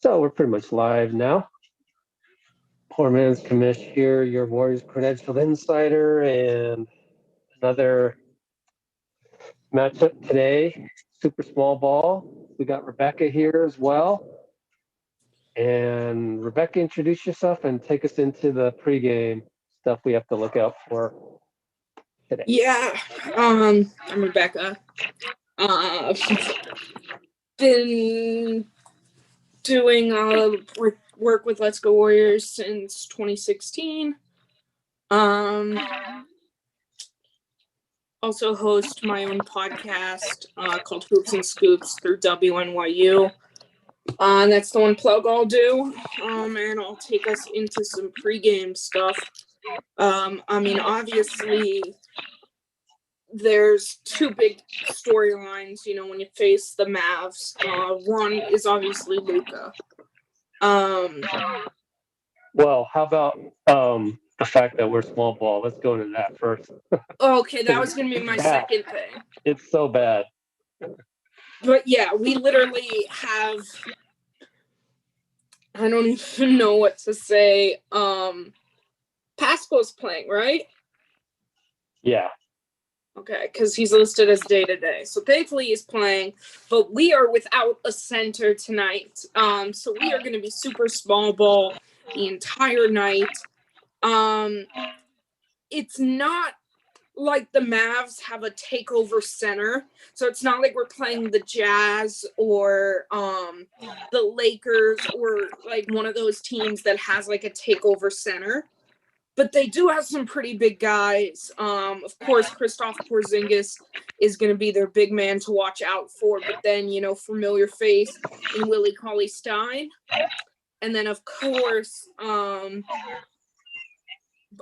So we're pretty much live now. Poor man's commish here, your Warriors credentialed insider, and another matchup today. Super small ball. We got Rebecca here as well. And Rebecca, introduce yourself and take us into the pregame stuff we have to look out for today. Yeah, I'm Rebecca. Been doing work with Let's Go Warriors since 2016. Also host my own podcast called Hoops and Scoops through WNYU. That's the one plug I'll do. And I'll take us into some pregame stuff. Obviously, there's two big storylines, when you face the Mavs. One is obviously Luka. Well, how about the fact that we're small ball? Let's go into that first. Okay, that was going to be my second thing. It's so bad. But yeah, we literally have, I don't even know what to say. Pascal's playing, right? Yeah. Okay, because he's listed as day-to-day. So thankfully he's playing, but we are without a center tonight. So we are going to be super small ball the entire night. It's not like the Mavs have a takeover center. So it's not like we're playing the Jazz or the Lakers or like one of those teams that has like a takeover center. But they do have some pretty big guys. Of course, Kristaps Porzingis is going to be their big man to watch out for. But then, familiar face in Willie Cauley-Stein. And then, of course, Boban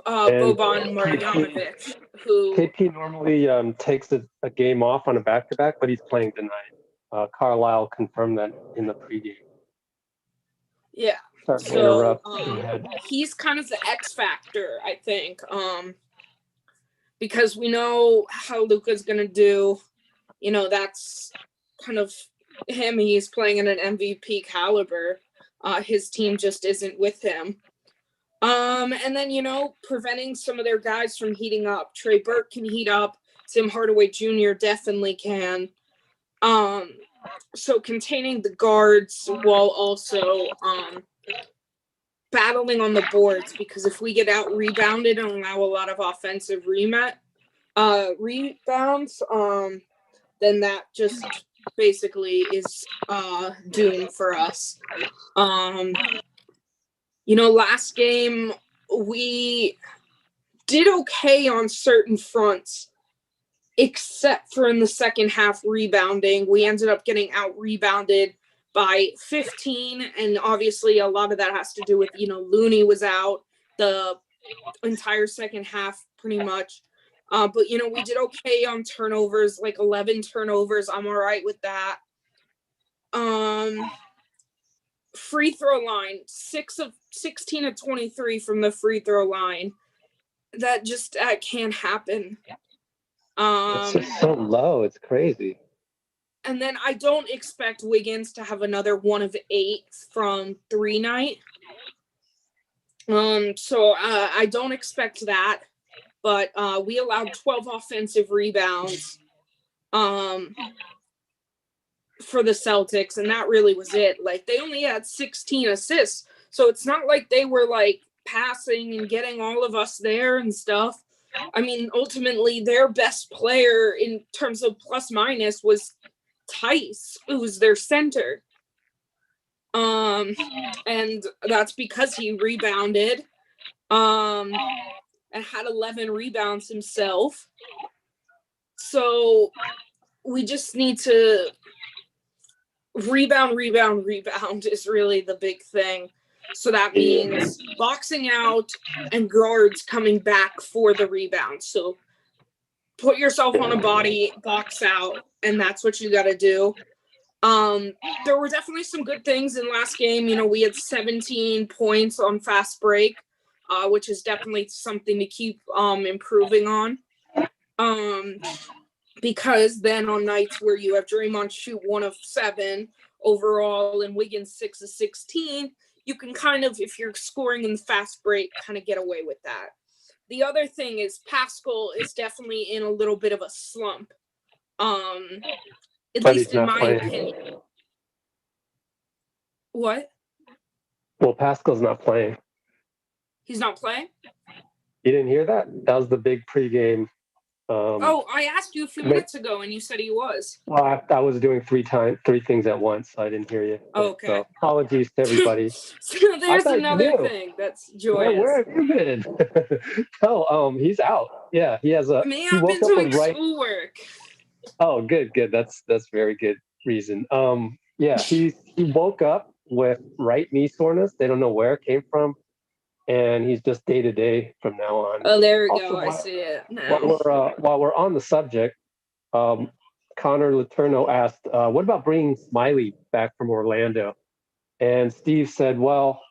Marjanovic, who... KP normally takes a game off on a back-to-back, but he's playing tonight. Carlisle confirmed that in the pregame. Yeah. So he's kind of the X factor, I think, because we know how Luka's going to do. That's kind of him. He's playing at an MVP caliber. His team just isn't with him. And then, preventing some of their guys from heating up. Trey Burke can heat up. Tim Hardaway Jr. definitely can. So containing the guards while also battling on the boards, because if we get out rebounded and allow a lot of offensive rebounds, then that just basically is doom for us. Last game we did okay on certain fronts, except for in the second half rebounding. We ended up getting out rebounded by 15, and obviously a lot of that has to do with, Looney was out the entire second half pretty much. But, we did okay on turnovers, like 11 turnovers. I'm all right with that. Free throw line, 6 of 16 of 23 from the free throw line. That just can't happen. It's just so low. It's crazy. And then I don't expect Wiggins to have another 1 of 8 from 3 night. So I don't expect that. But we allowed 12 offensive rebounds for the Celtics, and that really was it. Like, they only had 16 assists. So it's not like they were, like, passing and getting all of us there and stuff. I mean, ultimately, their best player in terms of plus minus was Tice, who's their center. And that's because he rebounded and had 11 rebounds himself. So we just need to rebound is really the big thing. So that means boxing out and guards coming back for the rebound. So put yourself on a body, box out, and that's what you got to do. There were definitely some good things in last game. We had 17 points on fast break, which is definitely something to keep improving on. Because then on nights where you have Draymond shoot 1 of 7 overall, and Wiggins 6 of 16. You can kind of, if you're scoring in the fast break, kind of get away with that. The other thing is Pascal is definitely in a little bit of a slump. At But least he's in not my playing. opinion. What? Well, Pascal's not playing. He's not playing? You didn't hear that? That was the big pregame. I asked you a few minutes ago, and you said he was. Well, I was doing three things at once, so I didn't hear you. Okay. So apologies to everybody. So there's another thing that's joyous. Where have you been? No, he's out. Yeah, he has a. Me, he I've woke been up doing with right. schoolwork. Oh, good. That's very good reason. Yeah, he woke up with right knee soreness. They don't know where it came from, and he's just day to day from now on. Oh, there we Also, go. I see it now. While we're on the subject, Connor Letourneau asked, "What about bringing Smiley back from Orlando?" And Steve said, "Well,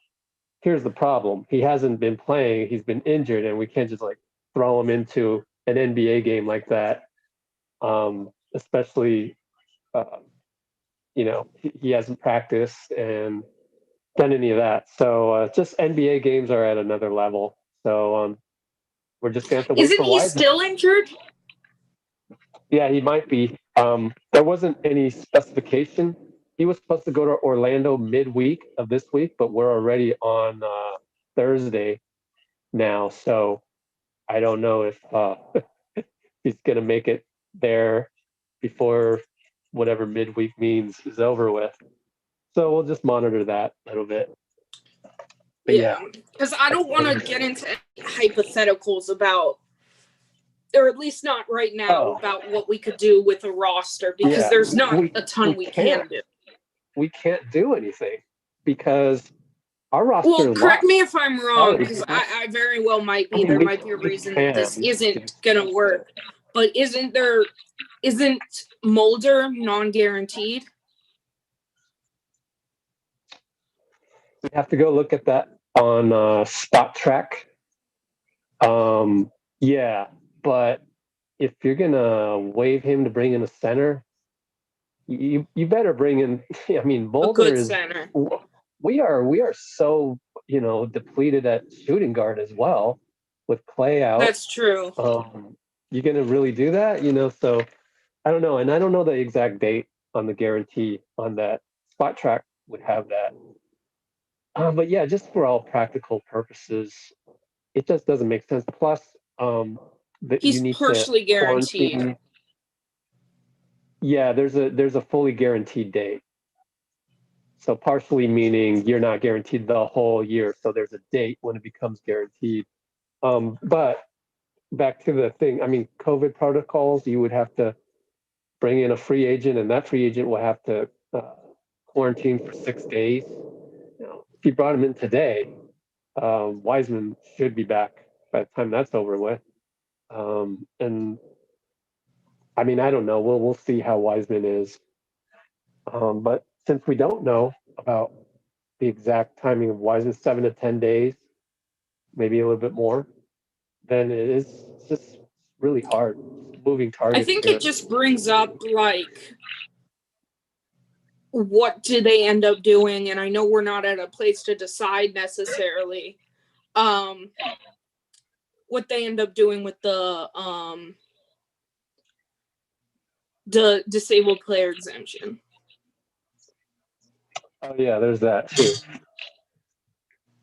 here's the problem. He hasn't been playing. He's been injured, and we can't just like throw him into an NBA game like that. Especially, he hasn't practiced and done any of that. So just NBA games are at another level. So we're just gonna have to wait Isn't for he Wiseman. still injured? Yeah, he might be. There wasn't any specification. He was supposed to go to Orlando midweek of this week, but we're already on Thursday now, so I don't know if he's going to make it there before whatever midweek means is over with. So we'll just monitor that a little bit. But yeah, because I don't want to get into hypotheticals about, or at least not right now, about what we could do with a roster, because there's not a ton we can do. We can't do anything because our roster. Well, correct me if I'm wrong, because I very well might be. There might be a reason that this isn't going to work. But isn't Mulder non-guaranteed? We have to go look at that on Spot Track. Yeah, but if you're gonna waive him to bring in a center, you better bring in. I mean, Mulder is. Center. We are so depleted at shooting guard as well, with Clay out. That's true. You're gonna really do that, So I don't know, and I don't know the exact date on the guarantee on that. Spot Track would have that. But yeah, just for all practical purposes, it just doesn't make sense. Plus, he's you need partially guaranteed. Quarantine. Yeah, there's a fully guaranteed date. So partially meaning you're not guaranteed the whole year. So there's a date when it becomes guaranteed. But back to the thing, I mean, COVID protocols, you would have to bring in a free agent, and that free agent will have to quarantine for 6 days. If you brought him in today, Wiseman should be back by the time that's over with. And I mean, I don't know. We'll see how Wiseman is. But since we don't know about the exact timing of Wiseman, 7 to 10 days, maybe a little bit more, then it's just really hard moving targets. I think it just brings up like, what do they end up doing? And I know we're not at a place to decide necessarily what they end up doing with the disabled player exemption. Oh yeah, there's that too.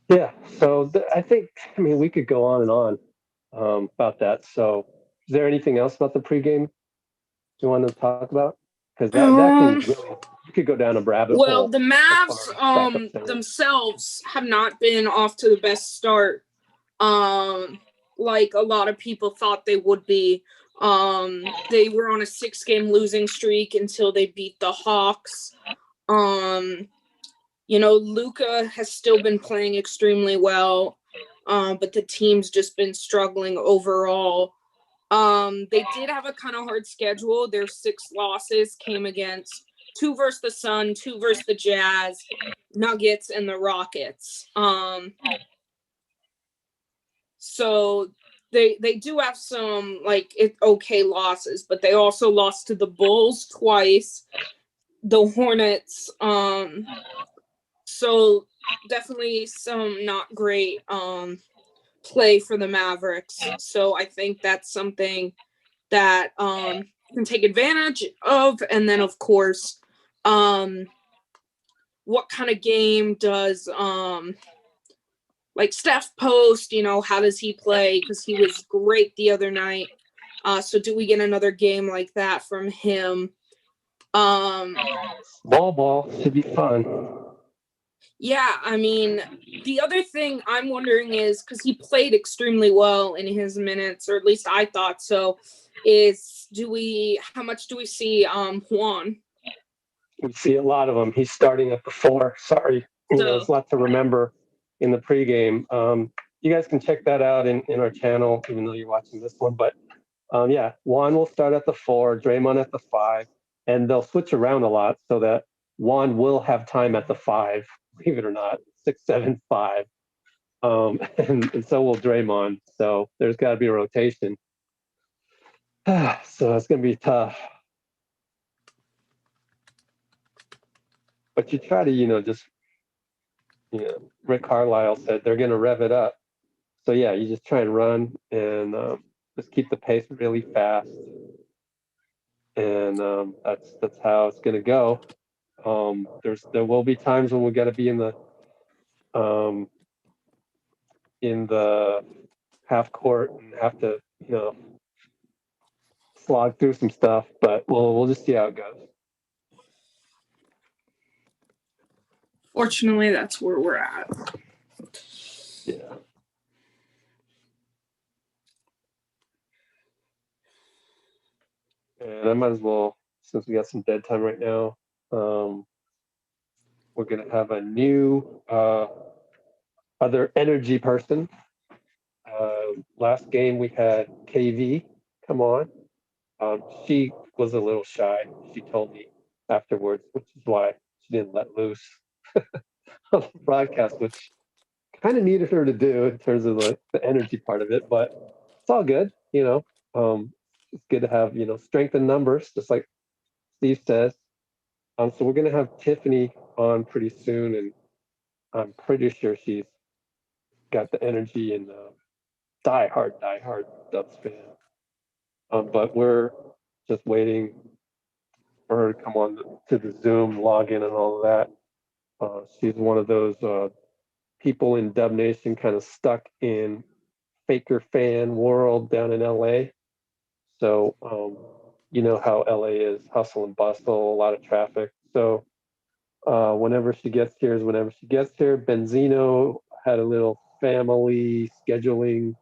Yeah, so I think, we could go on and on about that. So is there anything else about the pregame you want to talk about? Because that can really, you could go down a rabbit hole. Well, the Mavs themselves have not been off to the best start like a lot of people thought they would be. They were on a 6-game losing streak until they beat the Hawks. Luka has still been playing extremely well, but the team's just been struggling overall. They did have a kind of hard schedule. Their 6 losses came against 2 versus the Sun, 2 versus the Jazz, Nuggets, and the Rockets. So they do have some okay losses, but they also lost to the Bulls twice, the Hornets. So definitely some not great play for the Mavericks. So I think that's something that can take advantage of. And then of course, what kind of game does like Steph post, how does he play? Because he was great the other night. So do we get another game like that from him? Small ball should be fun. Yeah, I mean, the other thing I'm wondering is, because he played extremely well in his minutes, or at least I thought so, is how much do we see Juan? We see a lot of them. He's starting at the 4. Sorry, there's a lot to remember in the pregame. You guys can check that out in our channel, even though you're watching this one. But yeah, Juan will start at the 4, Draymond at the 5, and they'll switch around a lot so that Juan will have time at the 5, believe it or not, 6, 7, 5. And so will Draymond. So there's got to be a rotation. So it's going to be tough. But you try to, just, Rick Carlisle said they're going to rev it up. So yeah, you just try and run and just keep the pace really fast. And that's how it's going to go. There will be times when we got to be in the half court and have to slog through some stuff, but we'll just see how it goes. Fortunately, that's where we're at. Yeah. And I might as well, since we got some dead time right now, we're gonna have a new other energy person. Last game we had KV come on. She was a little shy. She told me afterwards, which is why she didn't let loose on the broadcast, which kind of needed her to do in terms of the energy part of it. But it's all good, It's good to have strength in numbers, just like Steve says. So we're gonna have Tiffany on pretty soon, and I'm pretty sure she's got the energy and die-hard Dubs fan. But we're just waiting for her to come on to the Zoom, log in, and all of that. She's one of those people in Dub Nation kind of stuck in Faker fan world down in LA. So you know how LA is, hustle and bustle, a lot of traffic. So whenever she gets here is whenever she gets here. Benzino had a little family scheduling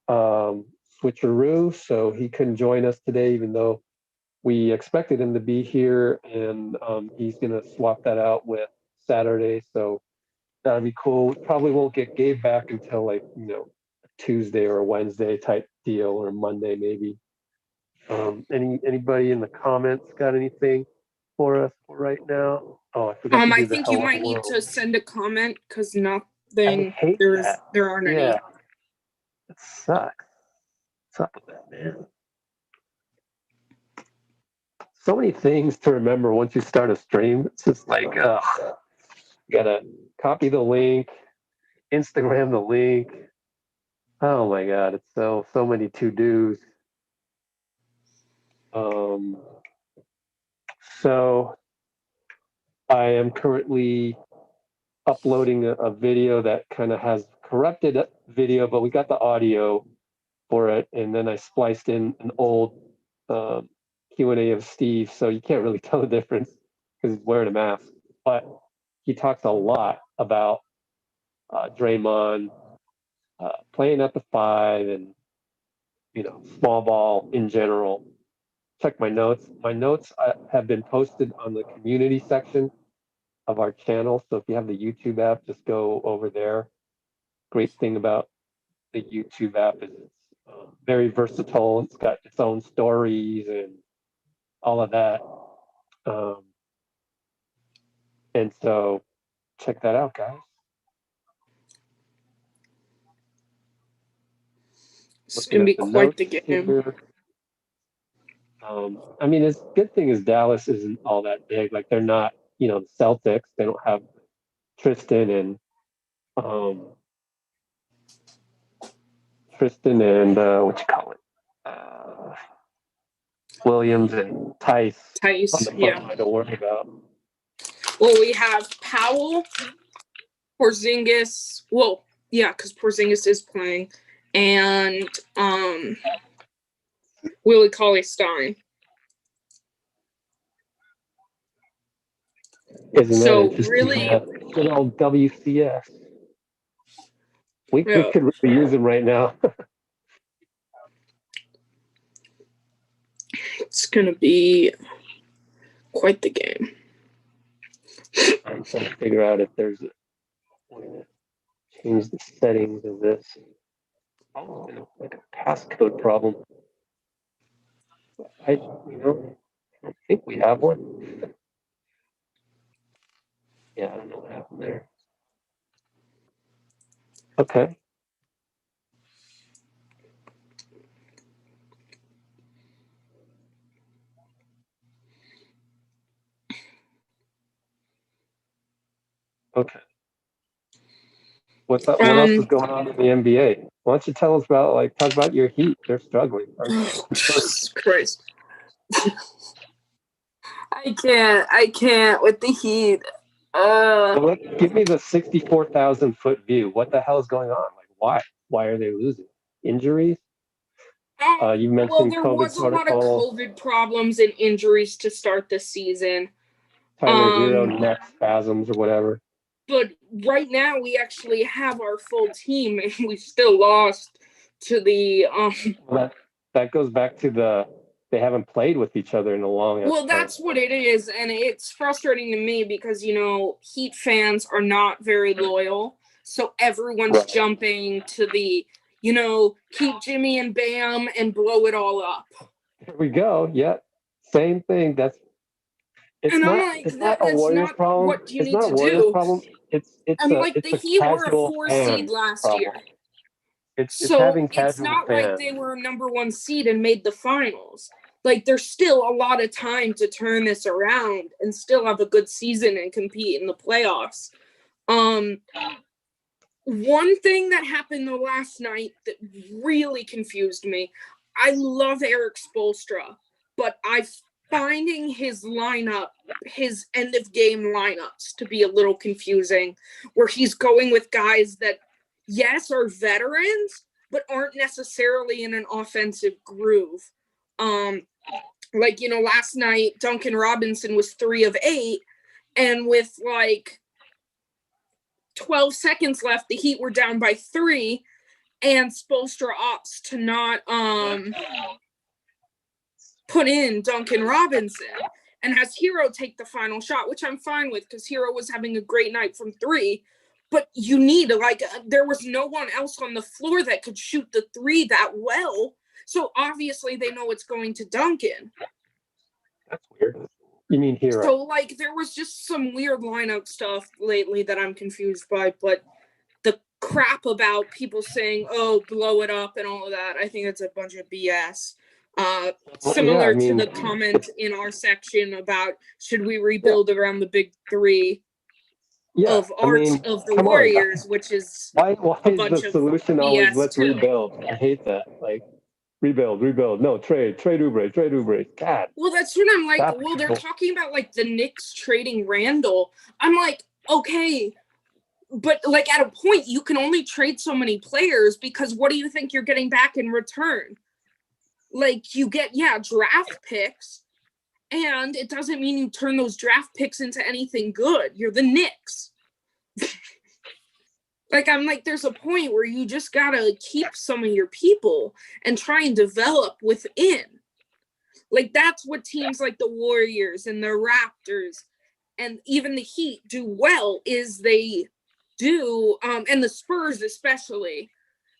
switcheroo, so he couldn't join us today, even though we expected him to be here, and he's going to swap that out with Saturday. So that'd be cool. Probably won't get Gabe back until like a Tuesday or a Wednesday type deal, or Monday maybe. Anybody in the comments got anything for us for right now? Oh, I forgot to do I the think you hello might need world. to send a comment because nothing. I hate that. There aren't any. Yeah, it sucks. What's up with that, man? So many things to remember once you start a stream. It's just like, you gotta copy the link, Instagram the link. Oh my god, it's so many to dos. So I am currently uploading a video that kind of has corrupted video, but we got the audio for it, and then I spliced in an old Q&A of Steve, so you can't really tell the difference because he's wearing a mask. But he talks a lot about Draymond playing at the 5 and small ball in general. Check my notes. My notes have been posted on the community section of our channel. So if you have the YouTube app, just go over there. Great thing about the YouTube app is it's very versatile. It's got its own stories and all of that. And so check that out, guys. It's going to be quite the game. Here. I mean, it's good thing is Dallas isn't all that big. Like they're not, the Celtics. They don't have Tristan and um, what you call it, Williams and Tice on Tice, the yeah. phone. I don't worry about. Well, we have Powell, Porzingis. Well, yeah, because Porzingis is playing, and Willie Cauley-Stein. Isn't that So interesting? really, Yeah. Good old WCS. We yeah, could really use him right now. it's gonna be quite the game. I'm trying to figure out if there's a way to change the settings of this. Oh, like a passcode problem. I don't think we have one. Yeah, I don't know what happened there. Okay. Okay. What else is going on in the NBA? Why don't you tell us about talk about your Heat? They're struggling. Oh, Jesus Christ. I can't with the Heat. Well, give me the 64,000-foot view. What the hell is going on? Like, why? Why are they losing? Injuries? You Well, mentioned there COVID was a lot of protocol. COVID problems and injuries to start the season. Tyler Hero neck spasms or whatever. But right now we actually have our full team, and we still lost to the. Well, that goes back to they haven't played with each other in a long Well, time. that's what it is, and it's frustrating to me because Heat fans are not very loyal, so everyone's jumping to the keep Jimmy and Bam and blow it all up. Here we go. Yeah, same thing. And I'm like, it's not a that's Warriors not problem. what you It's need not a to Warriors do. problem. It's And like it's the a Heat were a casual 4 fan seed last problem. year. It's So having it's casual not fans. like they were a number 1 seed and made the finals. Like there's still a lot of time to turn this around and still have a good season and compete in the playoffs. One thing that happened the last night that really confused me. I love Eric Spoelstra, but I'm finding his lineup, his end of game lineups, to be a little confusing, where he's going with guys that, yes, are veterans, but aren't necessarily in an offensive groove. Last night, Duncan Robinson was 3 of 8, and with 12 seconds left, the Heat were down by 3, and Spoelstra opts to not put in Duncan Robinson and has Hero take the final shot, which I'm fine with because Hero was having a great night from 3. But you need there was no one else on the floor that could shoot the 3 that well. So obviously they know it's going to Duncan. That's weird. You mean Hero? So there was just some weird lineup stuff lately that I'm confused by, but the crap about people saying, blow it up and all of that, I think it's a bunch of BS. Similar to the comment in our section about should we rebuild around the big 3 of the Warriors, which is why a is bunch the of solution BS always let's too. rebuild? I hate that. Rebuild. No, trade Oubre. God. Well, that's what I'm like. Well, they're talking about the Knicks trading Randall. I'm like, okay, but at a point you can only trade so many players because what do you think you're getting back in return? You get draft picks, and it doesn't mean you turn those draft picks into anything good. You're the Knicks. I'm like, there's a point where you just gotta keep some of your people and try and develop within. That's what teams like the Warriors and the Raptors and even the Heat do well, is they do, and the Spurs especially,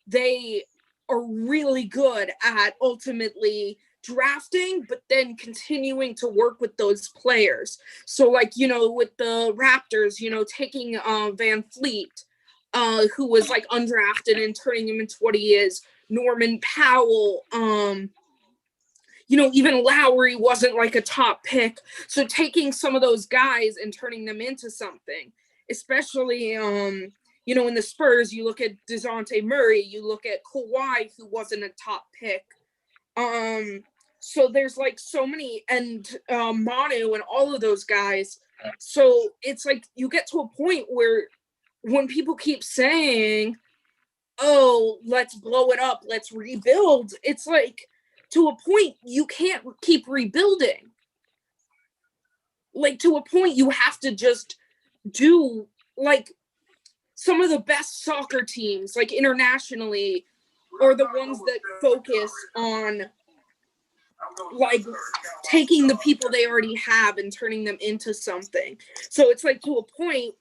they are really good at ultimately drafting, but then continuing to work with those players. So with the Raptors, taking Van Fleet, who was undrafted, and turning him into what he is, Norman Powell, even Lowry wasn't like a top pick. So taking some of those guys and turning them into something, especially, in the Spurs, you look at DeJounte Murray, you look at Kawhi, who wasn't a top pick. So there's like so many, and Manu and all of those guys. So it's like you get to a point where when people keep saying, oh, let's blow it up, let's rebuild, it's like to a point you can't keep rebuilding. Like to a point you have to just do like some of the best soccer teams, like internationally, are the ones that focus on like taking the people they already have and turning them into something. So it's like to a point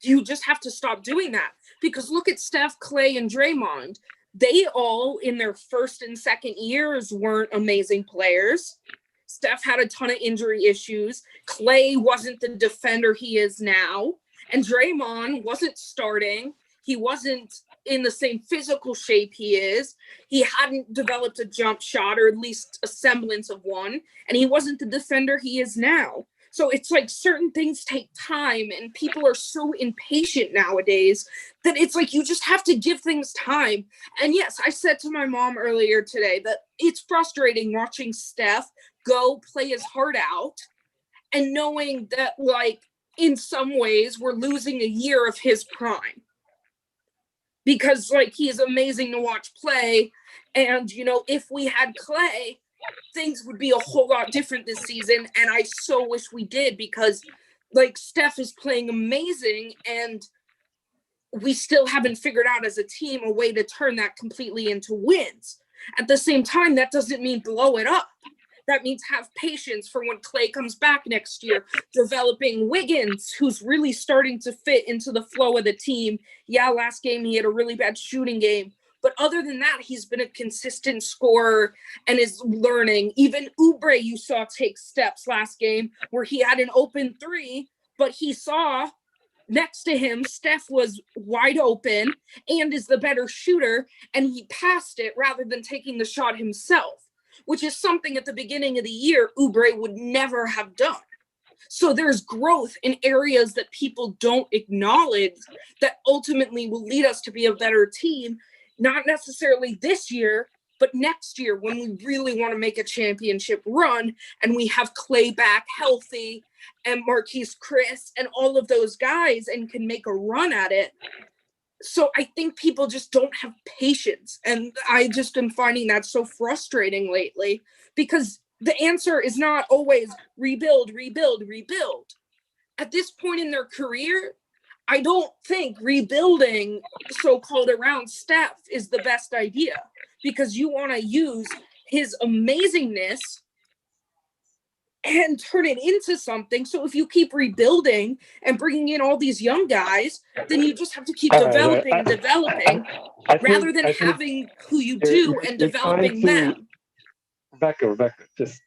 you just have to stop doing that, because look at Steph, Clay, and Draymond. They all in their first and second years weren't amazing players. Steph had a ton of injury issues. Clay wasn't the defender he is now. And Draymond wasn't starting. He wasn't in the same physical shape he is. He hadn't developed a jump shot, or at least a semblance of one. And he wasn't the defender he is now. So it's like certain things take time, and people are so impatient nowadays that it's like you just have to give things time. And yes, I said to my mom earlier today that it's frustrating watching Steph go play his heart out and knowing that, like, in some ways we're losing a year of his prime, because like he's amazing to watch play. And if we had Clay, things would be a whole lot different this season. And I so wish we did, because like Steph is playing amazing, and we still haven't figured out as a team a way to turn that completely into wins. At the same time, that doesn't mean blow it up. That means have patience for when Clay comes back next year, developing Wiggins, who's really starting to fit into the flow of the team. Yeah, last game he had a really bad shooting game, but other than that, he's been a consistent scorer and is learning. Even Oubre, you saw take steps last game where he had an open three, but he saw next to him, Steph was wide open and is the better shooter, and he passed it rather than taking the shot himself, which is something at the beginning of the year Oubre would never have done. So there's growth in areas that people don't acknowledge that ultimately will lead us to be a better team, not necessarily this year, but next year when we really want to make a championship run and we have Clay back healthy and Marquise Chris and all of those guys and can make a run at it. So I think people just don't have patience. And I just am finding that so frustrating lately, because the answer is not always rebuild, rebuild, rebuild. At this point in their career, I don't think rebuilding so-called around Steph is the best idea, because you want to use his amazingness and turn it into something. So if you keep rebuilding and bringing in all these young guys, then you just have to keep developing, rather than having who you do and developing them. Rebecca, just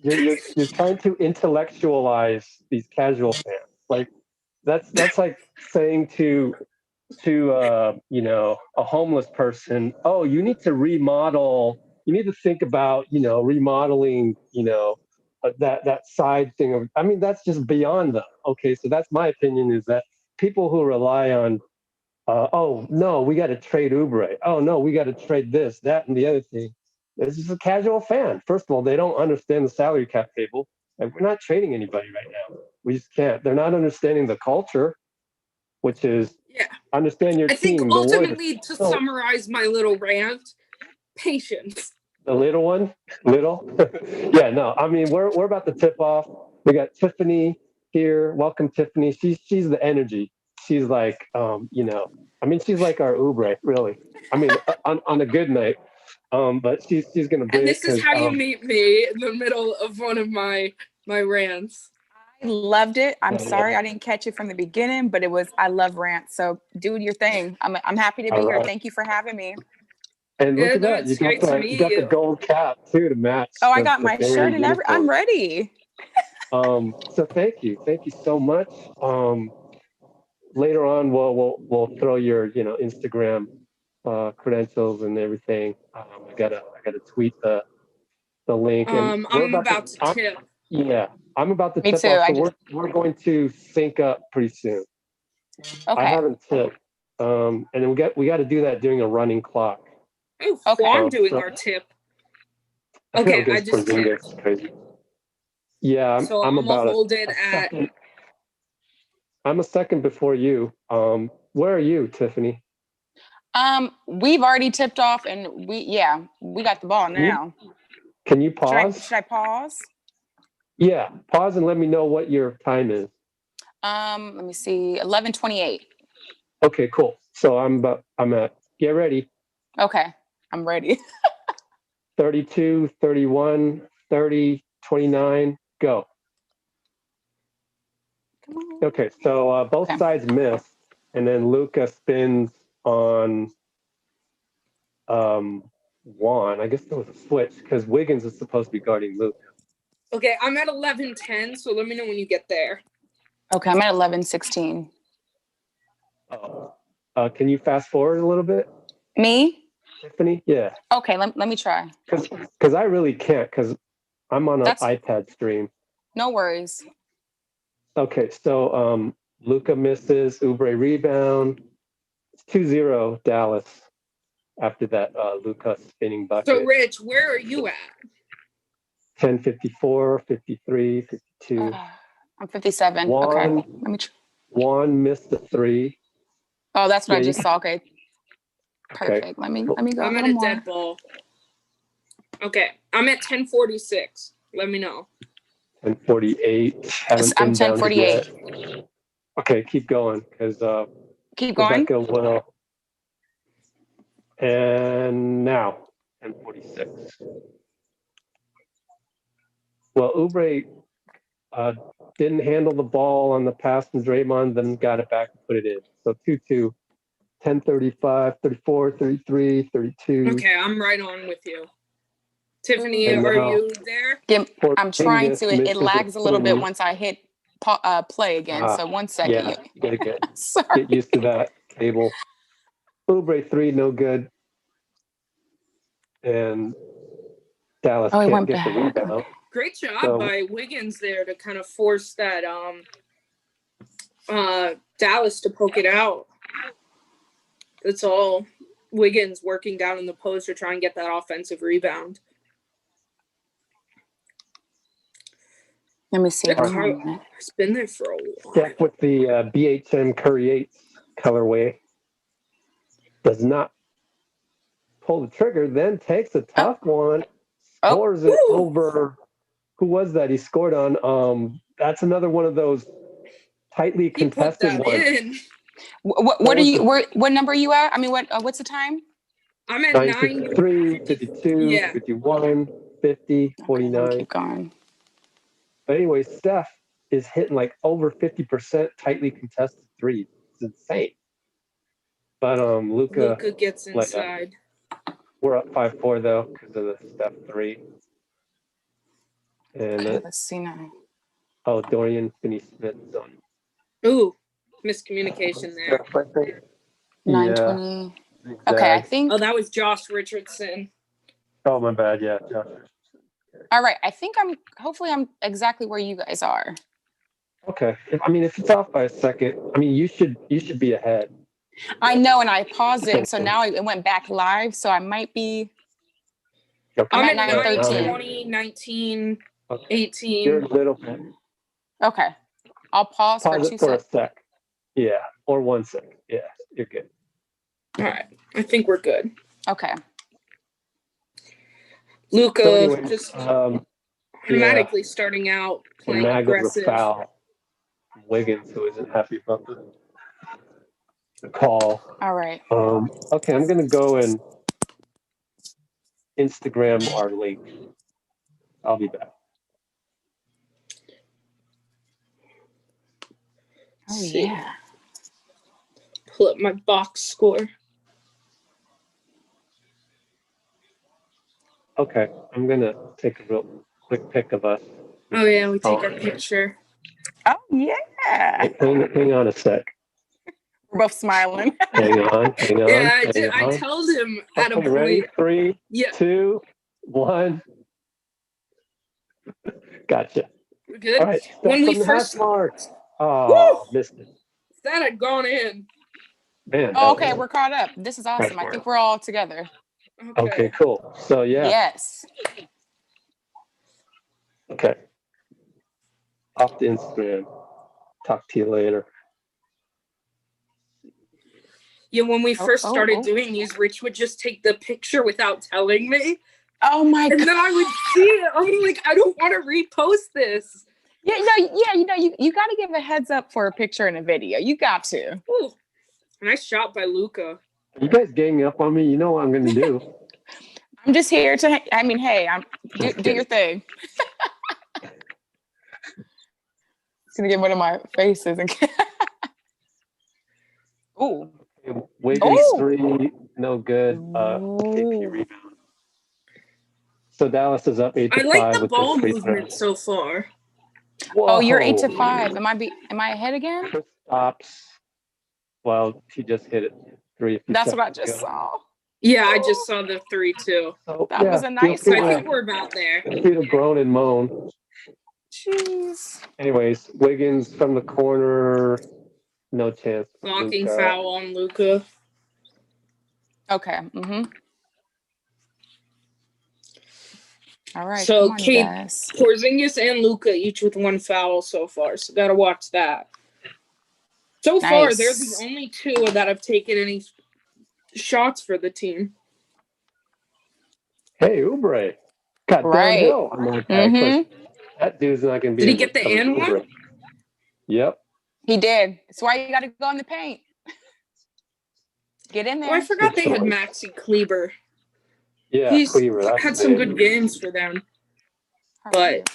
you're trying to intellectualize these casual fans. Like that's like saying to a homeless person, oh, you need to remodel. You need to think about remodeling. That side thing of. I mean, that's just beyond them. Okay, so that's my opinion. Is that people who rely on. Oh no, we got to trade Oubre. Oh no, we got to trade this, that, and the other thing. This is a casual fan. First of all, they don't understand the salary cap table, and we're not trading anybody right now. We just can't. They're not understanding the culture, which is understand your I team. think ultimately, to summarize my little rant, patience. The little one, yeah. No, I mean we're about to tip off. We got Tiffany here. Welcome, Tiffany. She's the energy. She's like, I mean, she's like our Oubre, really. I mean, on a good night. But she's gonna bring. And this is how you meet me in the middle of one of my rants. I loved it. I'm sorry I didn't catch it from the beginning, but I love rants. So do your thing. I'm happy to be here. Thank you for having me. And look at that. You got the gold cap too to match. Oh, I got my shirt and everything. I'm ready. So thank you so much. Later on we'll throw your Instagram credentials and everything. I gotta tweet the link. And we're I'm about to tip. Yeah, I'm about to Me tip too. off. So we're going to sync up pretty soon. I Okay. haven't tipped, and then we got to do that during a running clock. Oh, Okay. I'm doing our tip. Okay, I just tipped. Crazy. Yeah, So I'm I'm gonna about hold it a at. second. I'm a second before you. Where are you, Tiffany? We've already tipped off, and we got the ball now. Can you pause? Should I pause? Yeah, pause and let me know what your time is. Let me see. 11:28. Okay, cool. So I'm at. Get ready. Okay, I'm ready. 32, 31, 30, 29, go. Come on. Okay, so both sides missed, and then Luca spins on Juan. I guess there was a switch because Wiggins is supposed to be guarding Luca. Okay, I'm at 11:10. So let me know when you get there. Okay, I'm at 11:16. Can you fast forward a little bit, Me? Tiffany? Yeah. Okay, let me try. Because I really can't because I'm on an iPad stream. No worries. Okay, so Luca misses, Oubre rebound. It's 2-0 Dallas after that Luca spinning bucket. So Rich, where are you at? 10, 54, 53, 52. I'm 57. Okay, let me try. Juan missed the three. Oh, that's what I just saw. Okay. Perfect. Okay. Let me go. I'm at a dead ball. Okay, I'm at 10:46. Let me know. 10:48. I'm 10:48. Okay, keep going because Keep going. Rebecca will. And now 10:46. Well, Oubre didn't handle the ball on the pass from Draymond, then got it back and put it in. So 2-2. 10:35, 34, 33, 32. Okay, I'm right on with you. Tiffany, are you there? I'm trying to. It lags a little bit once I hit play again. So 1 second. Yeah, you gotta get used to that cable. Oubre 3, no good. And Dallas can't get the rebound. Great job by Wiggins there to kind of force that Dallas to poke it out. That's all Wiggins working down in the post to try and get that offensive rebound. Let me see. It's been there for a while. Step with the BHM Curry 8 colorway. Does not pull the trigger, then takes a tough one. Scores it over. Who was that? He scored on. That's another one of those tightly contested ones. What are you? What number are you at? I mean, what's the time? I'm at 53, 52, 51, 50, 49. Keep going. But anyway, Steph is hitting like over 50% tightly contested threes. It's insane. But Luca gets inside. We're up 5-4 though because of the Steph 3. And let's see now. Oh, Dorian Finney-Smith's on. Ooh, miscommunication there. 9:20. Okay, I think. Oh, that was Josh Richardson. Oh, my bad. Yeah, Josh. All right, I think hopefully I'm exactly where you guys are. Okay. I mean, if it's off by a second, I mean, you should be ahead. I know, and I paused it, and so now it went back live, so I might be. Okay. I'm at 9, 20, 19, 18. You're a little bit. Okay. I'll pause for 2 seconds. For a sec. Yeah, or 1 second. Yeah, you're good. All right. I think we're good. Okay. Luca just automatically starting out playing aggressive. Foul. Wiggins, who isn't happy about the call. All right. Okay, I'm going to go and Instagram our link. I'll be back. Oh, yeah. Pull up my box score. Okay, I'm going to take a real quick pic of us. Oh, yeah, we take our picture. Oh, yeah. Hang on a sec. We're both smiling. Hang on. Yeah, I told him at a point. Ready? 3, 2, 1. Gotcha. We're good. All right. When we From the first- hash marks. Woo! Oh, missed it. That had gone in. Man. Oh, okay, we're caught up. This is awesome. I smart. think we're all together. Okay, cool. So yeah. Yes. Okay. Off the Instagram. Talk to you later. Yeah, when we first started oh. doing these, Rich would just take the picture without telling me. Oh my And god. then I would see it. I'm like, I don't want to repost this. Yeah, you got to give a heads up for a picture and a video. You got to. Ooh, nice shot by Luca. You guys ganging up on me? You know what I'm gonna do. I'm just here to. I mean, hey, do your thing. It's gonna get one of my faces. Ooh. Wiggins Ooh. 3, no good. KP rebound. So Dallas is up 8-5. I like the with ball their free movement throws. so far. Oh, you're Whoa. 8-5. Am I ahead again? Chris stops. Well, he just hit it 3. That's what I just saw. Yeah, I just saw the 3 too. So, That was a nice So I one. think we're about there. Feel free to groan and moan. Jeez. Anyways, Wiggins from the corner, no chance. Blocking Luka. foul on Luca. Okay. All right. So come on, Kate, guys. Porzingis and Luca each with 1 foul so far. So gotta watch that. So far, they're the only 2 that have taken any shots for the team. Hey, Oubre. Got Right. downhill on that guy. Mhm. That dude's not going to be. Did he get the and one? Oubre. Yep. He did. That's why you got to go in the paint. Get in there. Oh, I forgot they had Maxi Kleber. Yeah, He's Cleaver. That's had some big. good games for them. All But right.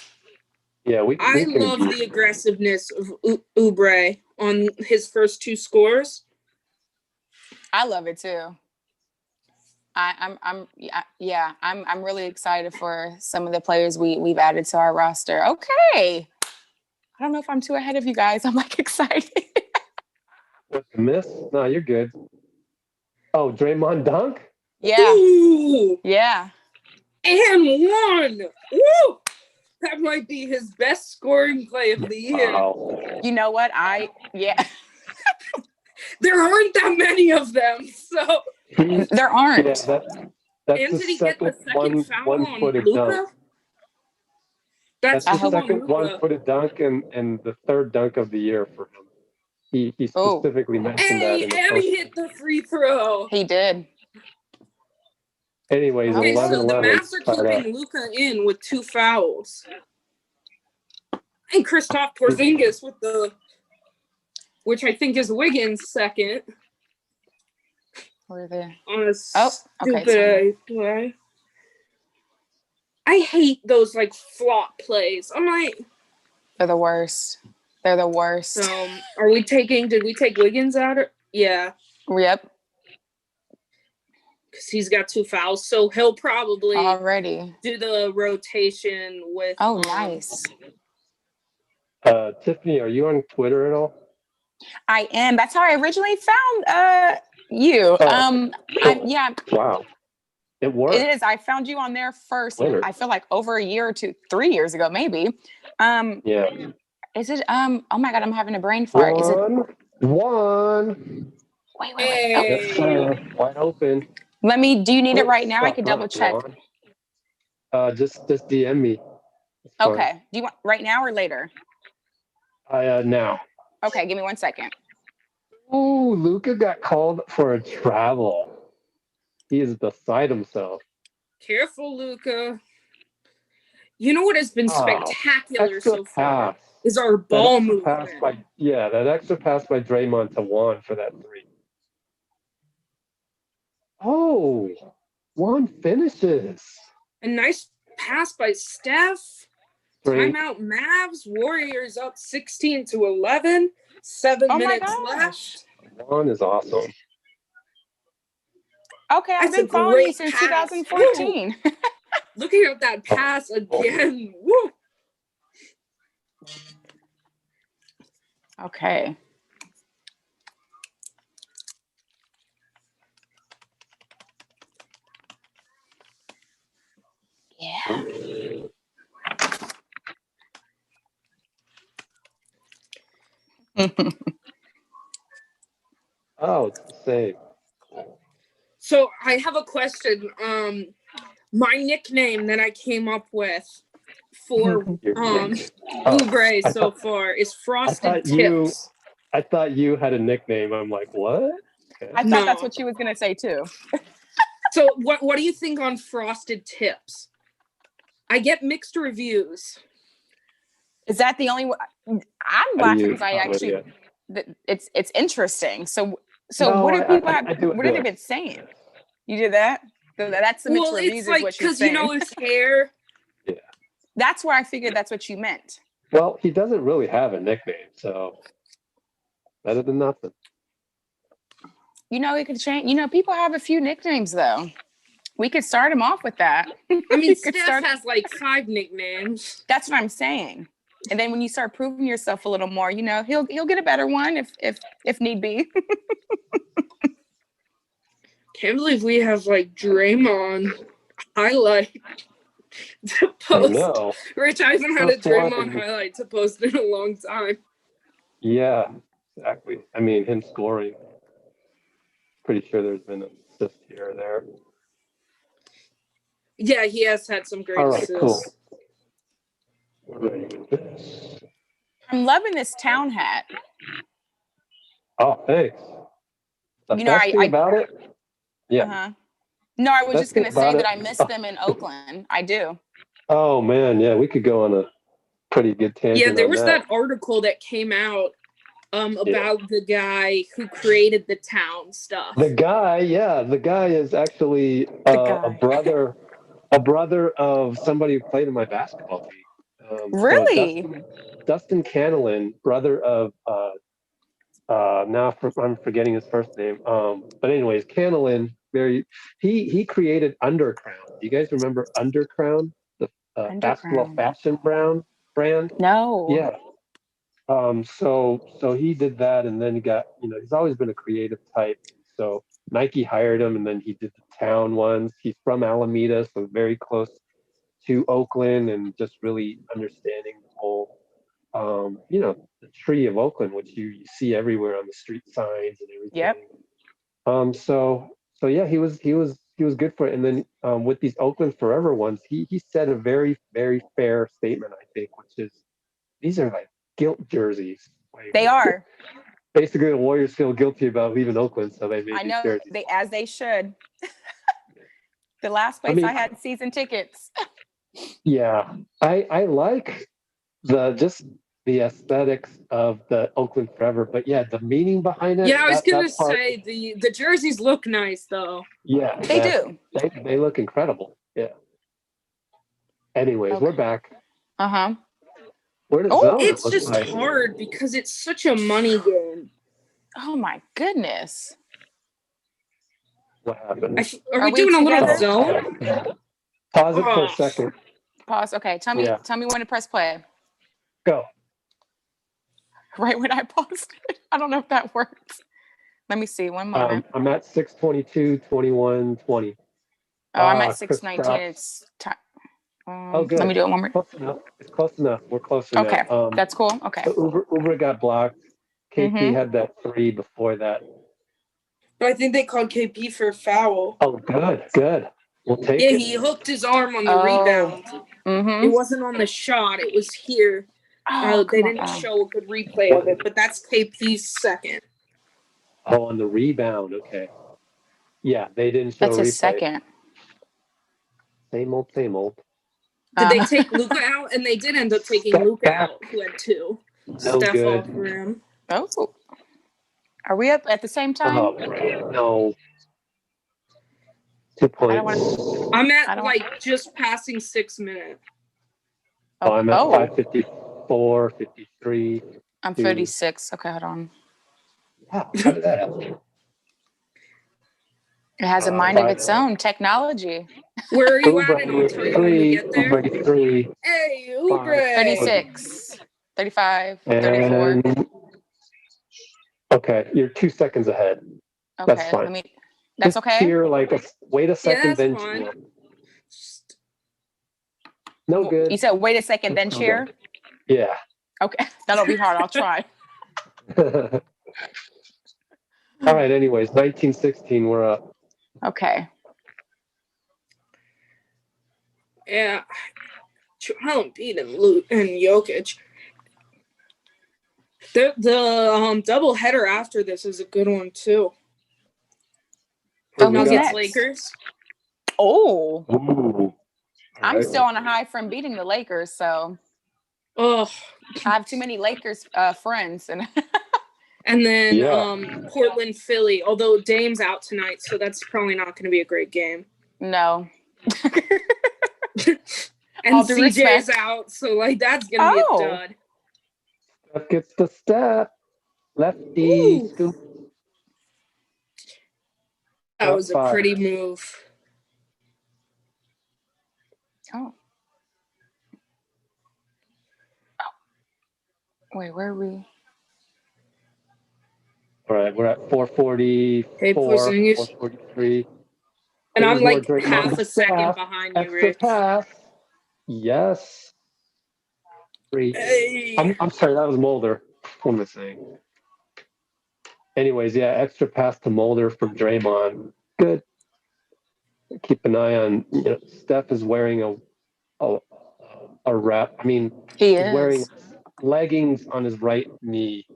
Yeah, we I can love beat- the aggressiveness of Oubre on his first 2 scores. I love it too. I'm really excited for some of the players we've added to our roster. Okay. I don't know if I'm too ahead of you guys. I'm like excited. What's the miss? No, you're good. Oh, Draymond dunk? Yeah. Ooh, Yeah. and 1. Woo! That might be his best scoring play of the year. Wow. You know what? There aren't that many of them. So, There aren't. Yeah, that's and the did he get the second foul on one-footed Luca? dunk. That's That's the 2 on second Luca. one-footed dunk and the 3rd dunk of the year for him. He specifically mentioned that Hey, in the and post. he hit the free throw. He did. Anyways, Okay, Okay, so 11-11. the Mavs are tied up. keeping Luca in with 2 fouls. And Kristaps Porzingis with which I think is Wiggins' second Where are they? on a okay, stupid play. I hate those like flop plays. I'm like, They're the worst. They're the worst. did we take Wiggins out? Yeah, Yep. because he's got 2 fouls, so he'll probably Already. do the rotation with. Oh, nice. Tiffany, are you on Twitter at all? I am. That's how I originally found you. Oh. Yeah. Wow. It worked. It is. I found you on there first. Winner. I feel like over a year or 2, 3 years ago, maybe. Yeah. Is it? Oh my God, I'm having a brain fart. Is it? One. Wait. Hey. Yes, sir. Wide open. Do you need it right now? I could double check. Just DM me. It's fine. Okay. Do you want right now or later? Now. Okay, give me 1 second. Ooh, Luca got called for a travel. He is beside himself. Careful, Luca. You know what has been spectacular Extra so far pass. is our That ball extra movement. pass that extra pass by Draymond to Juan for that 3. Oh, Juan finishes. A nice pass by Steph. Great. Timeout Mavs. Warriors up 16-11. 7 Oh my minutes gosh. left. Juan is awesome. Okay, I've That's been a following you great since pass. 2014. Looking at that pass again. Woo. Okay. Yeah. Oh, it's the same. So I have a question. My nickname that I came up with for Oh, Ubre so far is Frosted Tips. I thought you had a nickname. I'm like, what? Okay. I thought that's what she was gonna say too. So what do you think on Frosted Tips? I get mixed reviews. Is that the only one? I'm laughing because I actually, it's interesting. So No, what do people have? I do it What have they good. been saying? You did that? So that's the mixed reviews. It's like is what she's because saying. you know his hair. Yeah. That's where I figured that's what you meant. Well, he doesn't really have a nickname, so better than nothing. You know, it could change. You know, people have a few nicknames though. We could start him off with that. I mean, Steph has like 5 nicknames. That's what I'm saying. And then when you start proving yourself a little more, you know, he'll get a better one if need be. Can't believe we have like Draymond highlight to post. I know. Rich, I haven't had a Draymond highlight to post in a long time. Yeah, exactly. I mean, him scoring. Pretty sure there's been an assist here or there. Yeah, he has had some great assists. Cool. We're ready with this. I'm loving this town hat. Oh, thanks. The you know, best thing about it? Yeah. Uh-huh. No, I was just going to say that I miss them in Oakland. I do. Oh, man. Yeah, we could go on a pretty good tangent. Yeah, there was that article that came out about the guy who created the town stuff. The guy is actually a brother of somebody who played in my basketball team. Really? So Dustin Cannellan, brother of I'm forgetting his first name. But anyways, Cannellan, he created Undercrown. Do you guys remember Undercrown, the basketball fashion brand? No. Yeah. So he did that, and then he got, he's always been a creative type. So Nike hired him, and then he did the town ones. He's from Alameda, so very close to Oakland, and just really understanding the whole, the tree of Oakland, which you see everywhere on the street signs and everything. Yep. So yeah, he was good for it. And then with these Oakland Forever ones, he said a very, very fair statement, I think, which is these are like guilt jerseys. Like, they are. Basically, the Warriors feel guilty about leaving Oakland, so they made these jerseys. As they should. The last place I had season tickets. Yeah, I like the aesthetics of the Oakland Forever, but yeah, the meaning behind it. Yeah, I was gonna say the jerseys look nice though. Yeah, they do. They look incredible. Yeah. Anyways, we're back. Uh-huh. It's just hard because it's such a money game. Oh my goodness. What happened? Are we doing a little zone? Pause it for a second. Pause. Okay. Tell me when to press play. Go. Right when I paused it. I don't know if that works. Let me see. One moment. I'm at 6:22, 21, 20. Oh, I'm at 6:19. It's time. Good. Let me do it one more. Close enough. It's close enough. We're closer now. Okay. That's cool. Okay. So Uber got blocked. KP had that 3 before that. But I think they called KP for a foul. Oh, good. We'll take it. Yeah, he hooked his arm on the rebound. Mm-hmm. It wasn't on the shot. It was here. They didn't show a good replay of it, but that's KP's second. Oh, on the rebound. Okay. Yeah, they didn't show that's a replay. His second. Same old. Did they take Luka out? And they did end up taking Luka out, who had 2. No Steph good. off for him. Oh. Are we up at the same time? Oh, no. 2 points. I'm at just passing 6 minutes. Oh, I'm at 5:54, 53. I'm 36. Okay, hold on. Wow, how did that happen? It has a mind of its own. Technology. Where are you at? And I'll tell you when you get there. Uber 3. Hey, Uber. 36, 35, 34. Okay, you're 2 seconds ahead. Okay, that's fine. That's just okay. Cheer wait a second, then fine. cheer. No good. You said wait a second, then cheer? Yeah. Okay, that'll be hard. I'll try. All right. Anyways, 1916. We're up. Okay. Yeah. Joel Embiid and Jokic. The double header after this is a good one too. Oh, who's Nuggets next? Lakers. Oh, Ooh. I'm Right. still on a high from beating the Lakers, so Oh, I have too many Lakers friends, and and then Yeah. Portland Philly. Although Dame's out tonight, so that's probably not going to be a great game. no. And All due CJ's respect. out, so like that's going to be a dud. Steph gets the step. Lefty. Ooh. Scoop. That was a Five. pretty move. Oh. Wait, where are we? All right. We're at 444. Hey, Porzingis. 443. And I'm There's more like Draymond half a second Steph. behind you, Extra Rich. pass. Yes. 3. Hey. I'm sorry. That was Mulder. What am I saying? Anyways, yeah. Extra pass to Mulder from Draymond. Good. Keep an eye on. Steph is wearing a wrap. I mean, He he's wearing is. leggings on his right knee,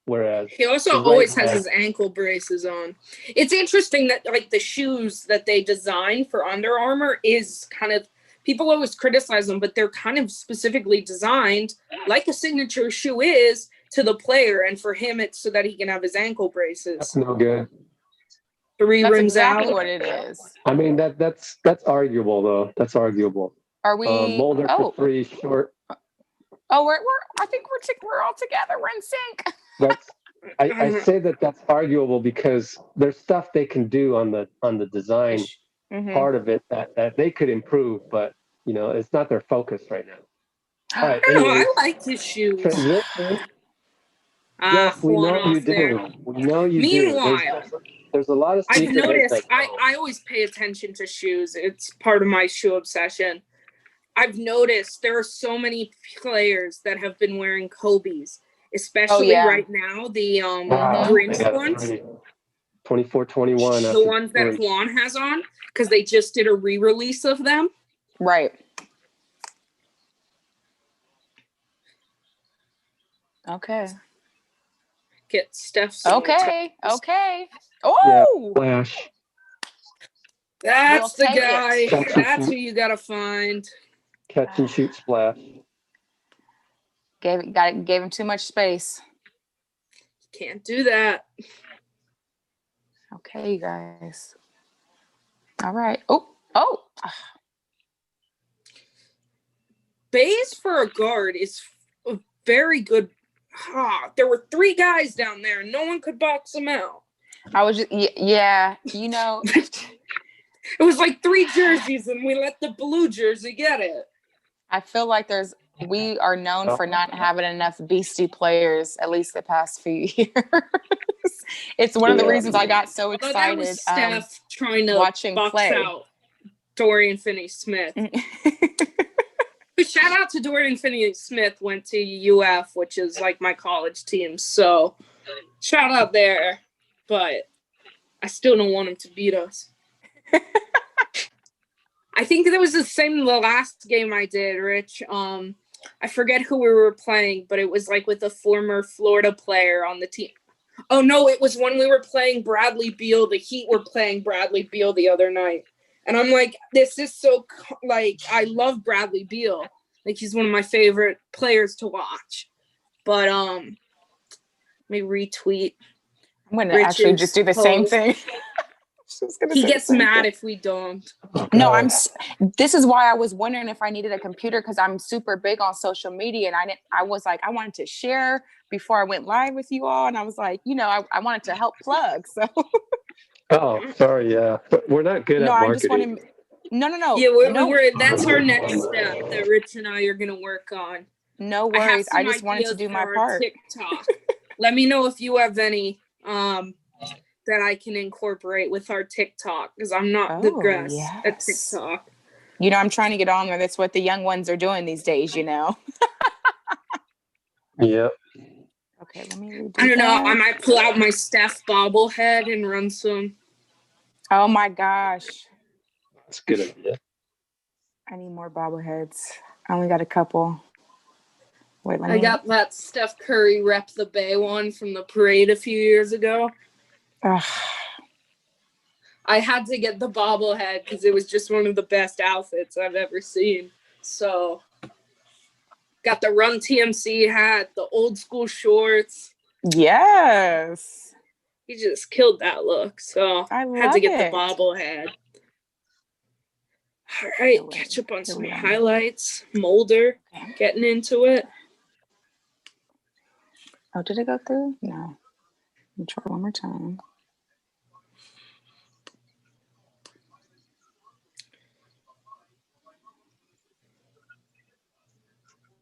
whereas He also his right always has leg- his ankle braces on. It's interesting that like the shoes that they design for Under Armour is kind of, people always criticize them, but they're kind of specifically designed like a signature shoe is to the player, and for him it's so that he can have his ankle braces. That's no good. 3 That's rims exactly out. what it is. I mean, that's arguable though. That's arguable. Are we? Mulder for 3 short. Oh, we're. I think we're all together. We're in sync. That's I say that's arguable because there's stuff they can do on the design part of it that they could improve, but it's not their focus right now. All right, I don't know. I anyways, like his shoes. transition. Yes, we one know you off there. do. We know you Meanwhile, do. There's a lot of I've sneakerheads noticed, that I always pay attention to shoes. It's part of my shoe obsession. I've noticed there are so many players that have been wearing Kobe's, especially right now, the rinsed ones. 24-21. The ones that Juan has on, because they just did a re-release of them. Right. Okay. Get Steph's. Okay. Oh! Yeah, flash. That's the We'll take guy. it. That's who you gotta find. Catch and shoot splash. Gave him too much space. Can't do that. Okay, you guys. All right. Oh. Bays for a guard is a very good. There were 3 guys down there, and no one could box them out. I was just, yeah, It was like 3 jerseys, and we let the blue jersey get it. I feel like we are known for not having enough beastie players, at least the past few years. It's one of the reasons I got so excited. That was Steph trying to watching box play. out Dorian Finney-Smith. But shout out to Dorian Finney-Smith, went to UF, which is like my college team. So shout out there. But I still don't want him to beat us. I think that was the same the last game I did, Rich. I forget who we were playing, but it was like with a former Florida player on the team. Oh, no, it was when we were playing Bradley Beal. The Heat were playing Bradley Beal the other night. And I'm like, this is so, like, I love Bradley Beal. Like, he's one of my favorite players to watch. But, let me retweet. I'm going to actually just do the same thing. He gets mad if we don't. No, this is why I was wondering if I needed a computer, because I'm super big on social media, and I was like, I wanted to share before I went live with you all, and I was like, I wanted to help plug. So. Oh, sorry, yeah, but we're not good at marketing. I just want to. No. Yeah, that's our next step that Rich and I are going to work on. No worries. I just wanted to do my part. TikTok. Let me know if you have any that I can incorporate with our TikTok, because I'm not the best at TikTok. I'm trying to get on there. That's what the young ones are doing these days, Yep. Okay, Okay, let me redo I don't know. that. I might pull out my Steph bobblehead and run some. Oh my gosh. That's a good idea. I need more bobbleheads. I only got a couple. Wait, let I me. got that Steph Curry Rep the Bay one from the parade a few years ago. Ugh. I had to get the bobblehead because it was just one of the best outfits I've ever seen. So, got the Run TMC hat, the old school shorts. Yes. He just killed that look. So, I had to love get the it. bobblehead. All right, wait. catch up on Here some we are. highlights. Mulder, Okay. getting into it. Oh, did it go through? No. Let me try one more time.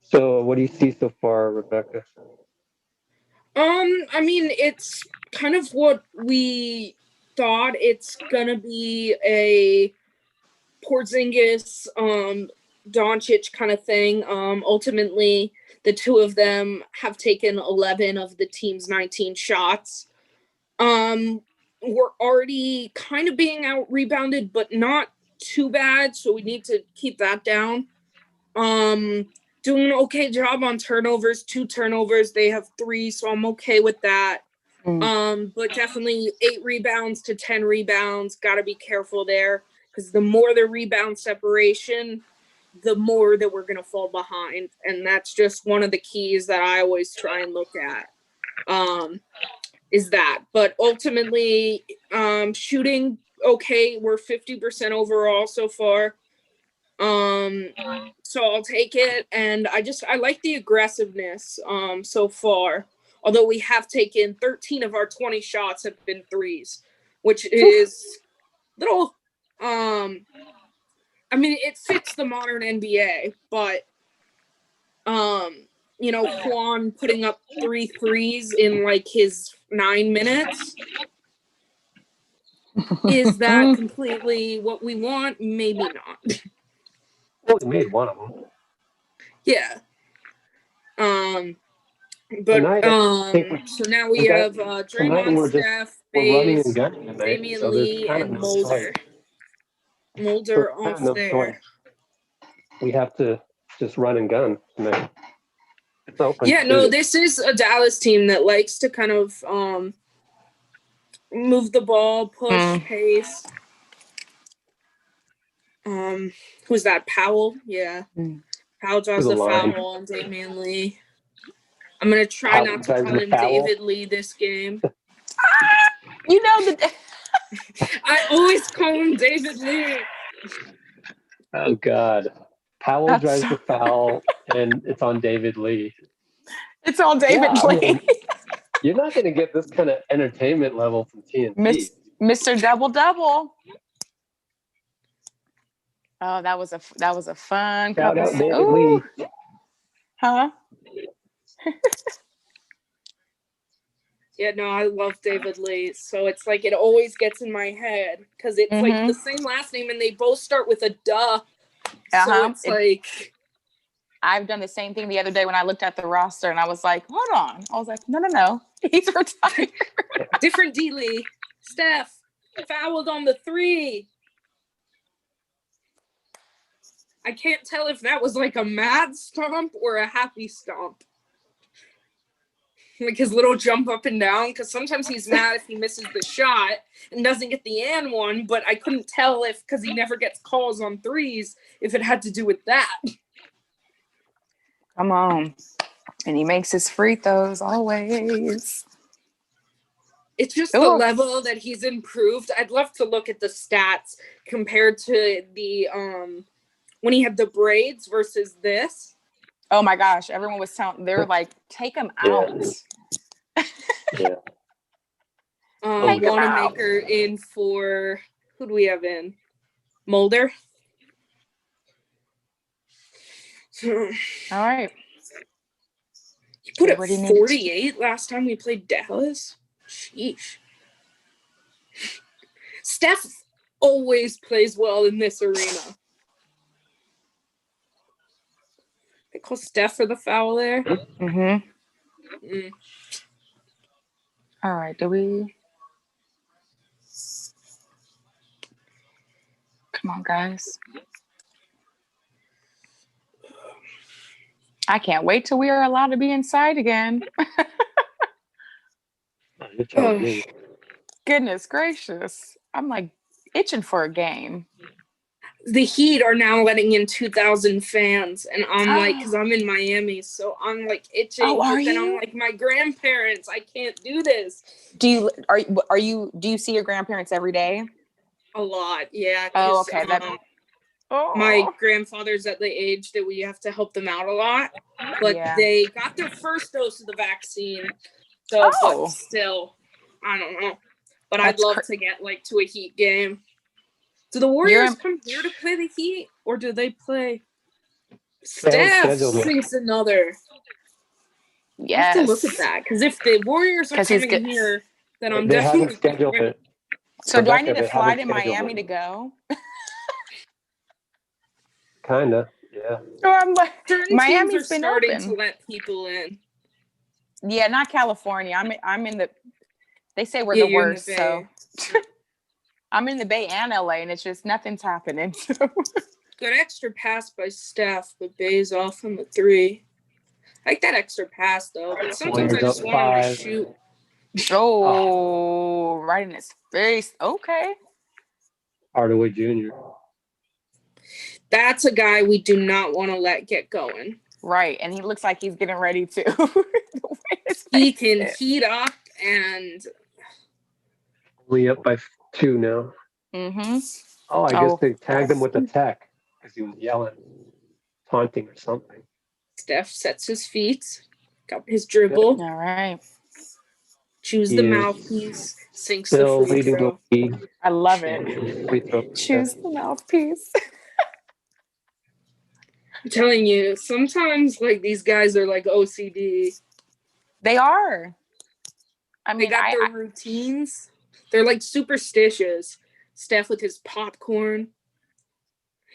So what do you see so far, Rebecca? I mean, it's kind of what we thought. It's gonna be a Porzingis, Doncic kind of thing. Ultimately, the two of them have taken 11 of the team's 19 shots. We're already kind of being out rebounded, but not too bad. So we need to keep that down. Doing an okay job on turnovers, 2 turnovers. They have 3, so I'm okay with that. But definitely 8 rebounds to 10 rebounds. Got to be careful there because the more the rebound separation, the more that we're going to fall behind. And that's just one of the keys that I always try and look at. Is that. But ultimately, shooting okay. We're 50% overall so far. So I'll take it, and I like the aggressiveness so far. Although we have taken 13 of our 20 shots have been threes, which is little I mean it fits the modern NBA, but Juan putting up 3 threes in like his 9 minutes. Is that completely what we want? Maybe not. Well, we made one of them. Yeah. But Tonight, so now we got, have tonight Draymond, Steph, we're running and Baze, gunning tonight, Damian so there's Lee, kind of and no choice. Mulder Kind of off no there. choice. We have to just run and gun tonight. It's open. Yeah, no, this is a Dallas team that likes to kind of move the ball, push, pace. Who's that? Powell? Yeah. Powell draws the foul on Damian Lee. I'm gonna try not to call him David Lee this game. You know the. I always call him David Lee. Oh God, Powell drives the foul, and it's on David Lee. It's on David Lee. I mean, you're not going to get this kind of entertainment level from TNT. Mr. Double Double. Oh, that was a fun Shout couple. out David Lee. Huh? Yeah, no, I love David Lee. So it's like it always gets in my head because it's like the same last name and they both start with a duh. So it's like. I've done the same thing the other day when I looked at the roster and I was like, hold on. I was like, no. He's retired. Different D Lee. Steph fouled on the 3. I can't tell if that was like a mad stomp or a happy stomp. Like his little jump up and down, because sometimes he's mad if he misses the shot and doesn't get the and one, but I couldn't tell if, because he never gets calls on 3s, if it had to do with that. Come on. And he makes his free throws always. It's just the level that he's improved. I'd love to look at the stats compared to the when he had the braids versus this. Oh my gosh. Everyone was telling, they were like, take him out. Yeah. Wanamaker in for, who do we have in? Mulder. All right. He put up 48 last time we played Dallas. Sheesh. Steph always plays well in this arena. They call Steph for the foul there. All right, do we? Come on, guys. I can't wait till we are allowed to be inside again. You're telling me. Goodness gracious. I'm like itching for a game. The Heat are now letting in 2,000 fans, and I'm like, because I'm in Miami, so I'm like itching. Oh, are but then I'm you? like, my grandparents, I can't do this. Do you see your grandparents every day? A lot, yeah. Oh, okay. My grandfather's at the age that we have to help them out a lot, but Yeah. they got their first dose of the vaccine, so but still, I don't know. But I'd love to get like to a Heat game. Do the Warriors come here to play the Heat, or do they play? Steph sinks another. Yes. I have to look at that, because if the Warriors are coming here, then I'm definitely haven't scheduled it. So Rebecca, do I need to fly to Miami to go? Kinda, yeah. So I'm like, certain Miami's teams are been starting open to let people in. Yeah, not California. I'm in the. They say we're the worst, so. I'm in the Bay and LA, and it's just nothing's happening. Good extra pass by Steph, but Bay's off on the 3. I like that extra pass though, but sometimes I just want him to shoot. Oh, right in his face. Okay. Hardaway Jr. That's a guy we do not want to let get going. Right, and he looks like he's getting ready to. He can heat up and. Only up by 2 now. Mm-hmm. Oh, I guess they tagged him with the tech because he was yelling, taunting or something. Steph sets his feet, got his dribble. All right. Choose the mouthpiece, sinks the free throw. I love it. Choose the mouthpiece. I'm telling you, sometimes like these guys are like OCD. They are. I mean, they got their routines. They're like superstitious. Steph with his popcorn.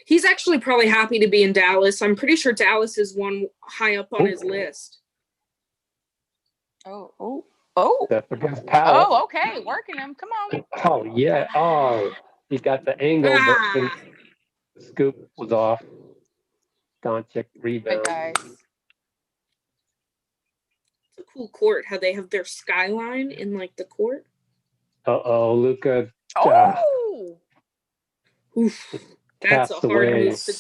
He's actually probably happy to be in Dallas. I'm pretty sure Dallas is one high up on his list. Oh. Oh, okay. Working him. Come on. Oh, yeah. Oh, he got the angle, but the scoop was off. Doncic rebound. It's a cool court, how they have their skyline in like the court. Luka. Oof. That's a hard move to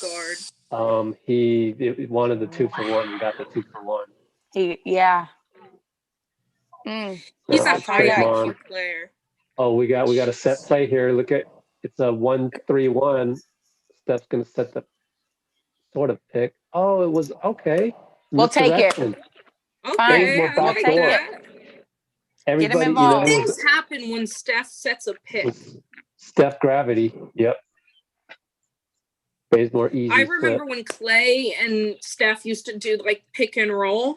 guard. He wanted the 2-for-1 and got the 2-for-1. He's a high IQ player. Oh, we got a set play here. Look at it's a 1-3-1. Steph's gonna set the sort of pick. Oh, it was okay. We'll take it. Okay, we'll take it. Everybody, get him involved. Things happen when Steph sets a pick. Steph gravity. Yep. Plays more easy. I remember when Clay and Steph used to do like pick and roll.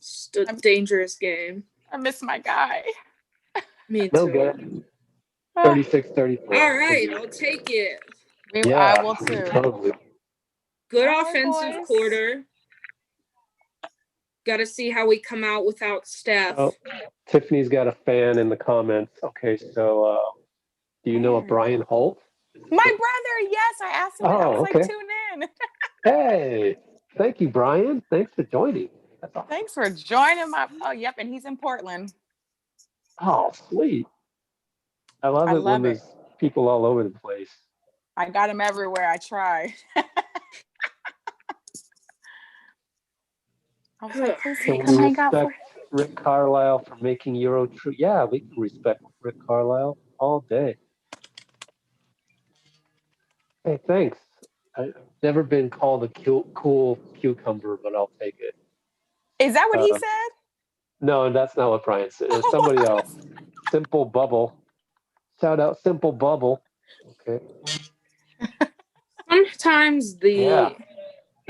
Just a dangerous game. I miss my guy. Me too. No good. 36-34. All right, I'll take it. I will too. Totally. Good offensive quarter. Got to see how we come out without Steph. Oh, Tiffany's got a fan in the comments. Okay, so do you know a Brian Holt? My brother, yes. I asked him. I was like, tune in. Hey, thank you, Brian. Thanks for joining. Awesome. Thanks for joining my. Oh, yep, and he's in Portland. Oh, sweet. I love it when there's people all over the place. I got him everywhere. I try. I was like, can we respect Rick Carlisle for making Euro true? Yeah, we can respect Rick Carlisle all day. Hey, thanks. I've never been called a cool cucumber, but I'll take it. Is that what he said? No, that's not what Brian said. It was somebody else. Simple Bubble. Shout out Simple Bubble. Okay. Sometimes they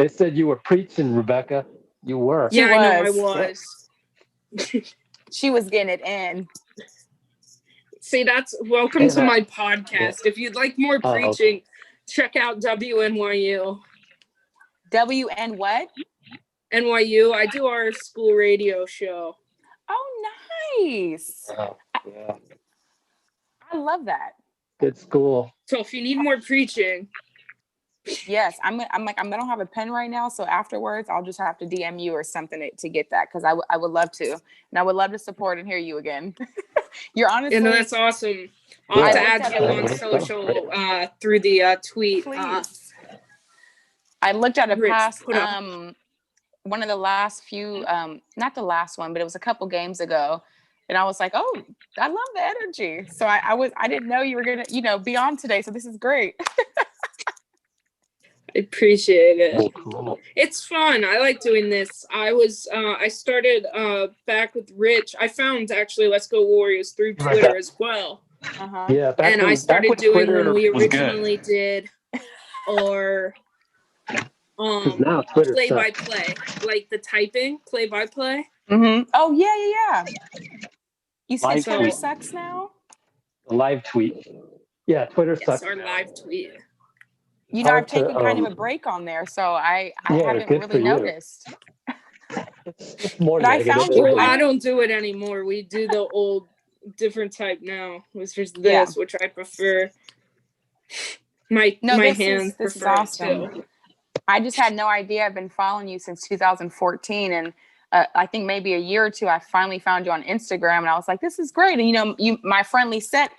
said you were preaching, Rebecca. You were. Yeah, I know I was. She was getting it in. See, that's welcome to my podcast. If you'd like more preaching, check out WNYU. WN what? NYU. I do our school radio show. Oh, Nice. Yeah. I love that. Good school. So if you need more preaching, Yes, I'm like I don't have a pen right now, so afterwards I'll just have to DM you or something to get that because I would love to, and I would love to support and hear you again. You're honestly, and that's awesome. I'll have to add you on social through the tweet. Please. I looked at a Rich past put up. one of the last few not the last one, but it was a couple games ago, and I was like, oh, I love the energy. So I didn't know you were gonna be on today, so this is great. I appreciate it. Cool. It's fun. I like doing this. I started back with Rich. I found actually Let's Go Warriors through Twitter as well. Uh-huh. Yeah, and I started doing Twitter when we was originally did or now Twitter play by play, like the typing play by play. Mm-hmm. Oh yeah. You said Live Twitter tweet. sucks now? A live tweet. Yeah, Twitter Yes, sucks. our live tweet. I've taken kind of a break on there, so I haven't really noticed. It's more But I negative. found you. Well, I don't do it anymore. We do the old different type now, which is this, which I prefer. My hands this is prefer awesome. too. I just had no idea. I've been following you since 2014, and I think maybe a year or two, I finally found you on Instagram, and I was like, "This is great." And my friendly set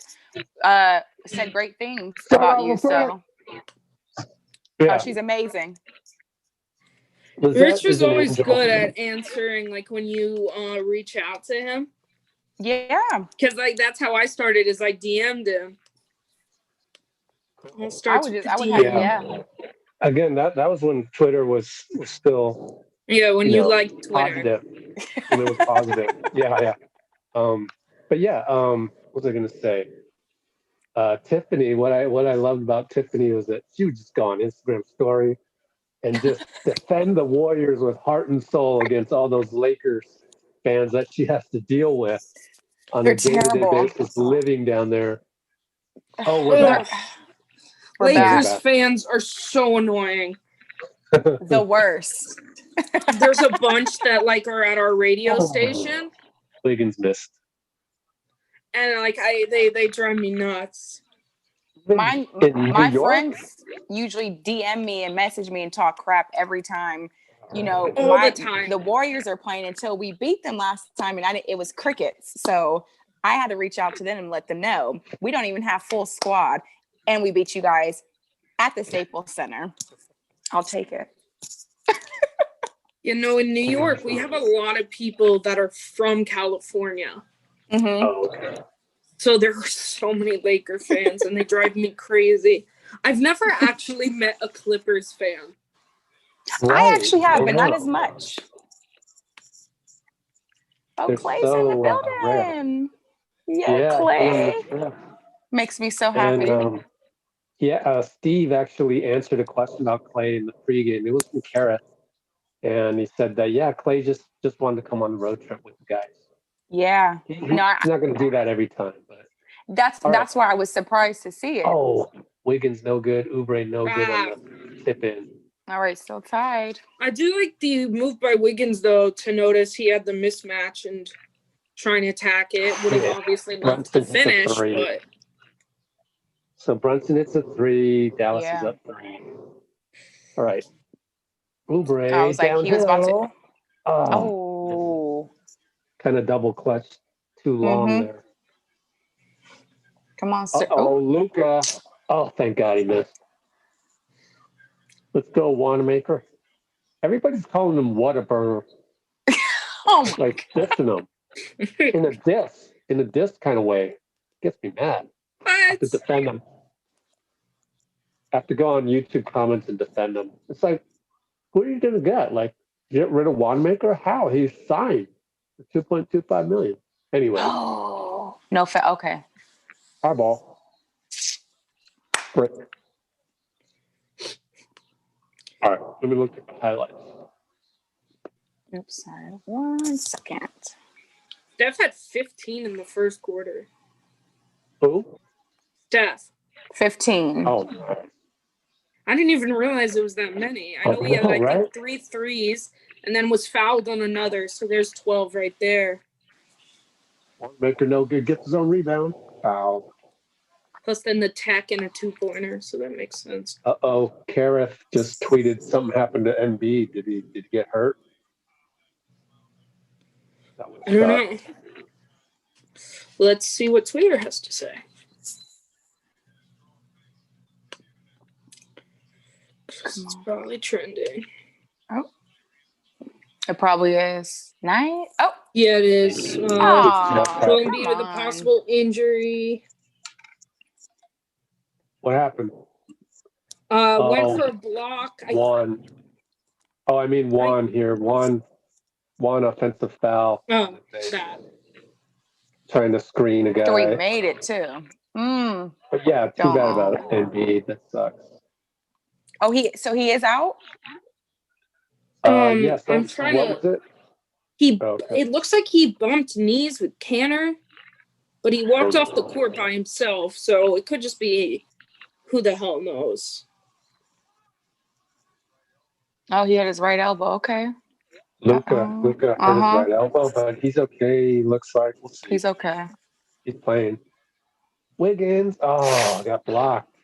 said great things about you. So, she's amazing. Rich was always good at answering, like when you reach out to him. Yeah, because like that's how I started. Is I DM'd him. I would have. Again, that was when Twitter was still. Yeah, when you liked Twitter. Positive. When it was positive. Yeah. But yeah, what was I gonna say? Tiffany, what I loved about Tiffany was that she would just go on Instagram story and just defend the Warriors with heart and soul against all those Lakers fans that she has to deal with on a day-to-day basis living down there. Oh, we're back. Lakers fans are so annoying. The worst. There's a bunch that like are at our radio station. Wiggins missed. And like they drive me nuts. My friends usually DM me and message me and talk crap every time. All the time. The Warriors are playing until we beat them last time, and it was crickets. So I had to reach out to them and let them know we don't even have full squad, and we beat you guys at the Staples Center. I'll take it. In New York, we have a lot of people that are from California. Mm-hmm. Oh, okay. So there are so many Laker fans, and they drive me crazy. I've never actually met a Clippers fan. Right. I actually have, but not as much. Oh, Clay's in the building. Yeah, Clay. Makes me so happy. And, Steve actually answered a question about Clay in the pregame. It was from Carrot. And he said that, Clay just wanted to come on the road trip with the guys. Yeah. He's not going to do that every time. But that's why I was surprised to see it. Oh, Wiggins no good. Oubre no good on the tip in. All right, still tied. I do like the move by Wiggins, though, to notice he had the mismatch and trying to attack it. Would have obviously loved to finish, but... So Brunson hits a 3. Dallas is up 3. All right. Oubre I was like, downhill. he was about to... Oh. Kind of double clutch too long there. Come on, sir. Luka. Oh, thank God he missed. Let's go, Wanamaker. Everybody's calling him Whataburger. Like dissing him. In a diss kind of way. Gets me mad. I have to defend them. I have to go on YouTube comments and defend them. It's like, who are you going to get? Like, get rid of Wanamaker? How? He's signed for $2.25 million. Anyway. Oh, no, okay. Our ball. Brick. All right, let me look at the highlights. Oops, sorry. 1 second. Steph had 15 in the first quarter. Who? Steph. 15. Oh, I didn't even realize it was that many. I know he had, I think, 3 threes and then was fouled on another. So there's 12 right there. Wanamaker no good, gets his own rebound. Foul. Plus then the tech and a 2-pointer, so that makes sense. Kareth just tweeted something happened to MB. Did he get hurt? That would I don't suck. know. Let's see what Twitter has to say. It's probably trending. Oh, it probably is. Nice. Oh, Yeah, it is. aw, Going come B with a on. possible injury. What happened? Went for a block. One. I mean one here. One offensive foul. Oh, that. Trying to screen a After we guy. made it too. But yeah, too bad about Embiid. That sucks. Oh, he is out? Yes. I'm trying what to. was it? It looks like he bumped knees with Canner, but he walked off the court by himself, so it could just be who the hell knows. Oh, he had his right elbow. Okay. Luka hurt his right elbow, but he's okay. Looks like we'll see. He's okay. He's playing. Wiggins, got blocked.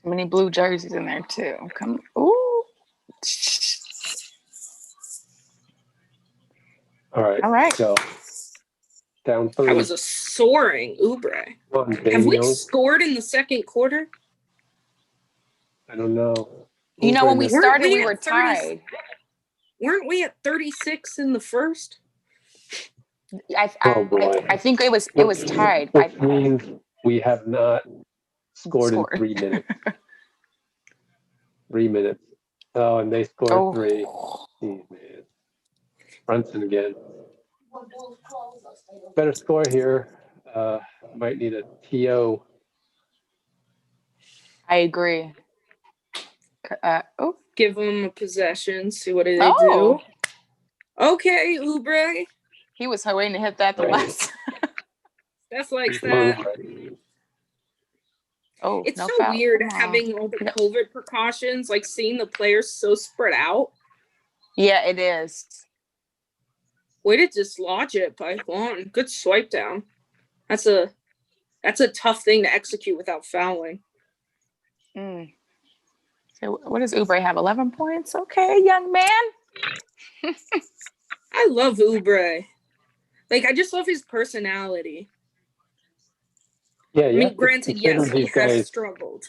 Too many blue jerseys in there too. Come, ooh. All right. So down 3. That was a soaring Oubre. Have we scored in the second quarter? I don't know. You know, when we started, we were tied. Weren't we at 36 in the first? I think it was tied. Which means we have not scored in 3 minutes. 3 minutes. Oh, and they scored 3. Jeez, man. Brunson again. Better score here. Might need a TO. I agree. Give them a possession. See what they do. Okay, Oubre. He was waiting to hit that the last. That's like that. It's no so foul. weird having all the COVID precautions, like seeing the players so spread out. Yeah, it is. Way to dislodge it by one. Good swipe down. That's a tough thing to execute without fouling. So what does Oubre have? 11 points? Okay, young man. I love Oubre. Like, I just love his personality. Yeah, I mean, granted, yes, he has struggled.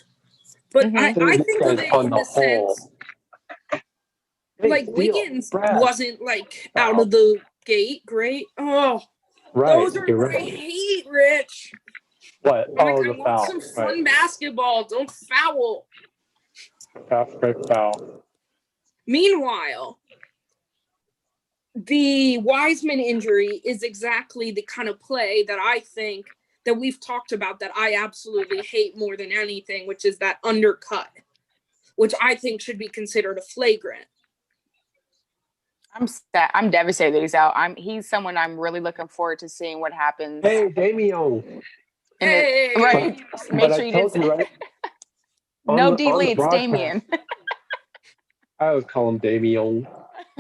But I think of it in the sense, like, Wiggins wasn't, like, out of the gate great. Oh, those are what I hate, Rich. What? I want some fun basketball. Don't foul. Foul. Meanwhile, the Wiseman injury is exactly the kind of play that I think that we've talked about that I absolutely hate more than anything, which is that undercut, which I think should be considered a flagrant. I'm sad. I'm devastated that he's out. He's someone I'm really looking forward to seeing what happens. Hey, Damian. Right. Make sure you didn't right? No D leads, Damian. I always call him Damian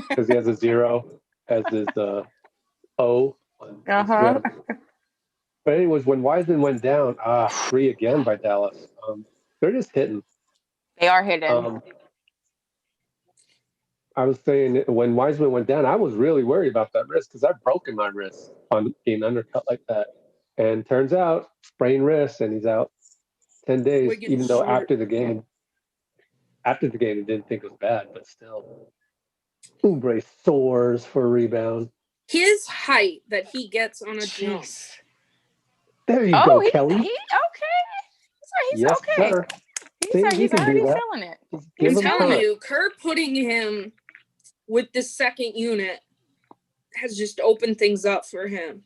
because he has a 0 as his O. But anyways, when Wiseman went down, 3 again by Dallas. They're just hitting. They are hitting. I was saying when Wiseman went down, I was really worried about that wrist because I've broken my wrist on being undercut like that. And turns out, sprained wrist, and he's out 10 days, even though after the game, I didn't think it was bad, but still. Oubre soars for a rebound. His height that he gets on a jump. There you go, Kelly. Okay. He's yes, okay. Sir. He's already feeling it. I'm telling you, Kerr putting him with the second unit has just opened things up for him.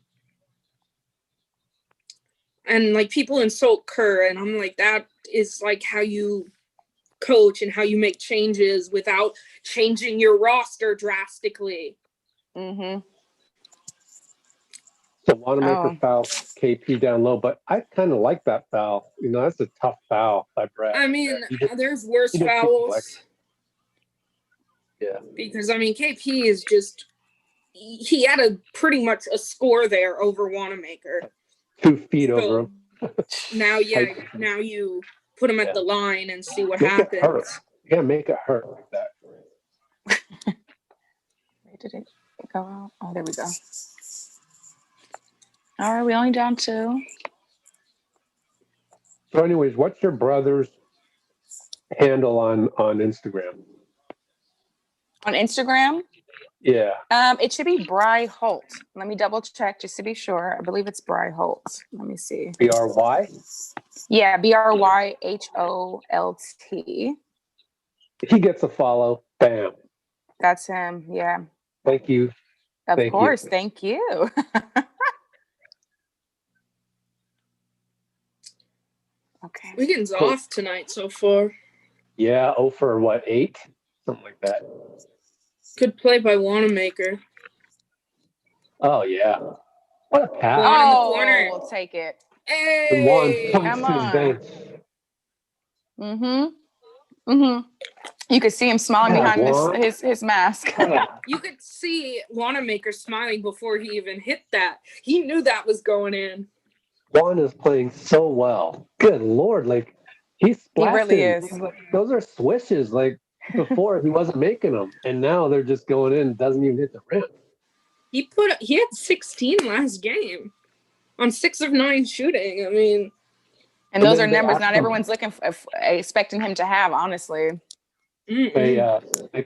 And, like, people insult Kerr, and I'm like, that is, like, how you coach and how you make changes without changing your roster drastically. Mm-hmm. So Wanamaker foul KP down low, but I kind of like that foul. You know, that's a tough foul by Brad. I mean, there's worse fouls. Yeah. Because, I mean, KP is just he had pretty much a score there over Wanamaker. 2 feet over him. Now you put him at the line and see what happens. It hurt. You gotta make it hurt like that. Where did it go out? Oh, there we go. All right, we only down 2. So, anyways, what's your brother's handle on Instagram? On Instagram? Yeah. It should be Bry Holt. Let me double check just to be sure. I believe it's Bry Holt. Let me see. BRY? Yeah, BRYHOLT. He gets a follow. Bam. That's him. Yeah. Thank you. Of course. Thank you. Okay. Wiggins off tonight so far. Yeah. Oh, for what, 8? Something like that. Good play by Wanamaker. Oh, yeah. What a pass. Juan in the corner. We'll take it. And Juan Hey! comes come to his on. bench. You could see him smiling behind his mask. You could see Wanamaker smiling before he even hit that. He knew that was going in. Juan is playing so well. Good Lord. Like, he's splashing. He really is. Like, those are swishes. Like, before he wasn't making them. And now they're just going in. Doesn't even hit the rim. He had 16 last game on 6 of 9 shooting. I mean, and those are numbers not everyone's expecting him to have, honestly. They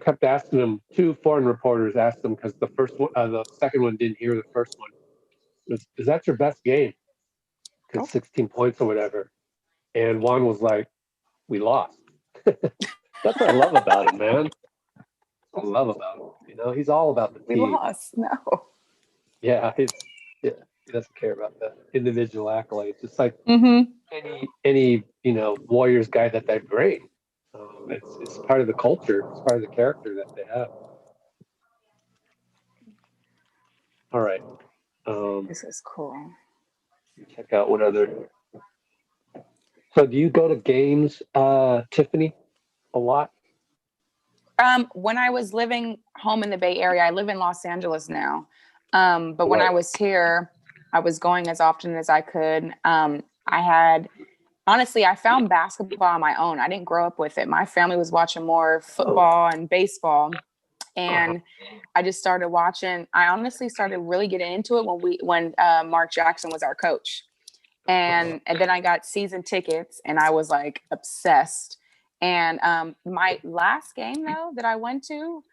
kept asking him. 2 foreign reporters asked him because the second one didn't hear the first one. Is that your best game? Because 16 points or whatever. And Juan was like, "We lost." That's what I love about him, man. I love about him. You know, he's all about the team. We lost. No. Yeah, he doesn't care about the individual accolades. It's like any Warriors guy that's great. It's part of the culture. It's part of the character that they have. All right. This is cool. Check out what other. So, do you go to games, Tiffany, a lot? When I was living home in the Bay Area, I live in Los Angeles now. But when I was here, I was going as often as I could. I found basketball on my own. I didn't grow up with it. My family was watching more football and baseball. And I just started watching. I honestly started really getting into it when Mark Jackson was our coach. And then I got season tickets and I was like obsessed. And my last game though that I went to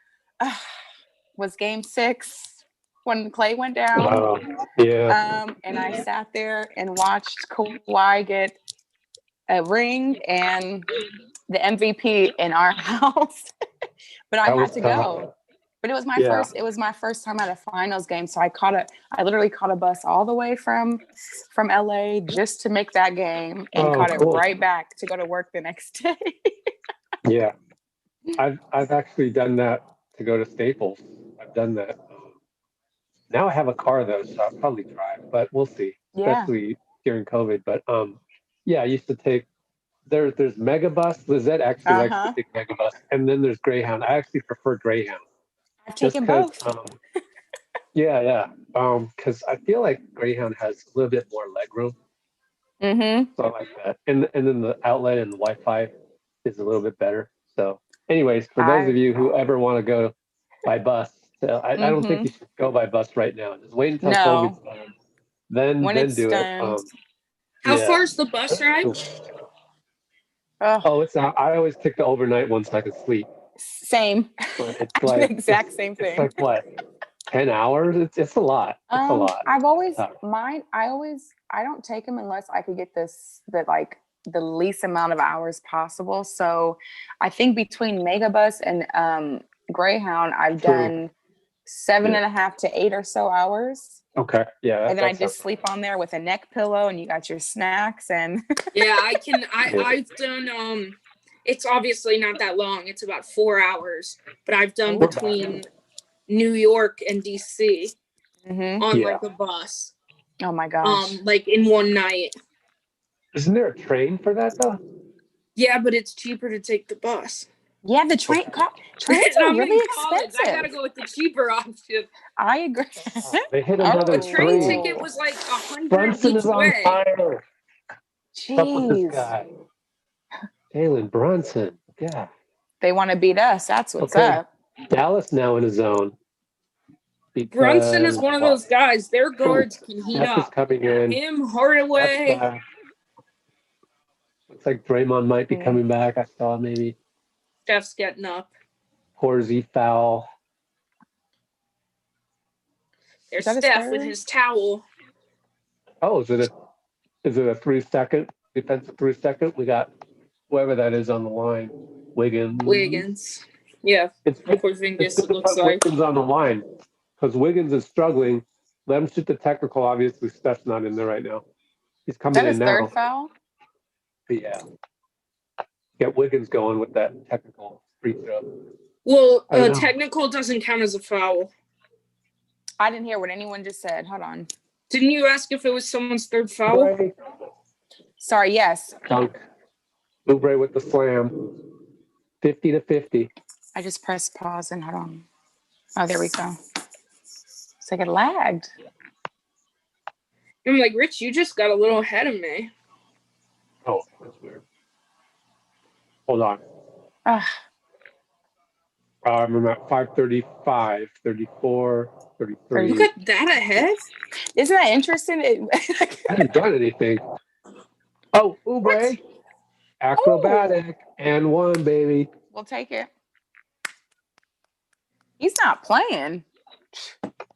was game 6 when Clay went down. And I sat there and watched Kawhi get a ring and the MVP in our house. But I had to go. But it was my first time at a finals game. So I literally caught a bus all the way from LA just to make that game and caught it right back to go to work the next day. Yeah. I've actually done that to go to Staples. I've done that. Now I have a car though, so I'll probably drive, but we'll see. Especially during COVID. But I used to take there's Megabus. Lizette actually likes to take Megabus, and then there's Greyhound. I actually prefer Greyhound. I've taken both. Because I feel like Greyhound has a little bit more legroom. So I like that, and then the outlet and the Wi-Fi is a little bit better. So, anyways, for those of you who ever want to go by bus, I don't think you should go by bus right now. Just wait until COVID's done. Then do it. How far is the bus ride? It's not. I always take the overnight one so I can sleep. Same. It's like the exact same thing. It's like what? 10 hours? It's a lot. It's a lot. I've always I don't take them unless I could get the least amount of hours possible. So I think between Megabus and Greyhound, I've done 7.5 to 8 or so hours. Okay. Yeah. And then I just sleep on there with a neck pillow and you got your snacks and I've done it's obviously not that long. It's about 4 hours, but I've done between New York and DC on like a bus. Oh my gosh. Like in one night. Isn't there a train for that though? Yeah, but it's cheaper to take the bus. Yeah, the trains And are I'm really in college. expensive. I gotta go with the cheaper option. I agree. They hit Oh. another A train three. ticket was like $100 Brunson each is on way. fire. What's up with this Jeez. guy? Jalen Brunson. Yeah. They want to beat us. That's what's Okay. up. Dallas now in his zone. Brunson is one of those guys. Their guards can heat Steph is up. coming in. Him, Hardaway. Looks like Draymond might be coming back. I saw maybe. Steph's getting up. Horsey foul. There's Is that his Steph third? with his towel. Oh, is it a 3 second defensive 3 second? We got whoever that is on the line. Wiggins. Yeah. It's good Porzingis, to it looks put like. Wiggins on the line because Wiggins is struggling. Let him shoot the technical. Obviously, Steph's not in there right now. He's Is coming that in his now. third foul? But yeah. Get Wiggins going with that technical free throw. Well, I don't know. technical doesn't count as a foul. I didn't hear what anyone just said. Hold on. Didn't you ask if it was someone's third foul? Oubre, Sorry, yes. dunk. Oubre with the slam. 50-50. I just pressed pause and hold on. Oh, there we go. It's like it lagged. I'm like, Rich, you just got a little ahead of me. Oh, that's weird. Hold on. I'm at 5:35, 34, 33. You got that ahead? Isn't that interesting? I haven't done anything. Oh, Oubre. Acrobatic. And one, baby. We'll take it. He's not playing.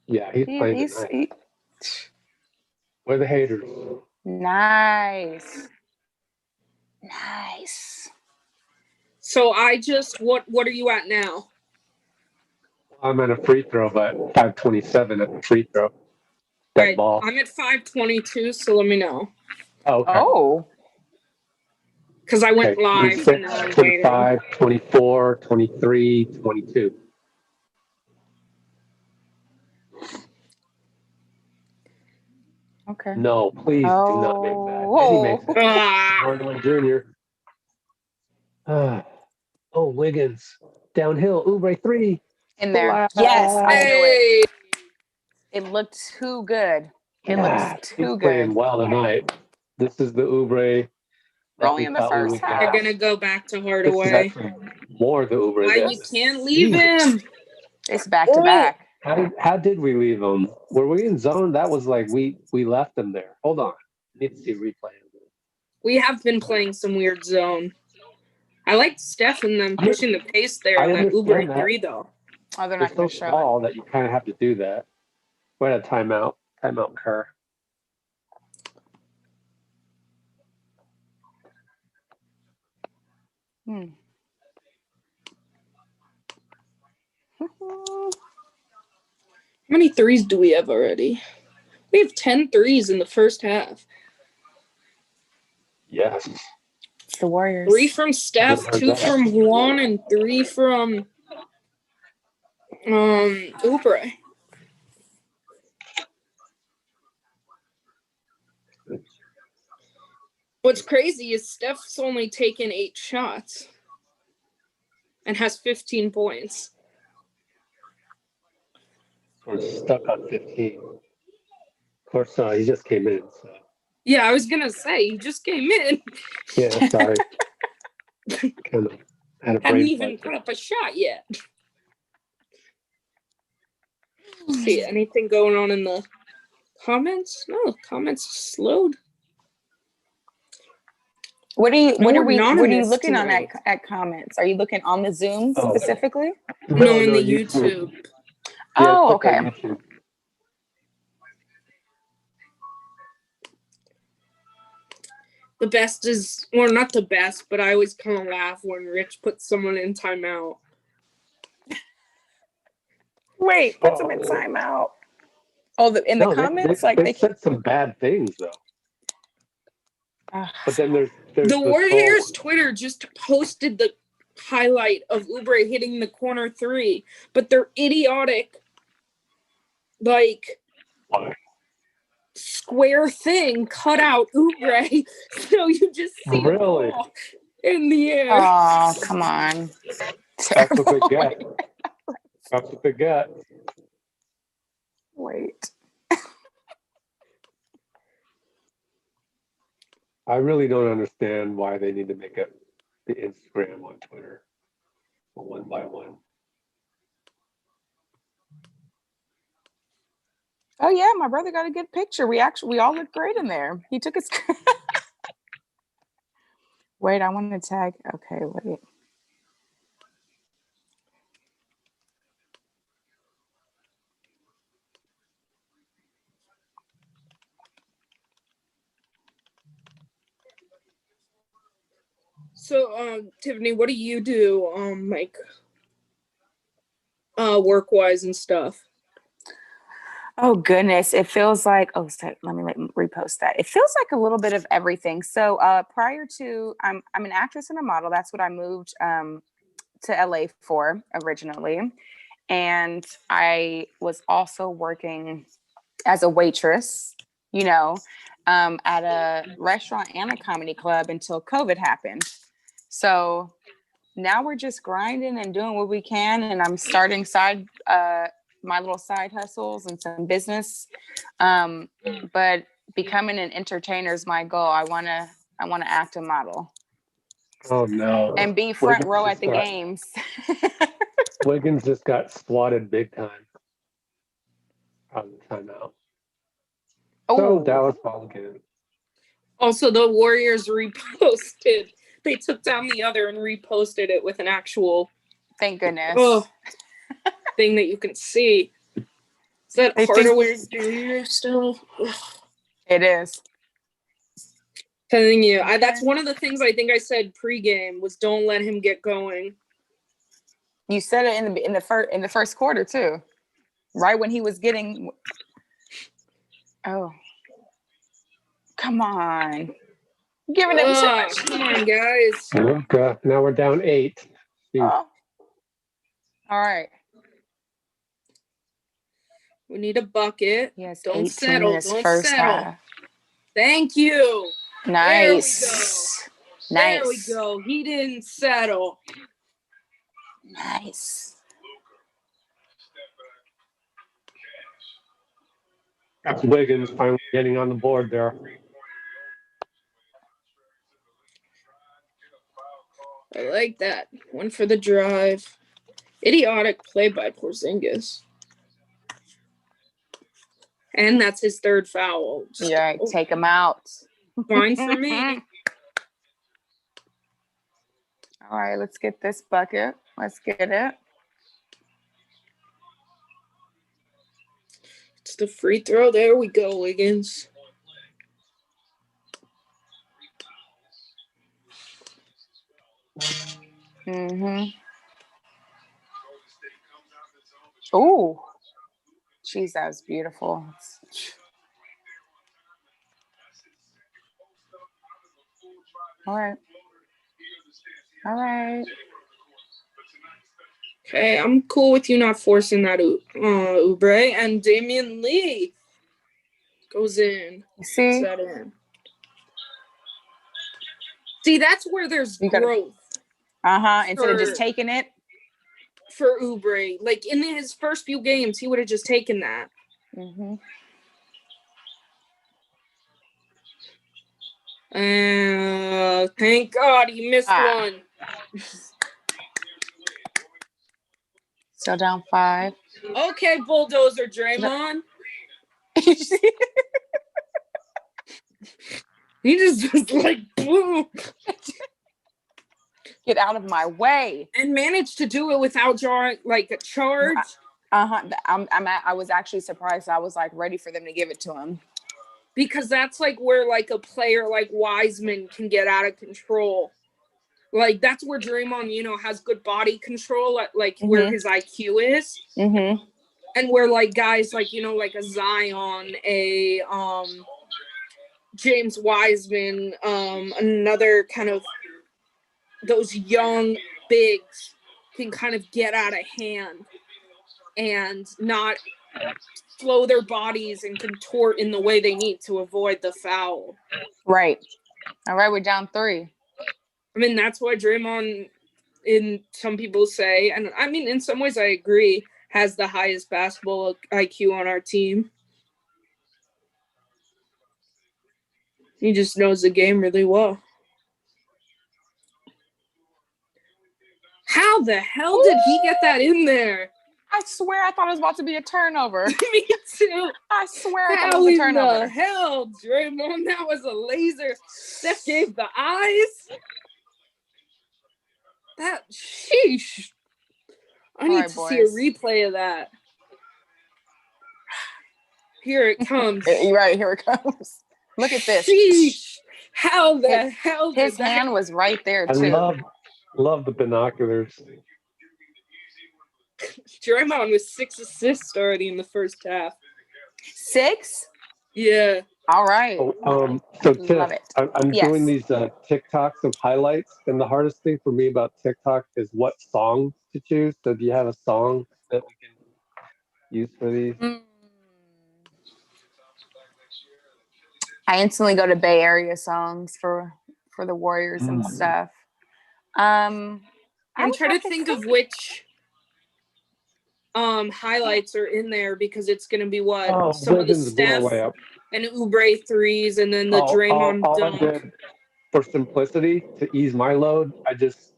Yeah, he's playing tonight. Where are the haters? Nice. So what are you at now? I'm at a free throw, but 5:27 at the free throw. That Right, ball. I'm at 5:22, so let me know. Oh, okay. Oh. Because I went Okay. live. 26, And now I'm waiting. 25, 24, 23, 22. Okay. No, please do not make that. And he makes it. Hardaway Jr. Oh, Wiggins. Downhill. Oubre 3. In there. Blast. Yes, I knew it. Hey, It looked too good. It Yeah, looks he's too playing good. well tonight. This is the Oubre. that Only we in the thought we first would half. they're get. gonna go back to This is Hardaway. actually more the Oubre. Why than- you can't leave him? It's back to back. How did we leave him? Were we in zone? That was like we left him there. Hold on. Need to see a replay. We have been playing some weird zone. I like Steph and them pushing the pace there I on that understand Uber that. 3 though. Oh, they're They're not so going to show it. small that you kind of have to do that. We're at a timeout. Timeout, Kerr. How many threes do we have already? We have 10 threes in the first half. Yes. It's the Warriors. 3 from Steph, 2 from Juan, and 3 from Oubre. What's crazy is Steph's only taken 8 shots and has 15 points. We're stuck on 15. Of course, he just came in. So. Yeah, I was gonna say he just came in. Yeah, sorry. Kind of had a Hadn't brain even fart. put up a shot yet. See anything going on in the comments? No, comments slowed. What are you anonymous looking on tonight. at comments? Are you looking on the Zoom specifically? No, in the YouTube. Oh, click okay. on YouTube. The best is, or not the best, but I always kind of laugh when Rich puts someone in timeout. Wait, put them in timeout. Oh, in the comments? They said some bad things, though. But then there's the Warriors Twitter just posted the highlight of Oubre hitting the corner 3, but they're idiotic, like, square thing cut out Oubre, so you just see the ball. in the air. Oh, come on. That's what they get. That's what they get. Wait. I really don't understand why they need to make it the Instagram on Twitter one by one. Oh yeah, my brother got a good picture. We all look great in there. He took his. Wait, I want to tag. Okay, wait. So, Tiffany, what do you do, like, work wise and stuff? Oh goodness, it feels like. Oh, so let me repost that. It feels like a little bit of everything. So, prior to, I'm an actress and a model. That's what I moved to LA for originally, and I was also working as a waitress. At a restaurant and a comedy club until COVID happened. So now we're just grinding and doing what we can, and I'm starting my little side hustles and some business. But becoming an entertainer is my goal. I wanna act and model. Oh no! And be front row at the games. Wiggins just got swatted big time out of the timeout. So Dallas ball again. Also, the Warriors reposted. They took down the other and reposted it with an actual. Thank goodness. Thing that you can see. Is that hardware junior still? It is. Telling you, that's one of the things I think I said pregame was don't let him get going. You said it in the first quarter too, right when he was getting. Oh, come on, giving him so much. Come on, guys. Okay, now we're down 8. Oh. All right. We need a bucket. Yes, don't settle. Don't settle. Half. Thank you. Nice. There we go. He didn't settle. Nice. That's Wiggins finally getting on the board there. I like that. One for the drive. Idiotic play by Porzingis. And that's his third foul. Take him out. Fine for me. All right, let's get this bucket. Let's get it. It's the free throw. There we go, Wiggins. Mm-hmm. Ooh. Jeez, that was beautiful. All right. All right. Okay, I'm cool with you not forcing that Oubre. And Damian Lee goes in. See? That in. See, that's where there's growth. Instead of just taking it. For Oubre. Like, in his first few games, he would have just taken that. Mm-hmm. Thank God he missed one. Still down 5. Okay, bulldozer Draymond. He just was like, boom. Get out of my way. And managed to do it without drawing like a charge. I was actually surprised. I was like ready for them to give it to him. Because that's like where like a player like Wiseman can get out of control. Like that's where Draymond, has good body control at like where his IQ is. Mm-hmm. And where like guys like, like a Zion, a James Wiseman, another kind of those young bigs can kind of get out of hand and not slow their bodies and contort in the way they need to avoid the foul. Right. All right, we're down 3. I mean, that's why Draymond, in some people say, and I mean, in some ways I agree, has the highest basketball IQ on our team. He just knows the game really well. How the hell did he get that in there? I swear I thought it was about to be a turnover. Me too. I swear I thought How it was a in turnover. the hell, Draymond? That was a laser. Steph gave the eyes. That, sheesh. I need right, to see a boys. replay of that. Here it comes. You're right, here it comes. Look at this. Sheesh. How the hell did His hand was right there, I too. love the binoculars. Draymond with 6 assists already in the first half. 6? Yeah. All right. So Love Tiff, it. I'm Yes. doing these TikToks of highlights, and the hardest thing for me about TikTok is what song to choose. So do you have a song that we can use for these? I instantly go to Bay Area songs for the Warriors and stuff. I'm trying to think of which highlights are in there, because it's gonna be what some of the Wiggins blow Steph layup. and Oubre threes, and then the Draymond all dunk. I did for simplicity to ease my load, I just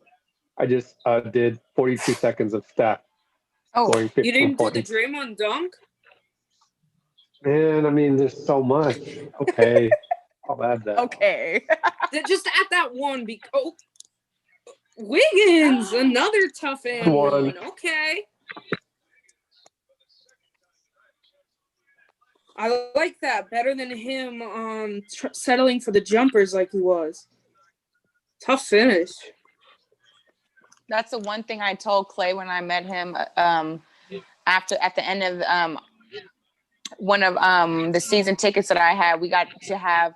did 42 seconds of Steph scoring 15 You didn't points. do the Draymond dunk? Man, I mean, there's so much. Okay, I'll add that. Okay. Just add that one. Wiggins, another tough and one. Okay. I like that better than him settling for the jumpers like he was. Tough finish. That's the one thing I told Clay when I met him at the end of one of the season tickets that I had. We got to have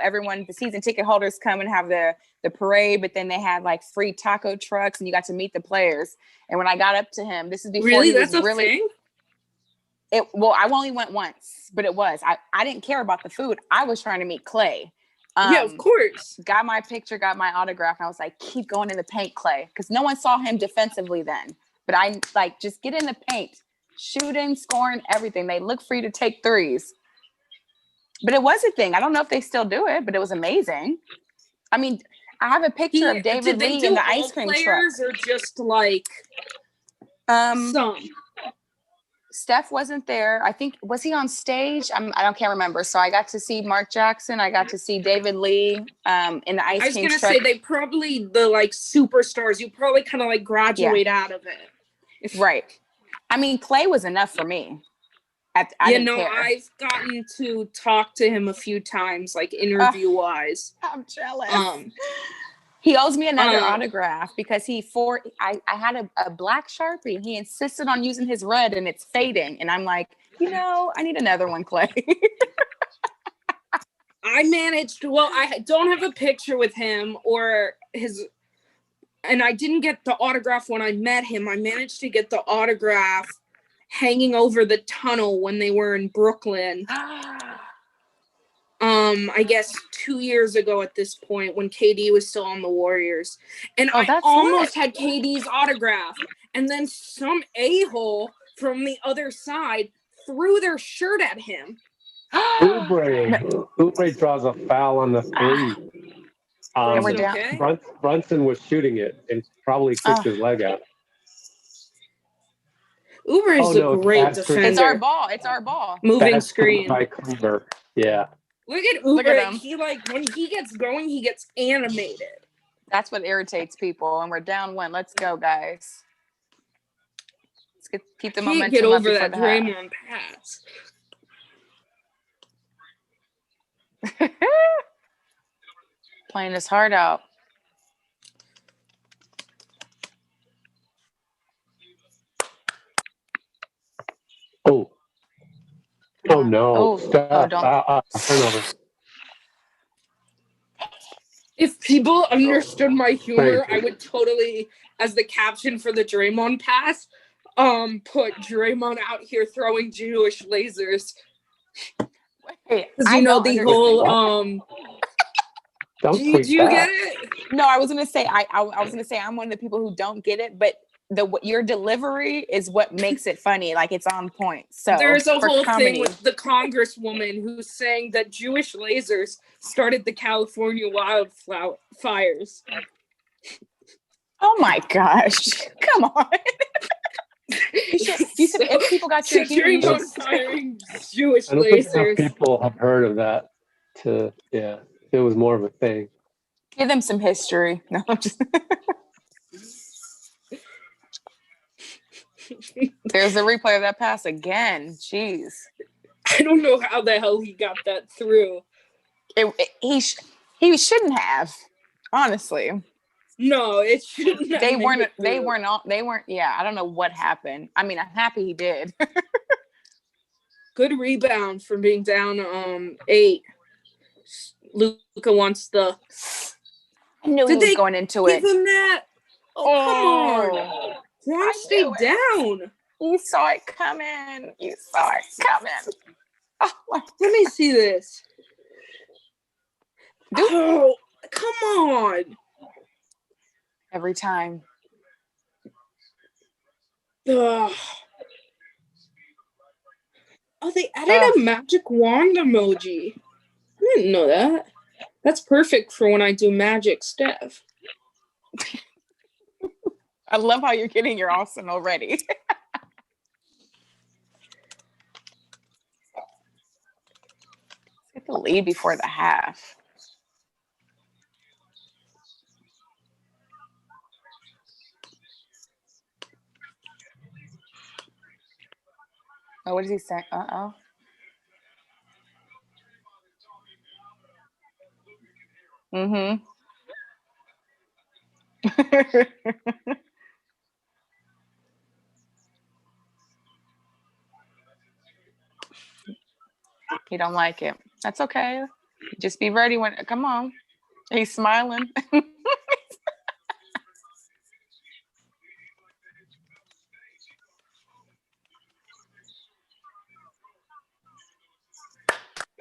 everyone, the season ticket holders, come and have the parade, but then they had like free taco trucks and you got to meet the players. And when I got up to him, this is before really he was that's a really thing? I only went once, but it was. I didn't care about the food. I was trying to meet Clay. Yeah, of course. Got my picture, got my autograph, and I was like, keep going in the paint, Clay. Because no one saw him defensively then. But I just get in the paint, shooting, scoring, everything. They look for you to take threes. But it was a thing. I don't know if they still do it, but it was amazing. I mean, I have a picture of David Lee in the ice cream truck. Or just like some? Steph wasn't there. I think, was he on stage? I can't remember. So I got to see Mark Jackson. I got to see David Lee in the ice cream truck. I was going to say, they probably, the like superstars, you probably kind of like graduate out of it. Right. I mean, Clay was enough for me. I didn't care. I've gotten to talk to him a few times, like interview-wise. I'm jealous. He owes me another autograph because I had a black Sharpie and he insisted on using his red and it's fading. And I'm like, I need another one, Clay. I don't have a picture with him and I didn't get the autograph when I met him. I managed to get the autograph hanging over the tunnel when they were in Brooklyn. I guess 2 years ago at this point when KD was still on the Warriors. And I almost had KD's autograph. And then some a-hole from the other side threw their shirt at him. Oubre draws a foul on the three. And we're down. Brunson was shooting it and probably kicked his leg out. Oubre is a great defender. It's our ball. It's our ball. Moving screen. Yeah. Look at Oubre. Look at him. He when he gets going, he gets animated. That's what irritates people. And we're down 1. Let's go, guys. Let's keep the momentum. Get over that Draymond pass. Playing his heart out. Oh no! Turnover. If people understood my humor, I would totally, as the caption for the Draymond pass, put Draymond out here throwing Jewish lasers. Hey, because the whole Don't did you get it? No, I was gonna say I was gonna say I'm one of the people who don't get it, but your delivery is what makes it funny. Like it's on point. So There's a for whole comedy, thing with the congresswoman who's saying that Jewish lasers started the California wildfires. oh my gosh, come on. You said if people got your Dream on views. firing Jewish I don't think enough lasers. people have heard of that. It was more of a thing. Give them some history. No, I'm just there's a replay of that pass again. Jeez. I don't know how the hell he got that through. He shouldn't have, honestly. No, it shouldn't have. They weren't. Yeah, I don't know what happened. I mean, I'm happy he did. Good rebound from being down 8. Luka wants the. I knew he was going into it. Give him that. Oh, come on. Juan, stay down. You saw it coming. Oh, let me see this. Oh, come on. Every time. Ugh. Oh, they added a magic wand emoji. I didn't know that. That's perfect for when I do magic stuff. I love how you're getting your arsenal ready. Let's get the lead before the half. Oh, what is he saying? Uh-oh. Mm-hmm. He don't like it. That's okay. Just be ready when. Come on. He's smiling.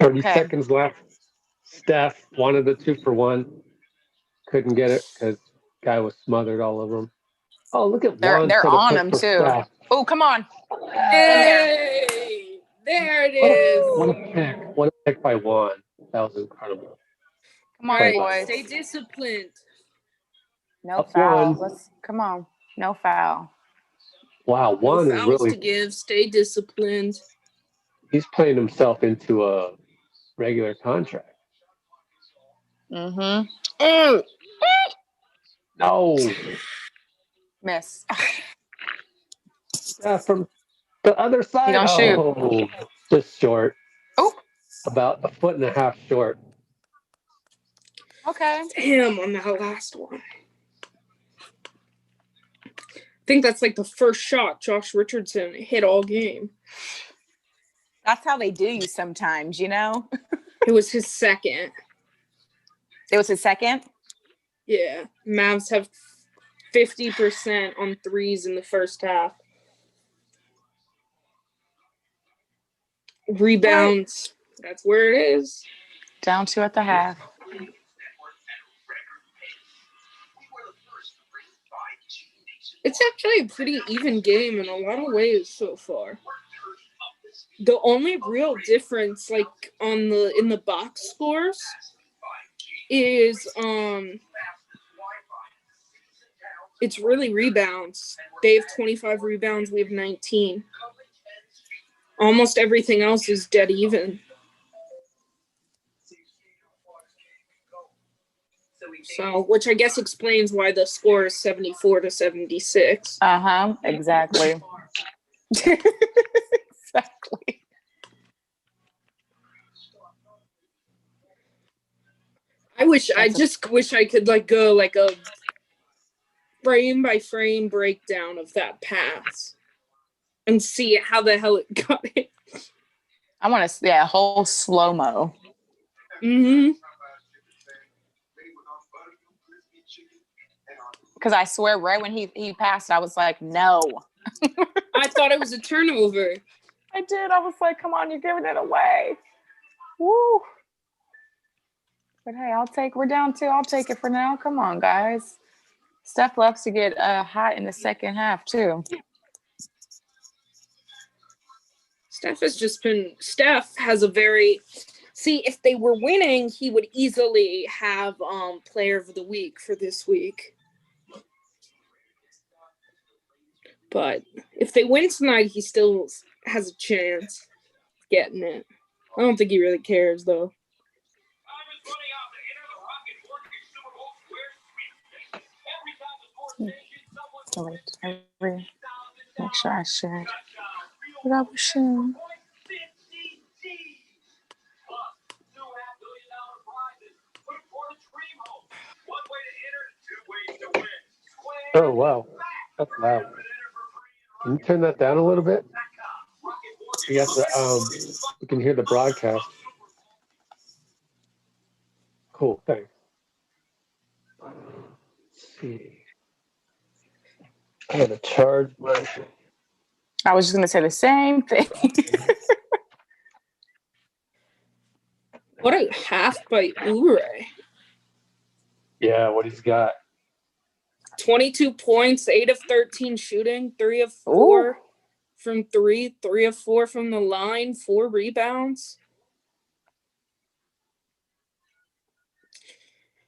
Okay. 30 seconds left. Steph wanted the 2-for-1. Couldn't get it because guy was smothered all over him. Oh, look at Juan. They're on him too. Oh, come on. Hey, there it is. What a pick by Juan. That was incredible. Come on, right, boys. stay disciplined. No Up foul. one. Come on. No foul. Wow, Juan no is fouls really to give. Stay disciplined. He's playing himself into a regular contract. Mm-hmm. No. Miss. Yeah, from the other side. You don't shoot. Just short. Oh. About a foot and a half short. Okay. Damn, on that last one. I think that's like the first shot Josh Richardson hit all game. That's how they do you sometimes, you know? It was his second. It was his second? Yeah. Mavs have 50% on threes in the first half. Rebounds. Right. That's where it is. Down 2 at the half. It's actually a pretty even game in a lot of ways so far. The only real difference, like in the box scores, is it's really rebounds. They have 25 rebounds. We have 19. Almost everything else is dead even. So, which I guess explains why the score is 74-76. Exactly. Exactly. I just wish I could go like a frame by frame breakdown of that pass and see how the hell it got it. I want to see a whole slow-mo. Mm-hmm. Because I swear, right when he passed, I was like, no. I thought it was a turnover. I did. I was like, come on, you're giving it away. Woo. But hey, we're down 2. I'll take it for now. Come on, guys. Steph loves to get hot in the second half, too. Steph has a very, see, if they were winning, he would easily have player of the week for this week. But if they win tonight, he still has a chance of getting it. I don't think he really cares, though. Make sure I shared what I was sharing. Oh, wow. That's loud. Can you turn that down a little bit? We can hear the broadcast. Cool, thanks. Let's see. I gotta charge my. I was just gonna say the same thing. What a half by Ure. Yeah, what he's got. 22 points, 8 of 13 shooting, 3 of 4 Ooh. from 3, 3 of 4 from the line, 4 rebounds.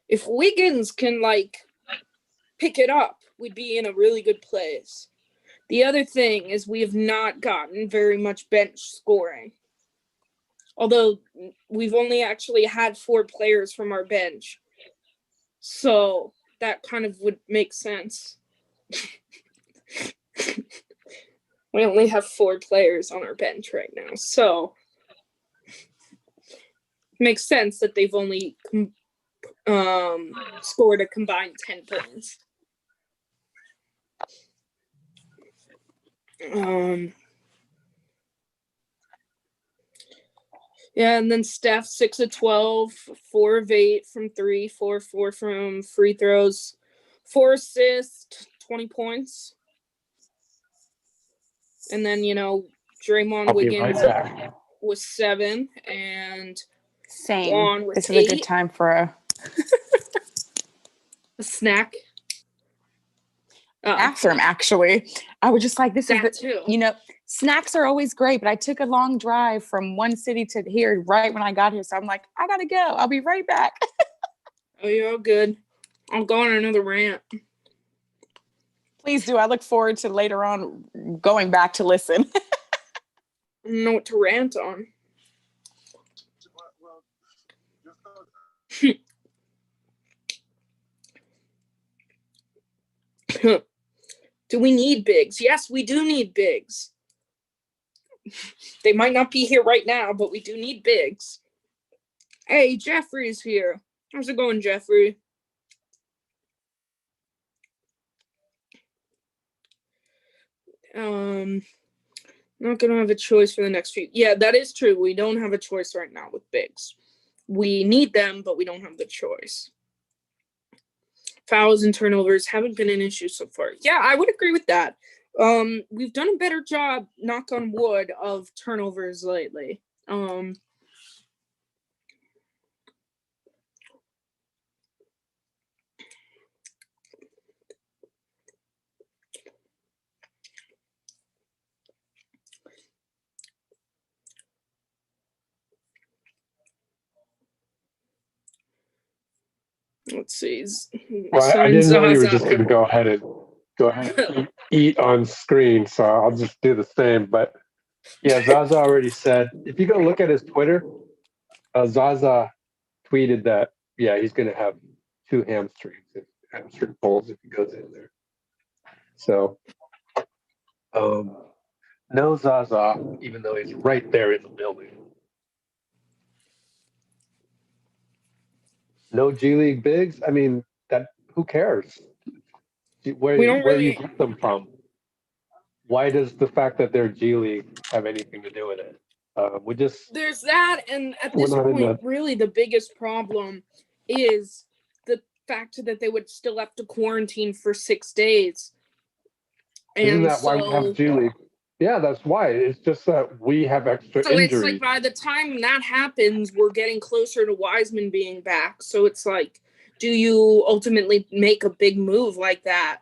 If Wiggins can, pick it up, we'd be in a really good place. The other thing is we have not gotten very much bench scoring. Although we've only actually had 4 players from our bench. So that kind of would make sense. We only have 4 players on our bench right now. So it makes sense that they've only scored a combined 10 points. Yeah, and then Steph 6 of 12, 4 of 8 from 3, 4 of 4 from free throws, 4 assists, 20 points. And then, Draymond Wiggins was 7 and Same. Juan was this is 8. a good time for a snack. Bathroom, actually. I was just like, this is too. Snacks are always great, but I took a long drive from one city to here right when I got here. So I'm like, I gotta go. I'll be right back. Oh, you're all good. I'll go on another rant. Please do. I look forward to later on going back to listen. I don't know what to rant on. Do we need bigs? Yes, we do need bigs. They might not be here right now, but we do need bigs. Hey, Jeffrey's here. How's it going, Jeffrey? Not gonna have a choice for the next few. Yeah, that is true. We don't have a choice right now with bigs. We need them, but we don't have the choice. Fouls and turnovers haven't been an issue so far. Yeah, I would agree with that. We've done a better job, knock on wood, of turnovers lately. Let's see. Well, I didn't know you were just going to go ahead and eat on screen, so I'll just do the same. But yeah, Zaza already said, if you go look at his Twitter, Zaza tweeted that, yeah, he's going to have 2 hamstring pulls if he goes in there. So, no Zaza, even though he's right there in the building. No G League bigs. I mean, who cares? Where do you get them from? Why does the fact that they're G League have anything to do with it? There's that, and at this point, really the biggest problem is the fact that they would still have to quarantine for 6 days. Isn't that why we have G League? Yeah, that's why. It's just that we have extra So it's injuries. like by the time that happens, we're getting closer to Wiseman being back. So it's like, do you ultimately make a big move like that?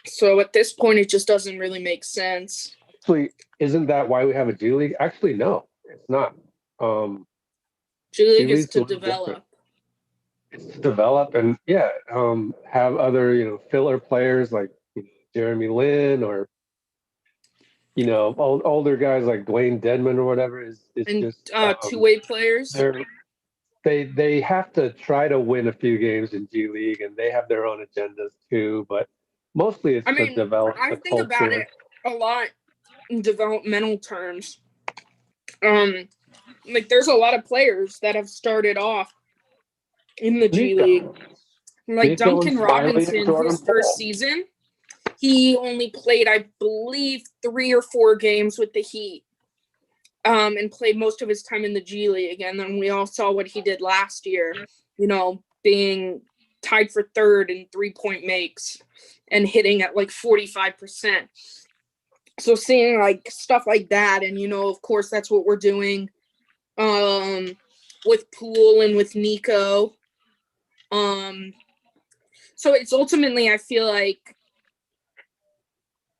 So at this point, it just doesn't really make sense. Actually, isn't that why we have a G League? Actually, no, it's not. Um, G G League is League's a to little different. develop. It's to develop and have other filler players like Jeremy Lin or older guys like Dwayne Dedman or whatever. It's And just two-way players. they have to try to win a few games in G League, and they have their own agendas too. But mostly it's I to mean, develop I the think about culture. it a lot in developmental terms. Like there's a lot of players that have started off in the G League. Nico, Like Nico and Duncan Smiley and Robinson, Jordan his first Poole. season, he only played, I believe, 3 or 4 games with the Heat. And played most of his time in the G League. And then we all saw what he did last year, being tied for third in 3-point makes and hitting at like 45%. So seeing like stuff like that, and of course that's what we're doing with Poole and with Nico. So it's ultimately, I feel like,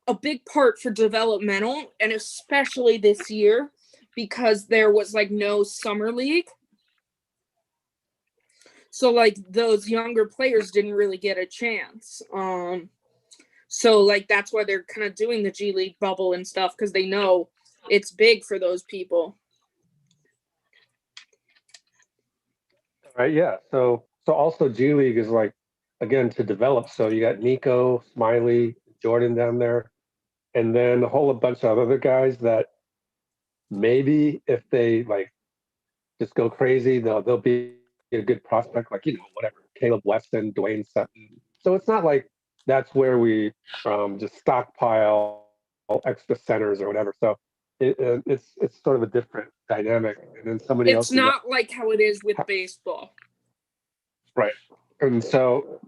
a big part for developmental, and especially this year because there was like no summer league. So like those younger players didn't really get a chance. So like that's why they're kind of doing the G League bubble and stuff, because they know it's big for those people. Right, yeah. So also G League is like again to develop. So you got Nico, Smiley, Jordan down there, and then a whole bunch of other guys that maybe if they like just go crazy, they'll be a good prospect, like whatever, Caleb Weston, Dwayne Sutton. So it's not like that's where we just stockpile extra centers or whatever. So it's sort of a different dynamic, and then somebody It's else is not like how it is with baseball. right. And so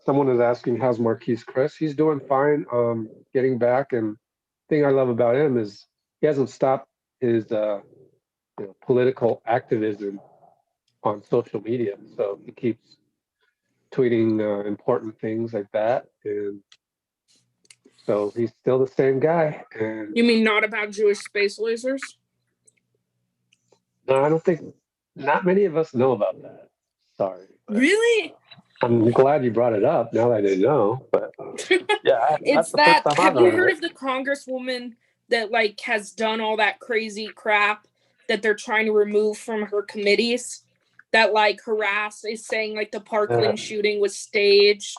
someone is asking, how's Marquise Chris? He's doing fine, getting back. And the thing I love about him is he hasn't stopped his political activism on social media. So he keeps tweeting important things like that. And so he's still the same guy. And You mean not about Jewish space lasers? no, I don't think, not many of us know about that. Sorry. Really? I'm glad you brought it up now that I didn't know. But yeah, that's It's the first that, time I've have you heard of heard it. of the congresswoman that like has done all that crazy crap that they're trying to remove from her committees, that like is saying like the Parkland shooting was staged?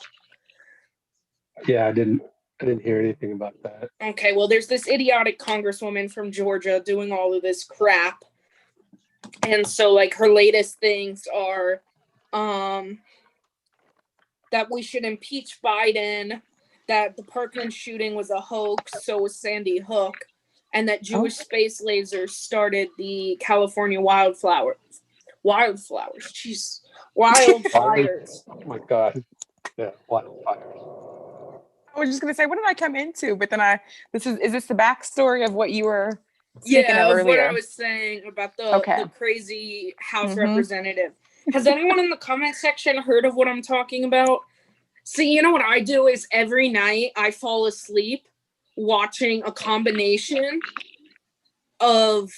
Yeah, I didn't hear anything about that. Okay, well there's this idiotic congresswoman from Georgia doing all of this crap. And so like her latest things are that we should impeach Biden, that the Parkland shooting was a hoax, so was Sandy Hook, and that Jewish space lasers started the California wildflowers. Jeez. Wildfires. Oh my God. Yeah, wildfires. I was just gonna say, what did I come into? But then is this the backstory of what you were speaking Yeah, of of what I earlier? was saying about the crazy House Mm-hmm. representative. Has anyone in the comment section heard of what I'm talking about? See, you know what I do is every night I fall asleep watching a combination of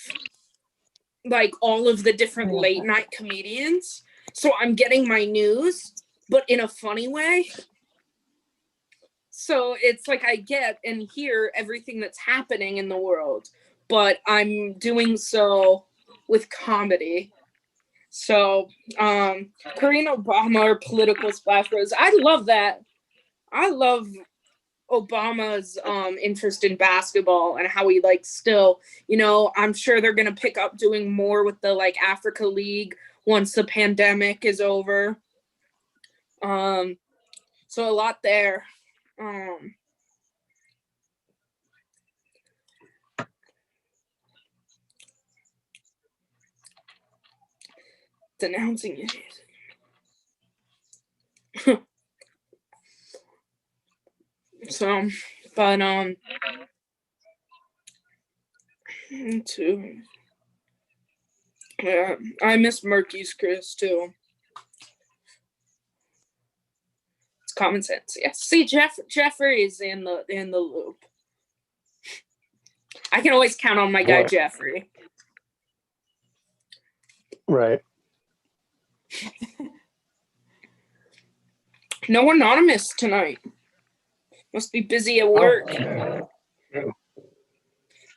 like all of the different late night comedians. So I'm getting my news, but in a funny way. So it's like I get and hear everything that's happening in the world, but I'm doing so with comedy. So, Korean Obama or political splash bros. I love that. I love Obama's interest in basketball and how he like still, I'm sure they're gonna pick up doing more with the like Africa League once the pandemic is over. So a lot there. Denouncing it. So But yeah, I miss Murky's Chris too. It's common sense. Yes. See, Jeffrey is in the loop. I can always count on my guy What? Jeffrey. Right. No anonymous tonight. Must be busy at work. Oh. Yeah.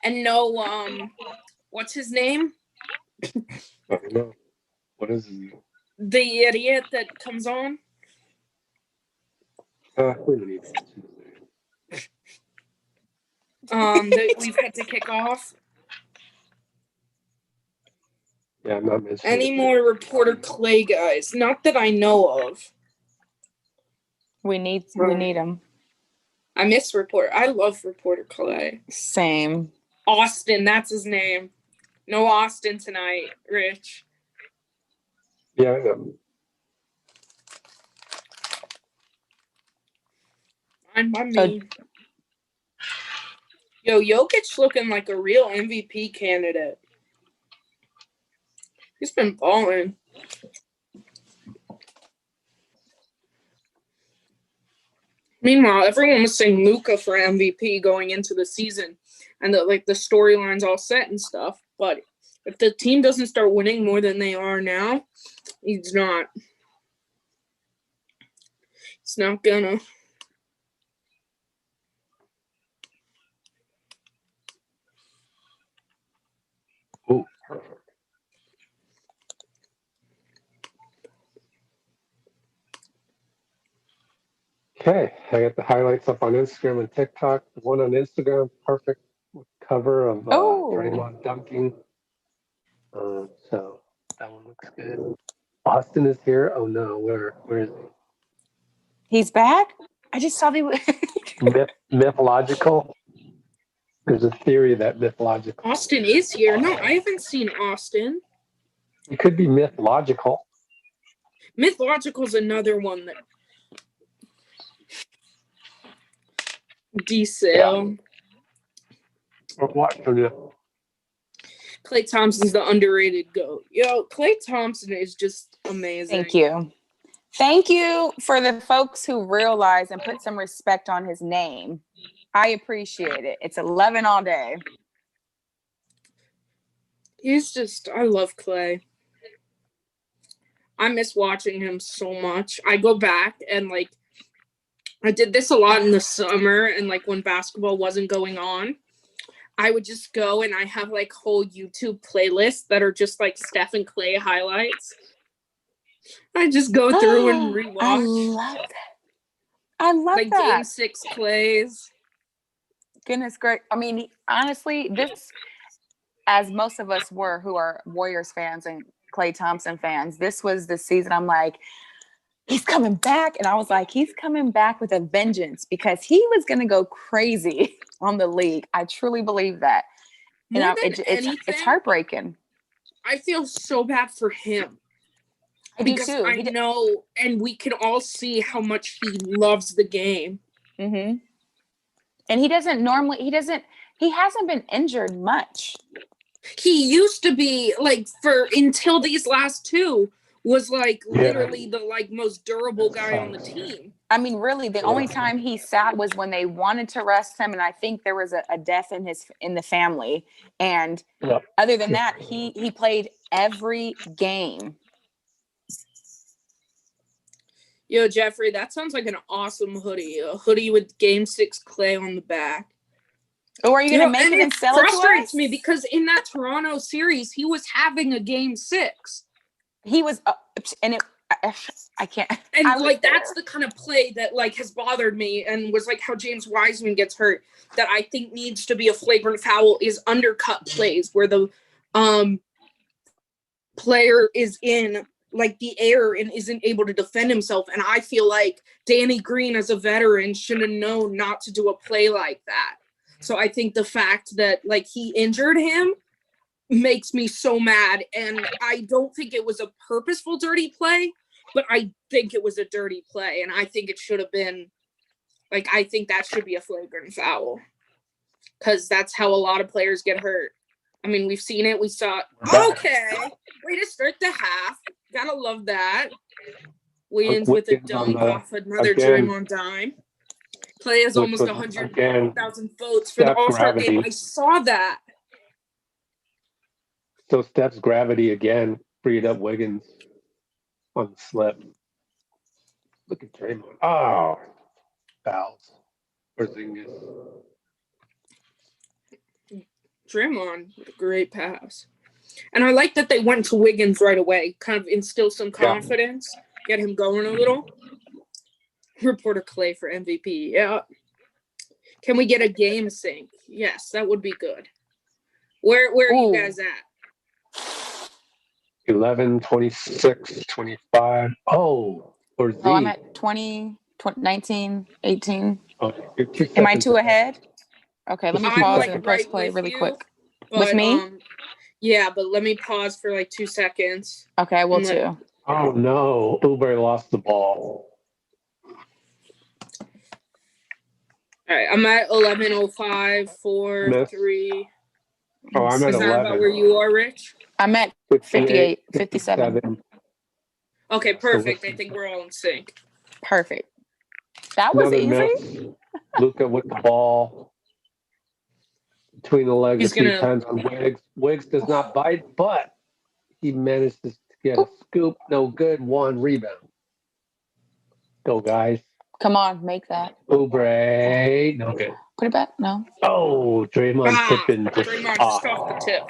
And no what's his name? I don't know. What is he? The idiot that comes on. We don't need That we've had to kick off. Yeah, I'm not mentioning Any more reporter Clay guys? Not that I know of. We need him. I miss reporter. I love reporter Clay. Same. Austin, that's his name. No Austin tonight, Rich. Yeah, I know. Fine by me. Yo, Jokic looking like a real MVP candidate. He's been balling. Meanwhile, everyone was saying Luka for MVP going into the season, and the storyline's all set and stuff. But if the team doesn't start winning more than they are now, he's not. It's not gonna. Oh, perfect. Okay, I got the highlights up on Instagram and TikTok. The one on Instagram, perfect cover of Draymond dunking. So that one looks good. Austin is here. Oh no, where is he? He's back? I just saw the Mythological. There's a theory that mythological. Austin is here. No, I haven't seen Austin. It could be mythological. Mythological's another one that D-Sale. Or what? Klay Thompson's the underrated GOAT. Yo, Klay Thompson is just amazing. Thank you. Thank you for the folks who realize and put some respect on his name. I appreciate it. It's 11 all day. He's just, I love Klay. I miss watching him so much. I go back and I did this a lot in the summer and when basketball wasn't going on. I would just go and I have whole YouTube playlists that are just Steph and Klay highlights. I just go through and rewatch. I love that. I love that. Game 6 plays. Goodness great. I mean, honestly, this, as most of us were who are Warriors fans and Klay Thompson fans, this was the season I'm like, he's coming back. And I was like, he's coming back with a vengeance because he was going to go crazy on the league. I truly believe that. It's heartbreaking. I feel so bad for him. I do too. I know, and we can all see how much he loves the game. Mm-hmm. And he hasn't been injured much. He used to be until these last two was literally the most durable guy on the team. I mean, really, the only time he sat was when they wanted to rest him, and I think there was a death in the family. And other than that, he played every game. Yo, Jeffrey, that sounds like an awesome hoodie. A hoodie with Game 6 Klay on the back. Oh, are you going to make it and sell it to us? It frustrates me because in that Toronto series, he was having a Game 6. He was, I can't. And that's the kind of play that has bothered me and was how James Wiseman gets hurt. That I think needs to be a flagrant foul is undercut plays where the player is in the air and isn't able to defend himself. And I feel like Danny Green as a veteran should have known not to do a play like that. So I think the fact that he injured him makes me so mad. And I don't think it was a purposeful dirty play, but I think it was a dirty play. And I think it should have been Like, I think that should be a flagrant foul because that's how a lot of players get hurt. I mean, we've seen it. We saw it. Okay. Way to start the half. Gotta love that. Wiggins with a Wiggins on dunk the- off another again. Draymond dime. Play has Which almost was, 100,000 votes for the Steph All-Star game. gravity. I saw that. So Steph's gravity again freed up Wiggins on the slip. Look at Draymond. Oh, fouls. Porzingis. Draymond with a great pass. And I like that they went to Wiggins right away, kind of instill some confidence, get him going a little. Reporter Clay for MVP. Yeah. Can we get a game sync? Yes, that would be good. Where are you guys at? 11, 26, 25. Oh, or Z. Oh, I'm at 20, 19, 18. Oh, you're 2 Am I seconds too ahead? Okay, let me I'm pause like and press right play with really you, quick. But, With me? Yeah, but let me pause for like 2 seconds. Okay, I will and too. Oh no, Oubre lost the ball. All right, I'm at 11:05, 4, Miss. 3. Oh, I'm at Is that 11. about where you are, Rich? I'm at 58, 57. Okay, perfect. I think we're all in sync. Perfect. That was Another easy. miss. Luka with the ball between the legs He's a few gonna- times on Wiggs. Wiggs does not bite, but he managed to get a scoop. No good. 1 rebound. Go, guys. Come on, make that. Oubre. No good. Put it back. No. Oh, Draymond tipping. Draymond just off the tip.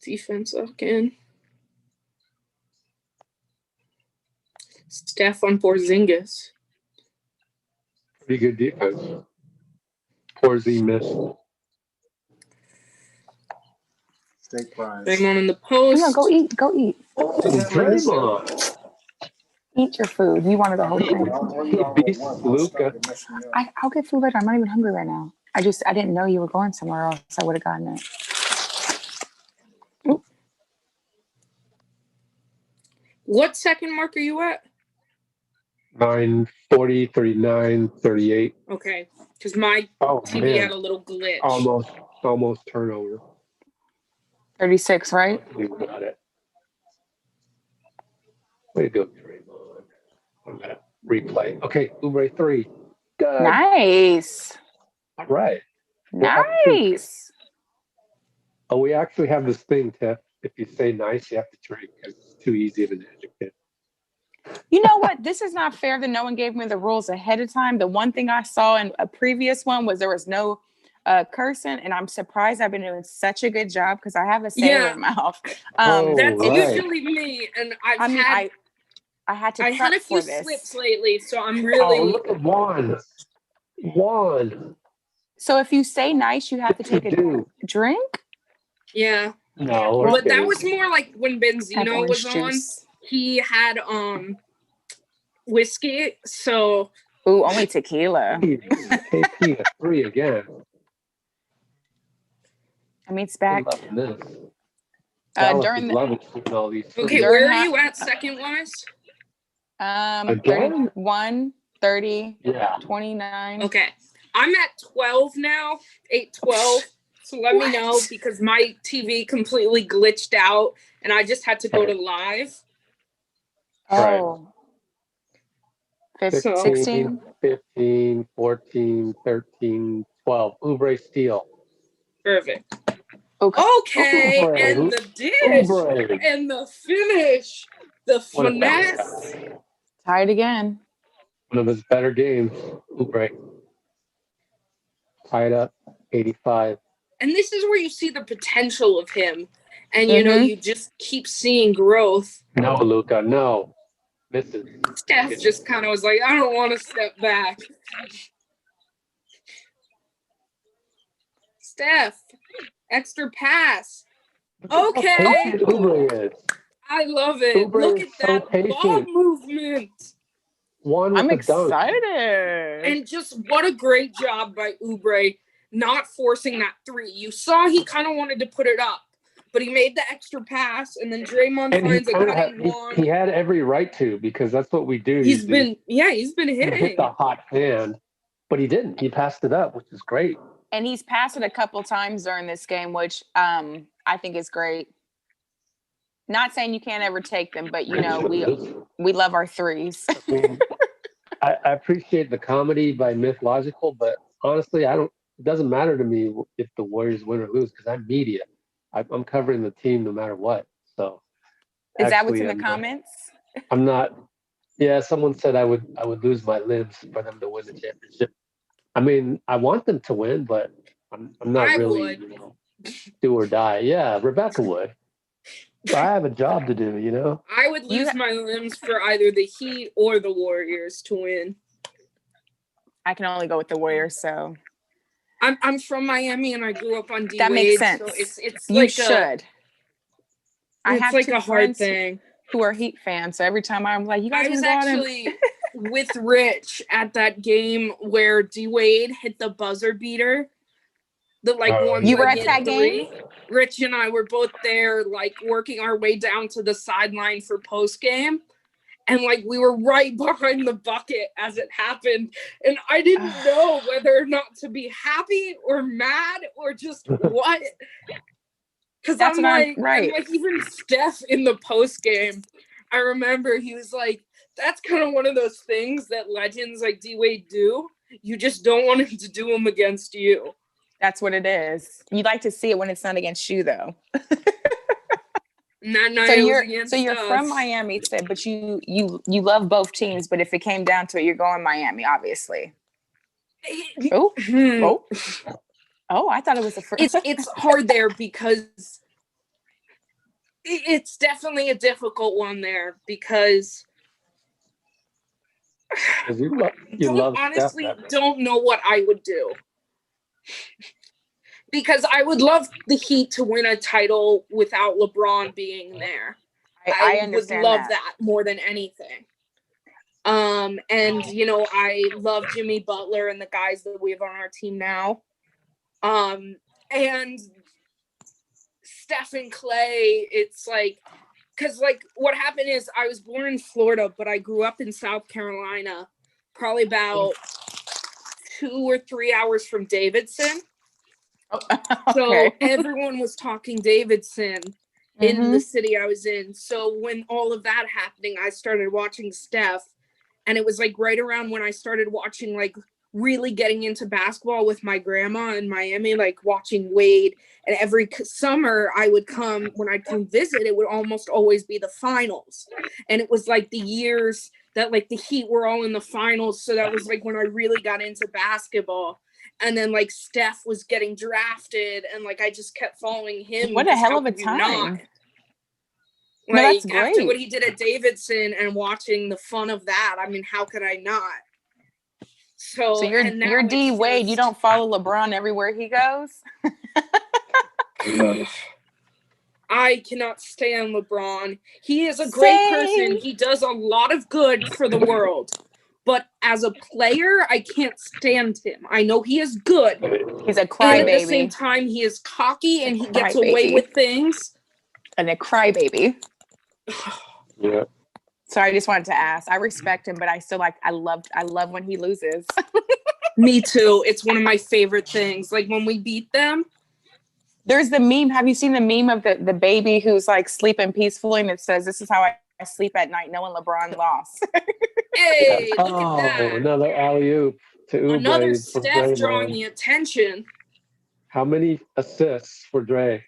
Defense again. Steph on Porzingis. Pretty good defense. Porzy missed. Steak fries. Draymond in the Come post. on, go eat. Go eat. Oh, Draymond. Eat your food. You wanted the whole thing. Luka. I'll get food later. I'm not even hungry right now. I didn't know you were going somewhere else. I would have gotten it. Oop. What second mark are you at? 9, 40, 39, 38. Okay, because my Oh, TV had man. a little glitch. Almost turnover. 36, right? We got it. Way to go, Draymond. On that replay. Okay, Oubre 3. Good. Nice. All right. Nice. Oh, we actually have this thing, Tiff. If you say nice, you have to drink because it's too easy of an adjective. You know what? This is not fair that no one gave me the rules ahead of time. The one thing I saw in a previous one was there was no cursing, and I'm surprised I've been doing such a good job because I have a sailor mouth. That's right. usually me, and I had to had prep a few for this. slips lately, so I'm Oh, really. look at Juan. So if you say nice, you have to take a do. drink? Yeah, No, we're but that kidding. was more like when Have Benzino was orange on. juice. He had whiskey, so Ooh, only tequila. KP a 3 again. I mean, it's I'm back. loving this. Dallas During is the loving shooting all these okay. threes. Where are you at second wise? Again? 31, 30, Yeah. 29. Okay, I'm at 12 now. 8-12. So let me know because my TV completely glitched out, and I just had to go to live. Oh. 16, 16. 15, 14, 13, 12. Oubre steal. Perfect. Okay. Okay, Oubre. and the dish, Oubre. and the finish, the What a finesse. Tied again. One of his better games. Oubre. Tied up 85. And this is where you see the potential of him. And, you know, you just keep seeing growth. No, Luka, no. Misses. Steph just kind of was like, I don't want to step back. Steph, extra pass. Okay. How patient Oubre is. I love it. Oubre Look is at so that patient. ball movement. One with I'm the dunk. excited. And just what a great job by Oubre. not forcing that three. You saw he kind of wanted to put it up, but he made the extra pass, and then Draymond And finds a cutting one. he had every right to, because that's what we do. He's usually. been He hit hitting. the hot hand, but he didn't. He passed it up, which is great. And he's passed it a couple times during this game, which I think is great. Not saying you can't ever take them, but we love our threes. I mean, I appreciate the comedy by Mythological, but honestly, it doesn't matter to me if the Warriors win or lose, because I'm media. I'm covering the team no matter what. So Is that what's in the comments? I'm not. Yeah, someone said I would lose my limbs for them to win the championship. I mean, I want them to win, but I'm not really do or die. Yeah, Rebecca would. So I have a job to do. I would lose my limbs for either the Heat or the Warriors to win. I can only go with the Warriors, so I'm from Miami and I grew up on D that Wade, makes sense. so it's you like should. I have like two a hard friends thing. who are Heat fans, so every time I'm like, "You guys." I was actually with Rich at that game where D Wade hit the buzzer beater. The one you were at that three. game. Rich and I were both there, working our way down to the sideline for post game. And we were right behind the bucket as it happened. And I didn't know whether or not to be happy or mad or just what. Because I'm even Steph in the post game. I remember he was like, that's kind of one of those things that legends like D-Wade do. You just don't want him to do them against you. That's what it is. You like to see it when it's not against you, though. So you're from Miami, but you love both teams. But if it came down to it, you're going Miami, obviously. Oh, I thought it was a first. It's hard there because it's definitely a difficult one there because don't know what I would do. Because I would love the Heat to win a title without LeBron being there. I would love that more than anything. And I love Jimmy Butler and the guys that we have on our team now. And Steph and Clay, it's because what happened is I was born in Florida, but I grew up in South Carolina, probably about 2 or 3 hours from Davidson. Okay. So everyone was talking Davidson in the city I was in. So when all of that happening, I started watching Steph, and it was right around when I started watching, really getting into basketball with my grandma in Miami, watching Wade. And every summer I would come, when I'd come visit, it would almost always be the finals. And it was the years that the Heat were all in the finals. So that was when I really got into basketball. And then Steph was getting drafted, and I just kept following him. What a hell of a time! No, that's great. After what he did at Davidson and watching the fun of that, I mean, how could I not? So you're D Wade. You don't follow LeBron everywhere he goes. I cannot stand LeBron. He is a great person. He does a lot of good for the world. But as a player, I can't stand him. I know he is good. He's a crybaby. And at the same time, he is cocky and he gets away with things. And a crybaby. Yeah. So I just wanted to ask. I respect him, but I still I love when he loses. Me too. It's one of my favorite things. When we beat them. There's the meme. Have you seen the meme of the baby who's sleeping peacefully and it says, "This is how I sleep at night knowing LeBron lost." Hey, look at that. Another alley-oop to Oubre. Another Steph drawing the attention. How many assists for Dre?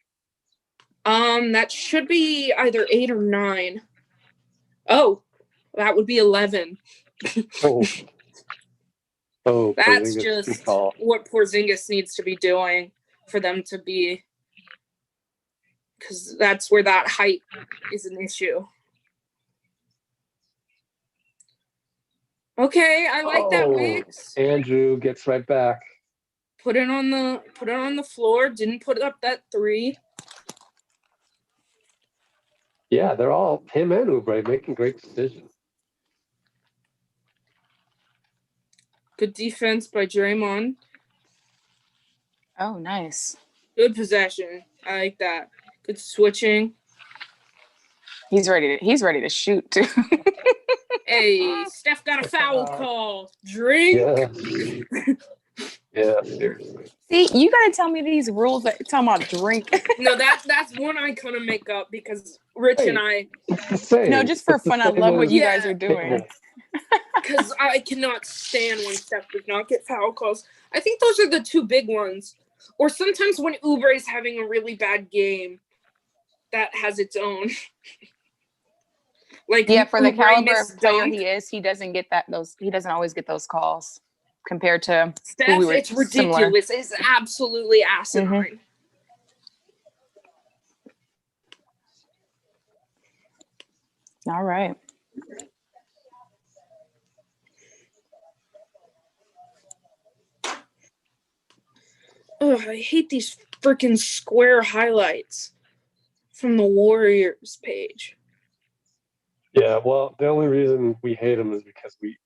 That should be either 8 or 9. Oh, that would be 11. That's just what Porzingis needs to be doing for them to be, because that's where that height is an issue. Okay, I like that, Wiggs. Andrew gets right back. Put it on the floor. Didn't put up that 3. Yeah, they're all him and Oubre making great decisions. Good defense by Draymond. Oh, nice. Good possession. I like that. Good switching. He's ready to shoot too. Hey, Steph got a foul call. Drink. Yeah. Yeah, seriously. See, you gotta tell me these rules that talking about drink. No, that's one I couldn't make up because Rich and I, It's the same. No, just for It's the fun. I same love what as you guys Yeah. are doing. because I cannot stand when Steph does not get foul calls. I think those are the two big ones. Or sometimes when Oubre is having a really bad game, that has its own. Like Yeah, for the Oubre caliber missed of player dunk. he is, he doesn't get he doesn't always get those calls compared to who Steph, we were it's similar. ridiculous. It's absolutely asinine. All right. Oh, I hate these freaking square highlights from the Warriors page. Yeah, well, the only reason we hate them is because we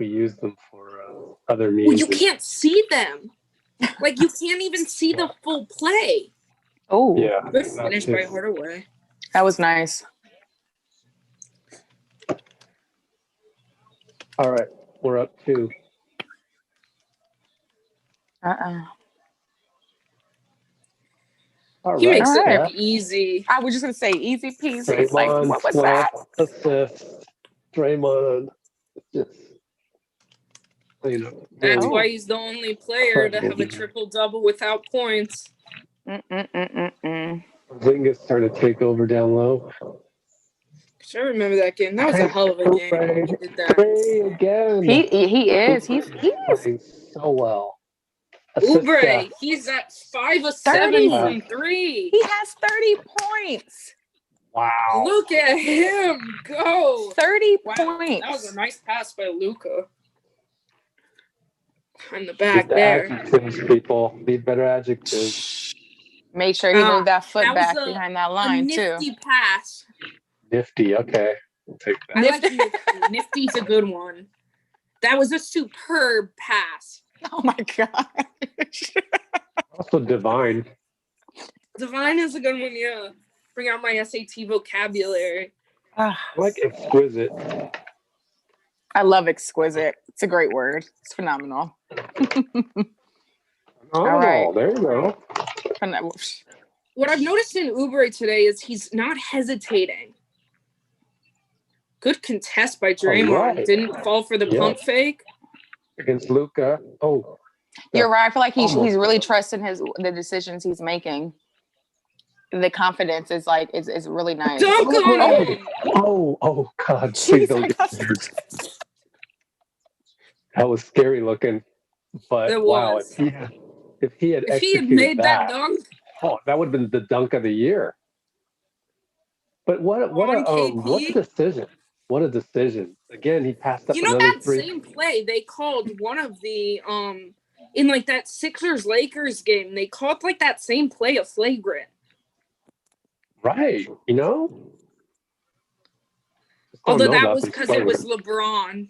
use them for other means. Well, you can't see them. Like, you can't even see the full play. Oh, Yeah. Good finish by Hardaway. that was nice. All right, we're up 2. All He right. makes it All right. look easy. I was just gonna say easy peasy. Like, Draymond, what was flip, that? assist. Draymond, just, That's Oh. why he's the only player to have a triple-double without points. Mm-mm-mm-mm-mm. Zinga's starting to take over down low. I remember that game. That was a hell of a game when he did that. Trey again. He is. He's playing so well. Oubre, he's at 5 of 7 30. from 3. He has 30 points. Wow. Look at him go. 30 Wow, points. that was a nice pass by Luka. On the Need back the there. adjectives, people. Need better adjectives. Made sure he moved that foot that was back a- behind that A line too. nifty pass. Nifty. Okay. We'll take that. I like nifty. Nifty's a good one. That was a superb pass. Oh my gosh. Also divine. Divine is a good one, yeah. Bring out my SAT vocabulary. I like exquisite. I love exquisite. It's a great word. It's phenomenal. Oh, All right. there you go. What I've noticed in Oubre today is he's not hesitating. Good contest by Draymond. right. Didn't fall for the pump fake. Against Luka. Oh. You're right. I feel like he's Almost. really trusting the decisions he's making. The confidence is is really nice. Dunk on him! Oh, God. Jeez, Please don't get scared. That was scary looking. But It wow, was. if he had If he had executed made that dunk, that would have been the dunk of the year. But what a KP? decision. What a decision. Again, he passed up you know another that 3. same play they called one of the in like that Sixers Lakers game, they called like that same play a flagrant. Right. You know? Just don't Although know that about was this because it was flagrant. LeBron.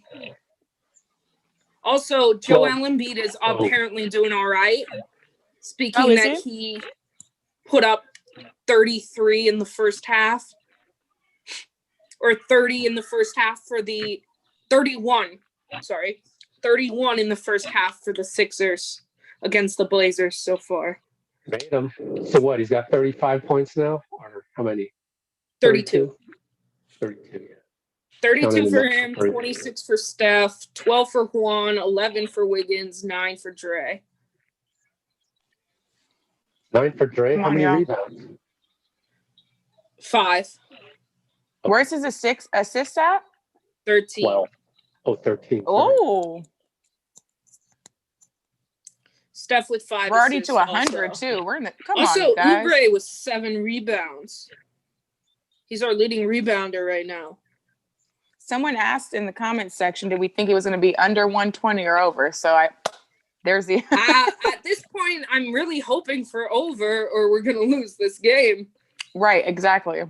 Also, Joel Well, Embiid is apparently doing all right. Speaking Oh, is that he put up 33 in the first half. Or 30 in the first half for the 31. Sorry. 31 in the first half for the Sixers against the Blazers so far. Made him. So what? He's got 35 points now? Or how many? 32. 32, yeah. 32 Counting for them up. him, 26 for Steph, 12 for Juan, 11 for Wiggins, 9 for Dre. 9 for Dre. Come How on, many y'all. rebounds? 5. Where's his assist at? 13. 12. Oh, 13. Oh, Steph with 5 we're already assists to 100 also. too. We're in the come Also, on, guys. Oubre with 7 rebounds. He's our leading rebounder right now. Someone asked in the comments section, did we think it was going to be under 120 or over? So there's the At this point, I'm really hoping for over, or we're going to lose this game. right, exactly.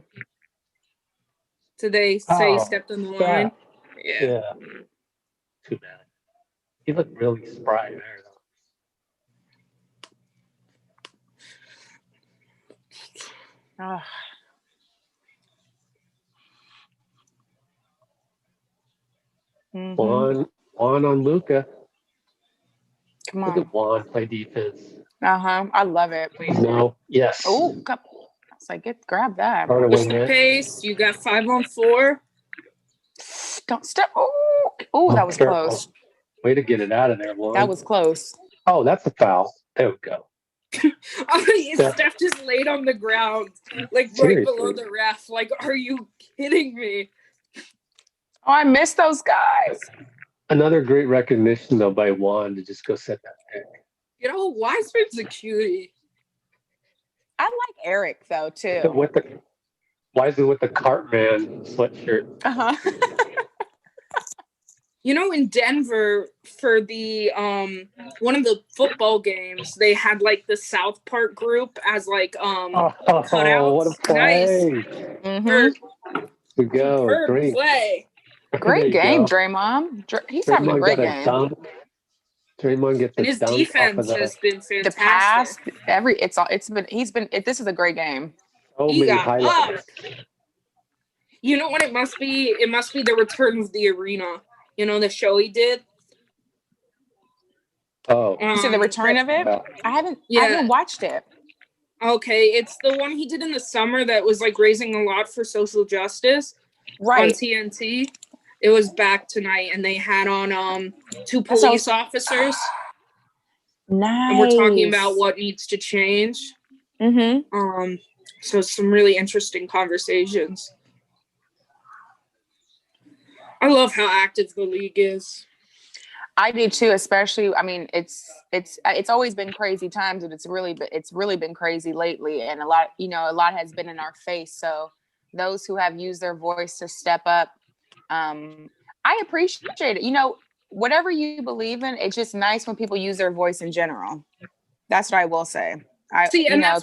Did they say Oh, stepped on the Steph. line? Yeah. Too bad. He looked really spry there, though. Oh, Juan on Luca. come Look on. at Juan play defense. I love it. No. Yes. Oh, it's like grab that. Hard to Push win the that. pace. You got 5-on-4. Don't step. Oh, that was Careful. close. Way to get it out of there, Juan. That was close. Oh, that's a foul. There we go. Steph just laid on the ground, like right below the ref. Like, are you kidding me? Oh, I missed those guys. Another great recognition though by Juan to just go set that pick. You know, Wiseman's a cutie. I like Eric though too. Wisely with the Cartman sweatshirt. You know, in Denver for the one of the football games, they had like the South Park group as like cutouts. What a play! Nice. We go. Superb play. Great game, Draymond. He's having a great game. Draymond gets and his defense has been fantastic. The pass, this is a great game. He got up. You know what it must be? It must be the return of the arena. You know, the show he did. Oh, you said the return of it? I haven't watched it. Okay, it's the one he did in the summer that was like raising a lot for social justice. Right. On TNT. It was back tonight, and they had on 2 police officers. Nice. And we're talking about what needs to change. So some really interesting conversations. I love how active the league is. I do too, especially. I mean, it's always been crazy times, but it's really been crazy lately, and a lot has been in our face. So those who have used their voice to step up, I appreciate it. You know, whatever you believe in, it's just nice when people use their voice in general. That's what I will say. If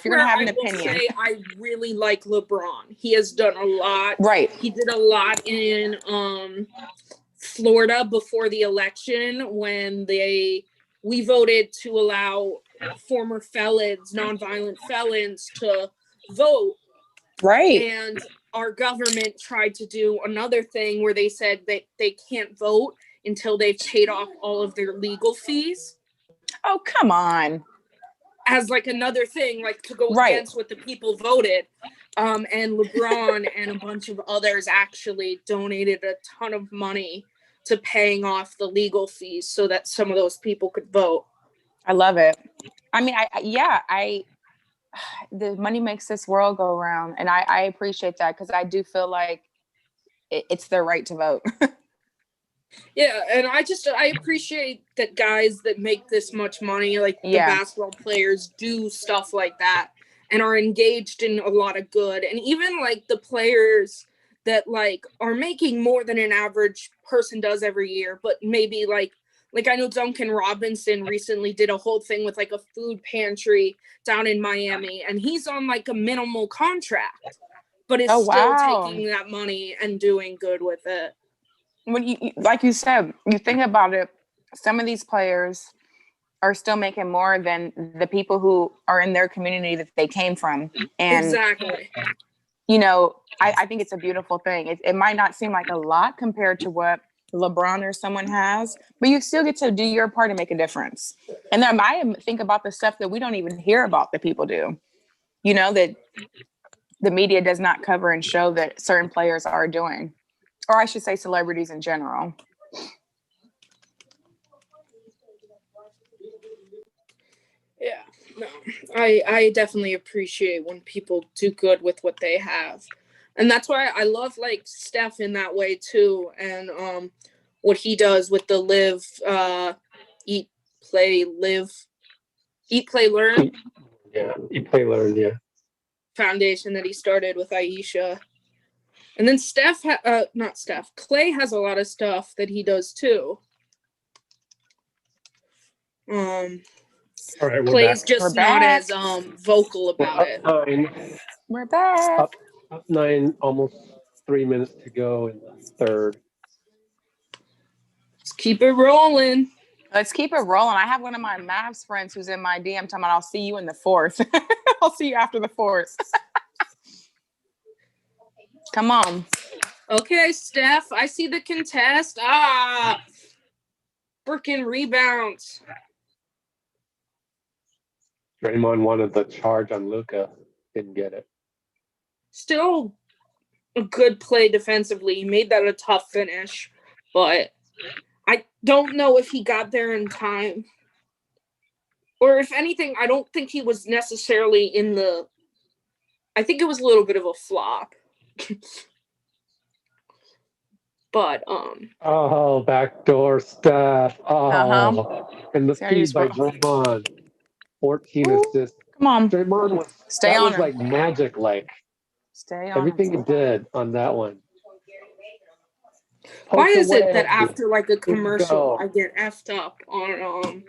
you're gonna have an opinion, I really like LeBron. He has done a lot. Right. He did a lot in Florida before the election when we voted to allow former felons, nonviolent felons, to vote. Right. And our government tried to do another thing where they said that they can't vote until they've paid off all of their legal fees. Oh, come on. As like another thing, like to go against what the people voted. And LeBron and a bunch of others actually donated a ton of money to paying off the legal fees so that some of those people could vote. I love it. I mean, the money makes this world go around, and I appreciate that because I do feel like it's their right to vote. Yeah, and I appreciate that guys that make this much money, like the basketball players, do stuff like that and are engaged in a lot of good. And even like the players that like are making more than an average person does every year, but maybe like I know Duncan Robinson recently did a whole thing with like a food pantry down in Miami, and he's on like a minimal contract, but is still taking that money and doing good with it. When you, like you said, you think about it, some of these players are still making more than the people who are in their community that they came from. And, exactly. You know, I think it's a beautiful thing. It might not seem like a lot compared to what LeBron or someone has, but you still get to do your part and make a difference. And then I think about the stuff that we don't even hear about that people do, you know, that the media does not cover and show that certain players are doing. Or I should say celebrities in general. Yeah, no, I definitely appreciate when people do good with what they have. And that's why I love like Steph in that way too. And what he does with the live, eat, play, learn. Yeah, eat, play, learn, yeah. Foundation that he started with Aisha. And then Clay has a lot of stuff that he does too. All right, Clay's just not as vocal about it. We're back. Up 9, almost 3 minutes to go in the third. Let's keep it rolling. Let's keep it rolling. I have one of my Mavs friends who's in my DM talking about I'll see you in the fourth. I'll see you after the fourth. Come on. Okay, Steph, I see the contest. Freaking rebounds. Draymond wanted the charge on Luka. Didn't get it. Still a good play defensively. He made that a tough finish, but I don't know if he got there in time. Or if anything, I don't think he was necessarily in the... I think it was a little bit of a flop. But, Oh, backdoor Steph. Oh, and the See, I feed by just- Draymond. 14 Ooh, assists. Come on. Draymond was Stay that on was him. like magic, like Stay on everything he him. did on that one. why Poke is it away. that after like a commercial, go. I get effed up on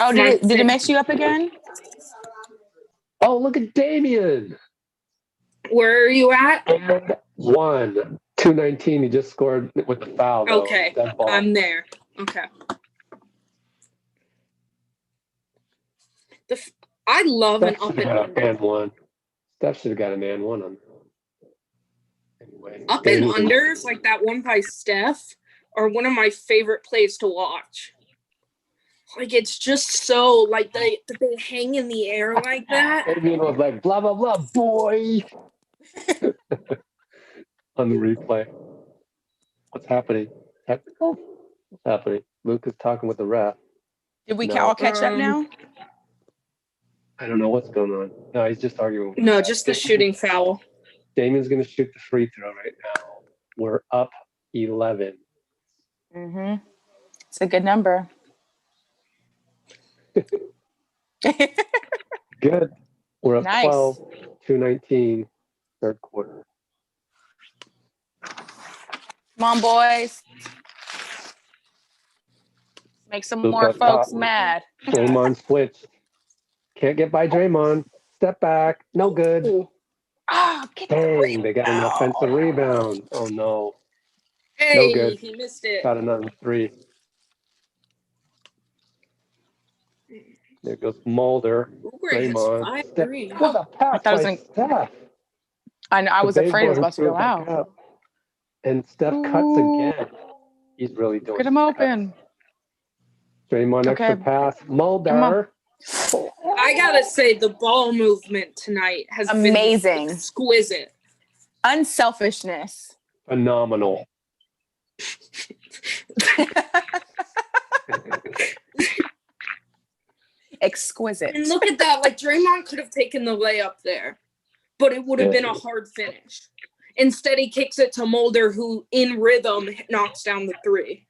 Oh, my did it mess you up again? Oh, look at Damian. Where are you at? And 219. He just scored with the foul, though. Okay, That ball. I'm there. Okay. I love an Steph up should and have got under. an and one. Steph should have got an and one on. Anyway, Up and Damian- unders, like that one by Steph, are one of my favorite plays to watch. Like, it's just so, like, they hang in the air like that. Damian was like, blah, blah, blah, boy. On the replay. What's happening? Technical? What's happening? Luke is talking with the ref. Did we No. all catch up now? I don't know what's going on. No, he's just arguing with No, just the shooting foul. Damian's going to shoot the free throw right now. We're up 11. Mm-hmm. It's a good number. Good. We're up Nice. 12, 219, third quarter. Come on, boys. Make some Luke more up folks top. mad. Draymond switched. Can't get by Draymond. Step back. No good. Oh, get the Dang, they got an rebound. offensive rebound. Oh, no. Hey, good. he missed it. Got another three. There goes Mulder. Oubre has Draymond. 5 Step. threes. What a pass thought it was by in- Steph. I know. I was afraid it was about to go out. Up. And Steph cuts Ooh. again. He's really doing Get him some cuts. open. Draymond extra Okay. pass. Come Mulder. I gotta say, the ball movement tonight has Amazing. been exquisite. Unselfishness. Phenomenal. Exquisite. And look at that. Like, Draymond could have taken the layup there, but it would have been a hard finish. Instead, he kicks it to Mulder, who, in rhythm, knocks down the three.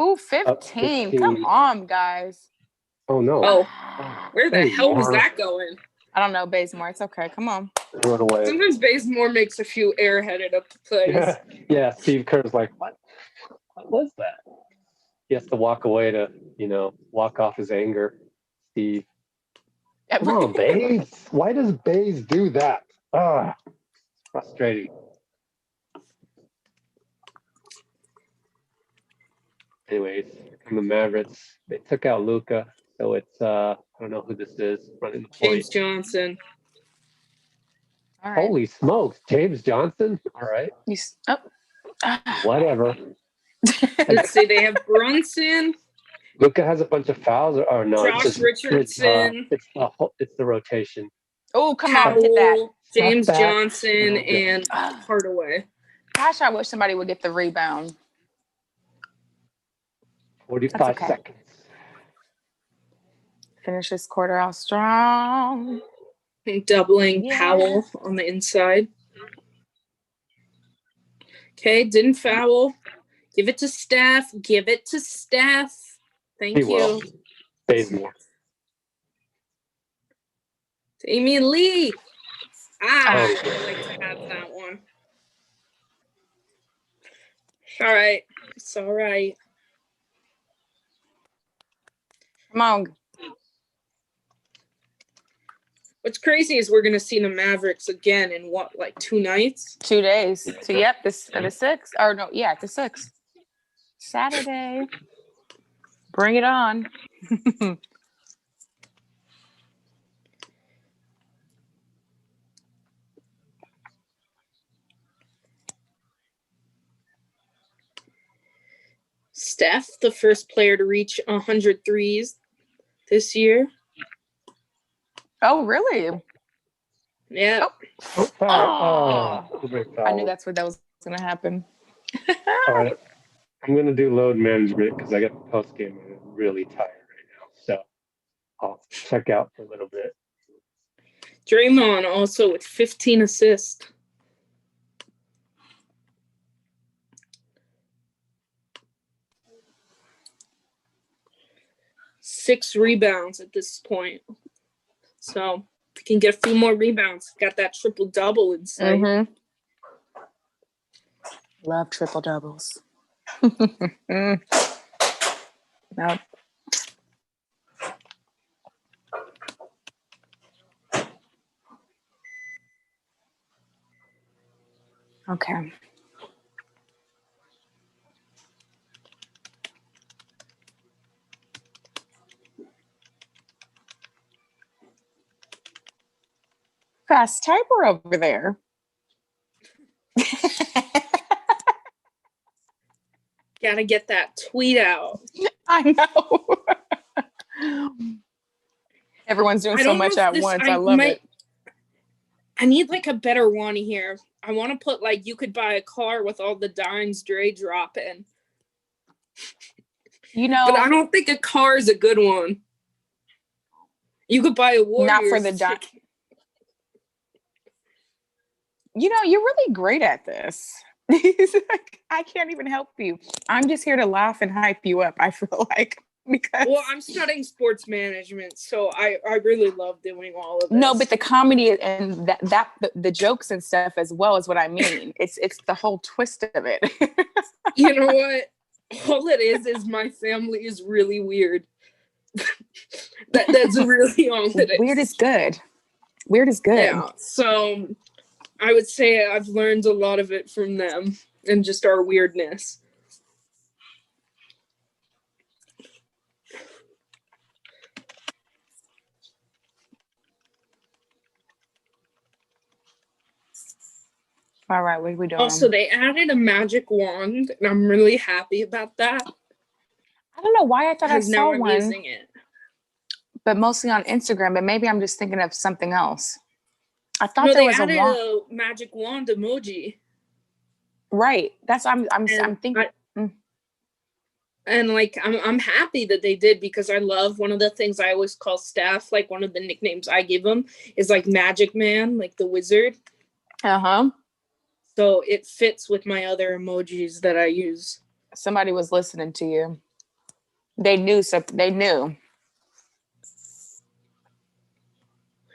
Ooh, Up 15. 15. Come on, guys. Oh, no. Oh, where the Hey, hell was Marv. that going? I don't know, Bazemore. It's okay. Come on. Throw it away. Sometimes Bazemore makes a few airheaded up plays. Yeah, Steve Kerr's like, what was that? He has to walk away to, walk off his anger. Steve. Come on, Baze. Why does Baze do that? Frustrating. Anyways, here come the Mavericks. They took out Luka, so it's I don't know who this is running the point. James Johnson. All right. Holy smokes, James Johnson. All right, whatever. Let's see, they have Brunson, Luka has a bunch of fouls, or no? Josh it's just, Richardson. It's the rotation. Oh, come on. Hit that. Powell, James Step back. Johnson, No good. and Hardaway. Gosh, I wish somebody would get the rebound. 45 That's okay. seconds. Finish this quarter out strong. And doubling Yeah. Powell on the inside. Okay, didn't foul. Give it to Steph. Give it to Steph. Thank He you. will. Bazemore. Damian Lee. I Oh. like to have that one. All right. It's all right. Come on. What's crazy is we're going to see the Mavericks again in what, like 2 nights? 2 days. So, yep, the 6th. Or no, yeah, the 6th. Saturday. Bring it on. Steph, the first player to reach 100 threes this year. Oh, really? Yeah. Oh, foul. Oh, great I knew foul. that's what that was going to happen. All right. I'm going to do load management because I got the post game and I'm really tired right now. So I'll check out for a little bit. Draymond also with 15 assists. Six rebounds at this point. So if he can get a few more rebounds, got that triple double in sight. Mm-hmm. Love triple doubles. No. Okay. Fast typer over there. Gotta get that tweet out. I know. Everyone's doing I so don't much know if at this- once. I love it. I need like a better one here. I want to put like you could buy a car with all the dimes Dre dropping. You know, But I don't think a car is a good one. You could buy a Warriors. not for the ticket. You know, you're really great at this. I can't even help you. I'm just here to laugh and hype you up, I feel like. Because Well, I'm studying sports management, so I really love doing all of this. no, but the comedy and the jokes and stuff as well is what I mean. It's the whole twist of it. You know what? All it is my family is really weird. That's really all it is. Weird is good. Weird is good. Yeah. So I would say I've learned a lot of it from them and just our weirdness. All right, what are we doing? Also, they added a magic wand, and I'm really happy about that. I don't know why I thought I Because now saw I'm one, using it. but mostly on Instagram. But maybe I'm just thinking of something else. I thought No, there they was added a wand. a magic wand emoji. Right. That's I'm And thinking. And like I'm happy that they did because I love one of the things I always call Steph, like one of the nicknames I give him is like Magic Man, like the wizard. Uh-huh. So it fits with my other emojis that I use. Somebody was listening to you. They knew. So they knew.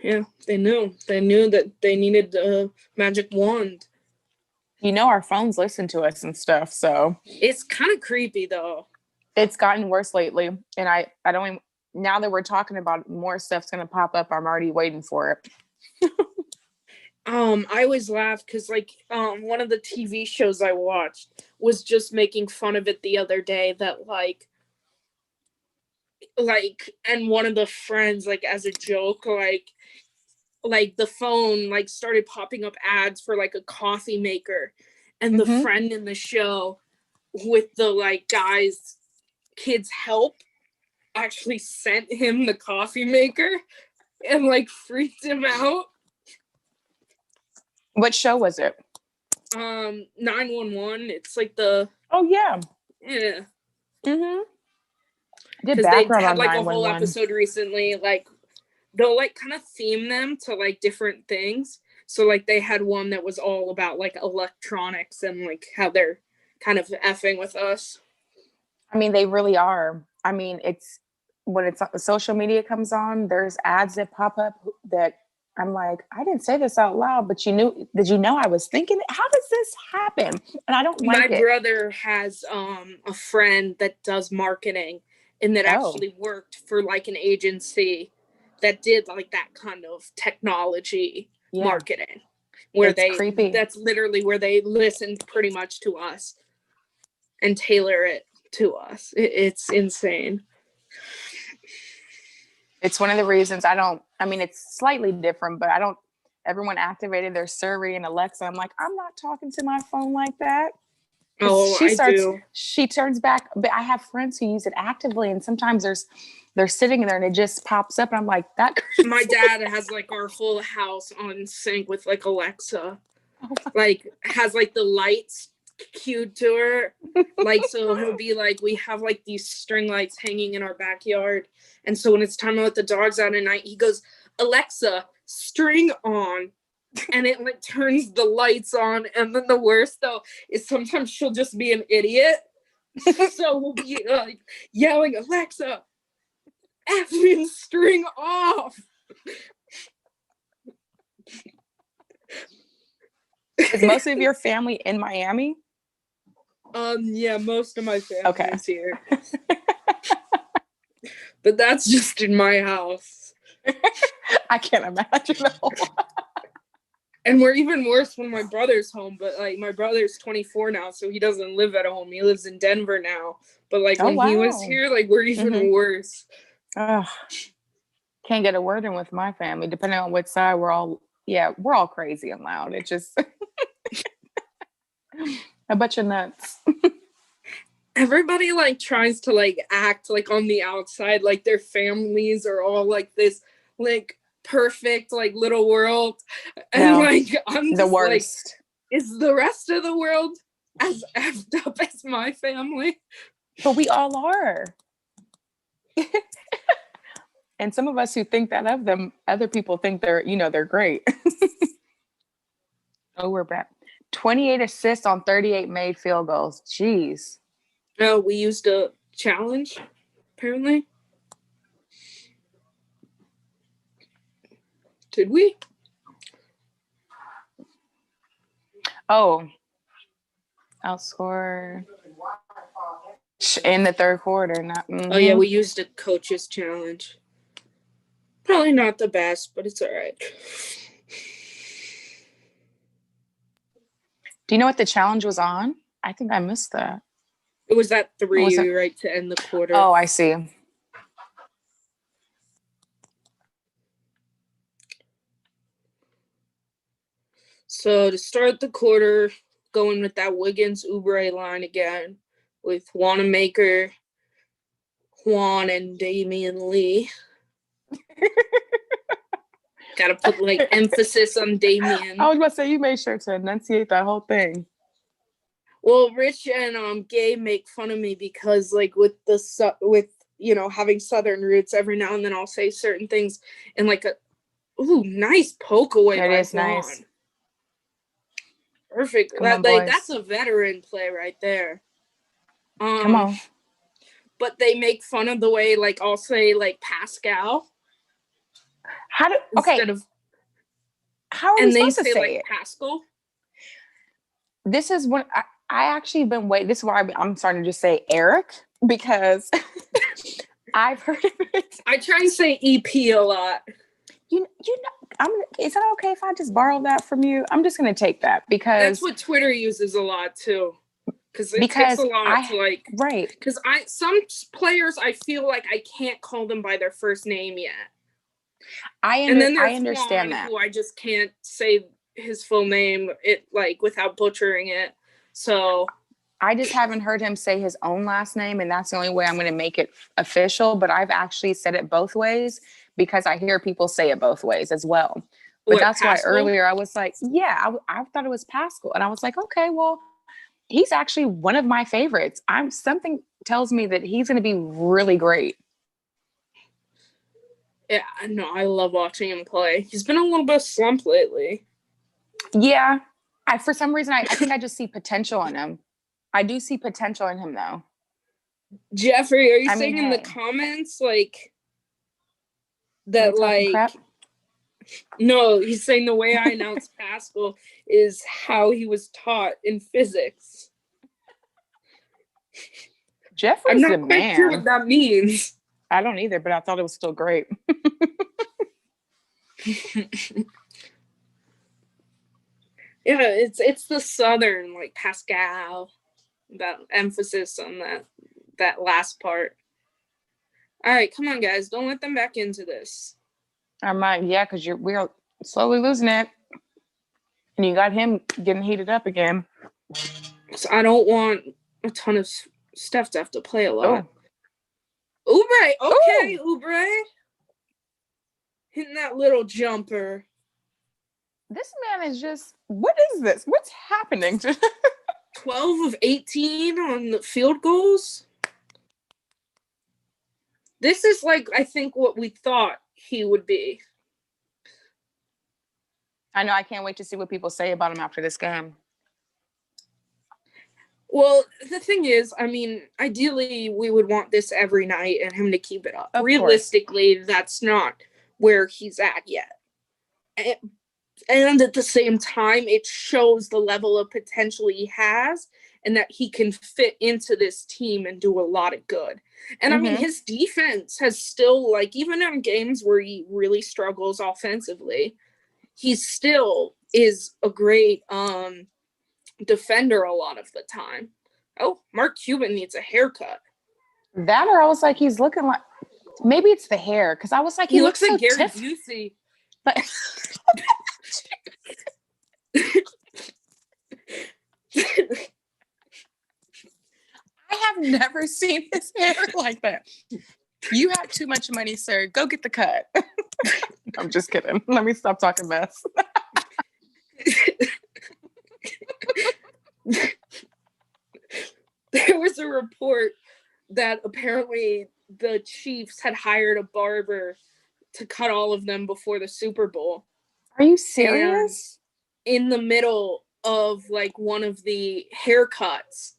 Yeah, they knew. They knew that they needed a magic wand. You know, our phones listen to us and stuff. So It's kind of creepy though. it's gotten worse lately. And I don't even, now that we're talking about it, more stuff's gonna pop up. I'm already waiting for it. I always laugh because like one of the TV shows I watched was just making fun of it the other day that like and one of the friends like as a joke like the phone like started popping up ads for like a coffee maker and the friend in the show with the like guys kids help actually sent him the coffee maker and like freaked him out. What show was it? 911. It's like the Oh yeah. yeah. Mm-hmm. Did Because they background had on like a whole 911. episode recently, like they'll like kind of theme them to like different things. So like they had one that was all about like electronics and like how they're kind of effing with us. I mean, they really are. I mean, it's when it's social media comes on, there's ads that pop up that I'm like, I didn't say this out loud, but did you know I was thinking, how does this happen? And I don't like My it. brother has a friend that does marketing and that actually worked for like an agency that did like that kind of technology marketing where creepy. That's literally where they listen pretty much to us and tailor it to us. It's insane. It's one of the reasons it's slightly different, but everyone activated their Siri and Alexa. I'm like, I'm not talking to my phone like that. Oh, she I starts, do. she turns back. But I have friends who use it actively, and sometimes they're sitting there and it just pops up, and I'm like, that. My dad has like our whole house on sync with like Alexa. Oh, Like has like the lights cued to her. Like so he'll be like, we have like these string lights hanging in our backyard. And so when it's time to let the dogs out at night, he goes, Alexa, string on. And it like turns the lights on. And then the worst though is sometimes she'll just be an idiot. So we'll be like yelling, Alexa, effing string off. Is most of your family in Miami? Yeah, most of my family Okay. is here. But that's just in my house. I can't imagine. And we're even worse when my brother's home, but like my brother's 24 now, so he doesn't live at home. He lives in Denver now. But like Oh, when he was wow. here, like we're even worse. Ugh. Can't get a word in with my family. Depending on which side, we're all crazy and loud. It just a bunch of nuts. Everybody like tries to like act like on the outside, like their families are all like this like perfect like little world. And No, like I'm the just like, worst. is the rest of the world as effed up as my family? But we all are. And some of us who think that of them, other people think they're great. Oh, we're back. 28 assists on 38 made field goals. Jeez. Oh, we used a challenge, apparently. Did we? Oh. Outscore in the third quarter. Oh yeah, we used a coach's challenge. Probably not the best, but it's all right. Do you know what the challenge was on? I think I missed that. It was that What was 3 it? right to end the quarter. Oh, I see. So to start the quarter, going with that Wiggins Oubre line again with Wanamaker, Juan, and Damian Lee. Gotta put like emphasis on Damian. I was about to say, you made sure to enunciate that whole thing. Well, Rich and Gabe make fun of me because like with having Southern roots, every now and then I'll say certain things and like nice poke away It by is Juan. nice. Perfect. Come on, boys. That's a veteran play right there. Come on. But they make fun of the way like I'll say like Pascal. How are we supposed to say like it? Pascal. This is what I actually been waiting. This is why I'm starting to just say Eric because I've heard of it. I try and say EP a lot. Is that okay if I just borrow that from you? I'm just going to take that because that's what Twitter uses a lot too. Because it takes a lot to like right. Because some players I feel like I can't call them by their first name yet. And then there's understand Juan, that. who I just can't say his full name without butchering it. So I just haven't heard him say his own last name, and that's the only way I'm going to make it official. But I've actually said it both ways because I hear people say it both ways as well. But that's Pascal? why earlier I was like, yeah, I thought it was Pascal. And I was like, okay, well, he's actually one of my favorites. Something tells me that he's going to be really great. Yeah, no, I love watching him play. He's been a little bit slump lately. Yeah. For some reason, I think I just see potential in him. I do see potential in him, though. Jeffrey, are you saying in the comments, like, that, like... Crap? No, he's saying the way I announce Pascal is how he was taught in physics. Jeffrey's the man. I'm not quite sure what that means. I don't either, but I thought it was still great. Yeah, it's the Southern, like Pascal, that emphasis on that last part. All right, come on, guys, don't let them back into this. I might, yeah, because we're slowly losing it, and you got him getting heated up again. So I don't want a ton of Steph to have to play a lot. Oh. Oubre, okay, Oubre. Hitting that little jumper. This man is just, what is this? What's happening to 12 of 18 on the field goals. This is like, I think, what we thought he would be. I know, I can't wait to see what people say about him after this game. Well, the thing is, I mean, ideally, we would want this every night and him to keep it up. Of Realistically, that's not where he's at yet. And at the same time, it shows the level of potential he has and that he can fit into this team and do a lot of good. And I mean, his defense has still, like, even in games where he really struggles offensively, he still is a great defender a lot of the time. Oh, Mark Cuban needs a haircut. That, or I was like, he's looking like, maybe it's the hair, because I was like, he looks like so Gary tiff- Busey. But I have never seen his hair like that. You have too much money, sir. Go get the cut. I'm just kidding. Let me stop talking mess. There was a report that apparently the Chiefs had hired a barber to cut all of them before the Super Bowl. Are you serious? And in the middle of like one of the haircuts,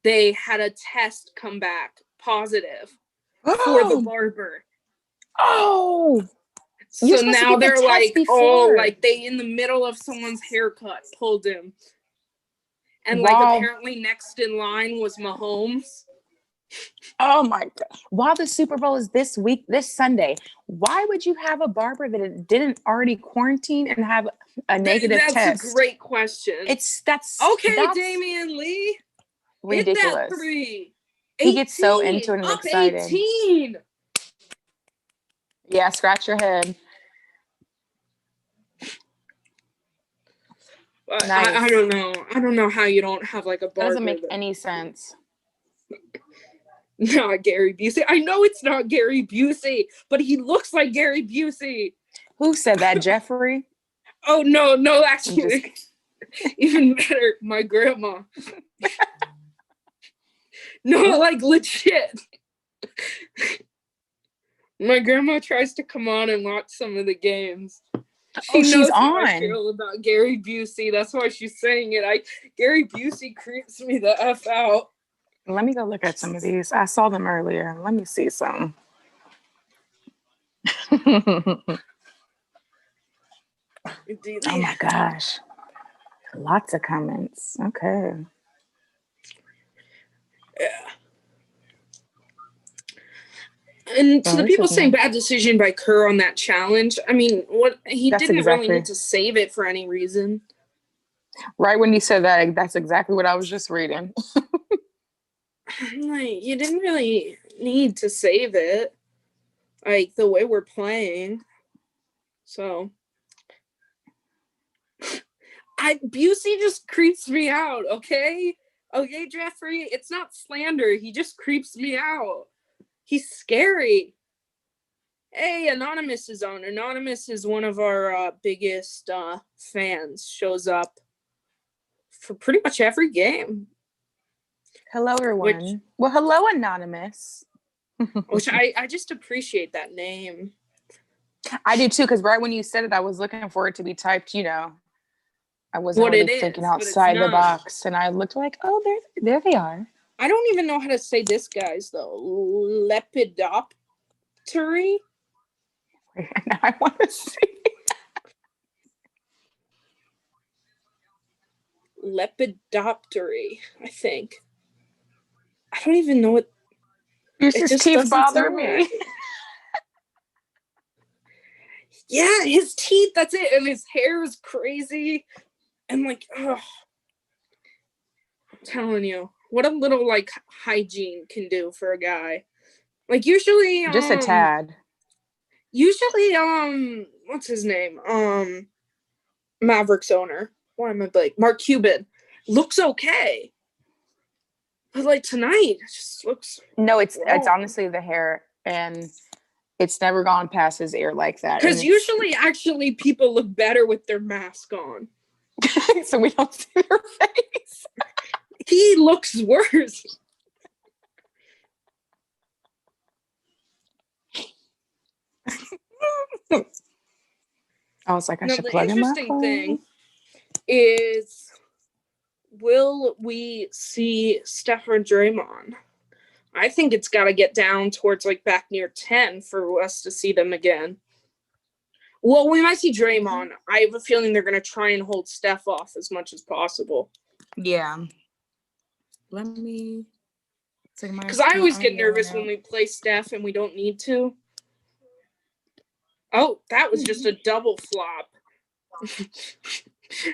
they had a test come back positive for the barber. Oh. So now they're like, oh, like they in the middle of someone's haircut pulled him. And like apparently next in line was Mahomes. Oh my God. While the Super Bowl is this week, this Sunday, why would you have a barber that didn't already quarantine and have a negative test? That's a great question. That's Damian Lee. Ridiculous. Hit that 3. He gets so into it and up excited. 18. Yeah, scratch your head. Nice. I don't know. I don't know how you don't have like a barber. That doesn't make any sense. Not Gary Busey. I know it's not Gary Busey, but he looks like Gary Busey. Who said that, Jeffrey? Oh, no, actually. Even better, my grandma. No, like legit. My grandma tries to come on and watch some of the games. She's knows on. How I feel about Gary Busey. That's why she's saying it. Gary Busey creeps me the F out. Let me go look at some of these. I saw them earlier. Let me see some. Oh my gosh. Lots of comments. Okay. Yeah. And to the people saying bad decision by Kerr on that challenge, I mean, he didn't really need to save it for any reason. Right when you said that, that's exactly what I was just reading. Like, you didn't really need to save it, like the way we're playing. So, Busey just creeps me out. Okay, Jeffrey, it's not slander. He just creeps me out. He's scary. Hey, Anonymous is on. Anonymous is one of our biggest fans. Shows up for pretty much every game. Hello, everyone. Well, hello, Anonymous. Which I just appreciate that name. I do too, because right when you said it, I was looking for it to be typed, I wasn't really thinking outside the box. And I looked like, oh, there they are. I don't even know how to say this guy's though. Lepidoptery. Now I want to see. Lepidoptery, I think. I don't even know what. His teeth bother me. Yeah, his teeth. That's it, and his hair is crazy, and like, ugh. I'm telling you. What a little like hygiene can do for a guy. Like usually just a tad. Usually what's his name? Mavericks owner. Why am I blank? Mark Cuban looks okay. But like tonight, it just looks. No, it's wrong. honestly the hair, and it's never gone past his ear like that. Because usually, actually, people look better with their mask on. So we don't see their face. He looks worse. I was like, I Now, should the plug in my interesting phone. thing is, will we see Steph or Draymond? I think it's got to get down towards like back near 10 for us to see them again. Well, we might see Draymond. I have a feeling they're going to try and hold Steph off as much as possible. Yeah. Let me. Because I always get nervous when we play Steph and we don't need to. Oh, that was just a double flop.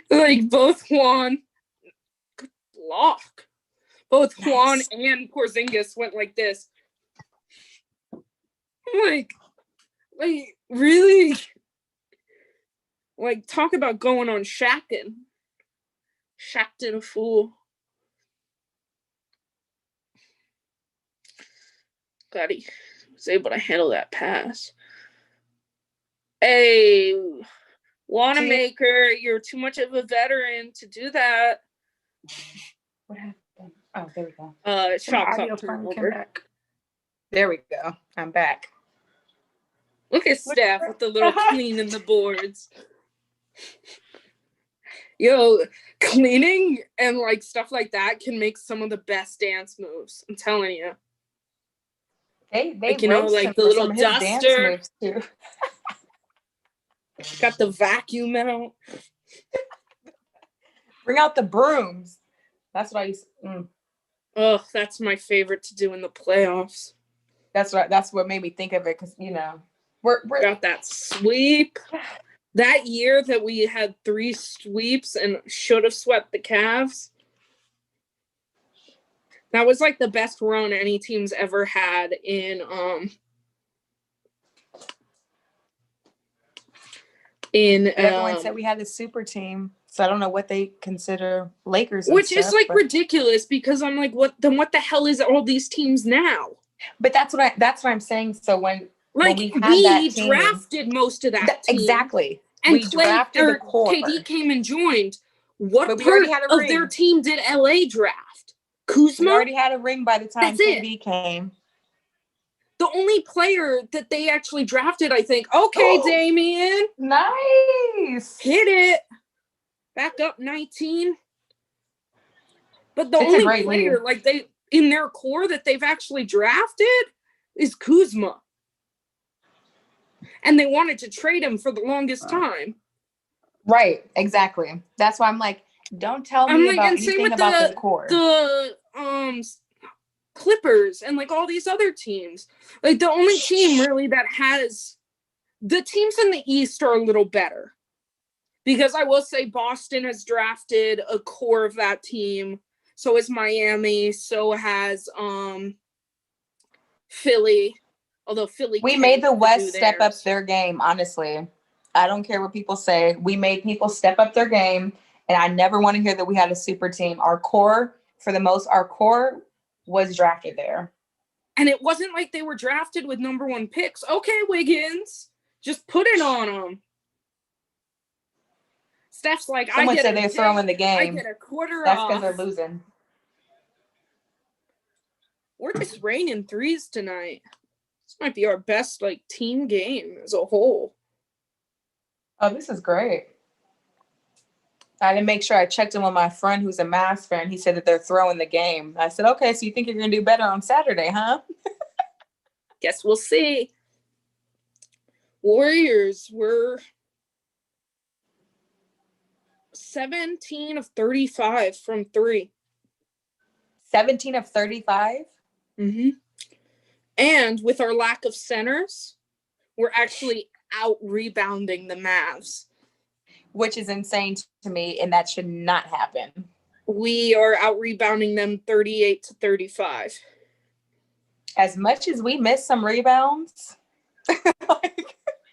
Like both Juan. Good block. Both Juan and Porzingis went like this. Like, really? Like, talk about going on Shaqtin'. Shaqtin' a fool. Glad he was able to handle that pass. Hey, Wanamaker, you're too much of a veteran to do that. What happened? Oh, there we go. Shot clock turnover. There we go. I'm back. Look at Steph with the little cleaning the boards. Yo, cleaning and like stuff like that can make some of the best dance moves. I'm telling you. They like, you know, like the little duster. Too. Got the vacuum out. Bring out the brooms. That's what I used to, Oh, that's my favorite to do in the playoffs. That's what made me think of it, because we're got that sweep. That year that we had 3 sweeps and should have swept the Cavs. That was like the best run any team's ever had in everyone said we had a super team, so I don't know what they consider Lakers, which is like ridiculous, because I'm like, what the hell is all these teams now? But that's what I'm saying. So when we drafted most of that team. Exactly. And we drafted the core. KD came and joined. What part of their team did LA draft? Kuzma? We already had a ring by the time KD came. The only player that they actually drafted, I think. Okay, Damian. Nice. Hit it. Back up 19. But the only player like they in their core that they've actually drafted is Kuzma. And they wanted to trade him for the longest time. Right, exactly. That's why I'm like, don't tell me about anything about the core. The Clippers and like all these other teams. Like the only team really that has the teams in the East are a little better. Because I will say Boston has drafted a core of that team. So has Miami. So has Philly. Although Philly, we made the West step up their game. Honestly, I don't care what people say. We made people step up their game, and I never want to hear that we had a super team. Our core was drafted there, and it wasn't like they were drafted with number 1 picks. Okay, Wiggins, just put it on them. Steph's like, someone said they're throwing the game. I get a quarter That's off. because they're losing. We're just raining threes tonight. This might be our best like team game as a whole. Oh, this is great. I didn't make sure I checked in with my friend who's a Mavs fan. He said that they're throwing the game. I said, okay, so you think you're going to do better on Saturday, huh? Guess we'll see. Warriors were 17 of 35 from 3. 17 of 35? Mm-hmm. And with our lack of centers, we're actually out-rebounding the Mavs. Which is insane to me, and that should not happen. We are out-rebounding them 38 to 35. As much as we missed some rebounds,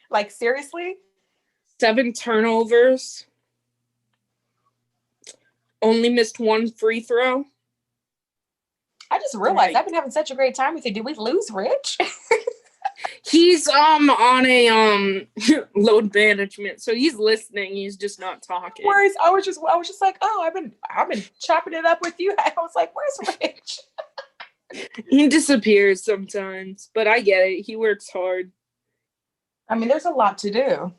like seriously? 7 turnovers. Only missed 1 free throw. I just realized I've been having such a great time with you. Did we lose Rich? He's on a load management, so he's listening. He's just not talking. Where's I was just like, oh, I've been chopping it up with you. I was like, where's Rich? He disappears sometimes, but I get it. He works hard. I mean, there's a lot to do.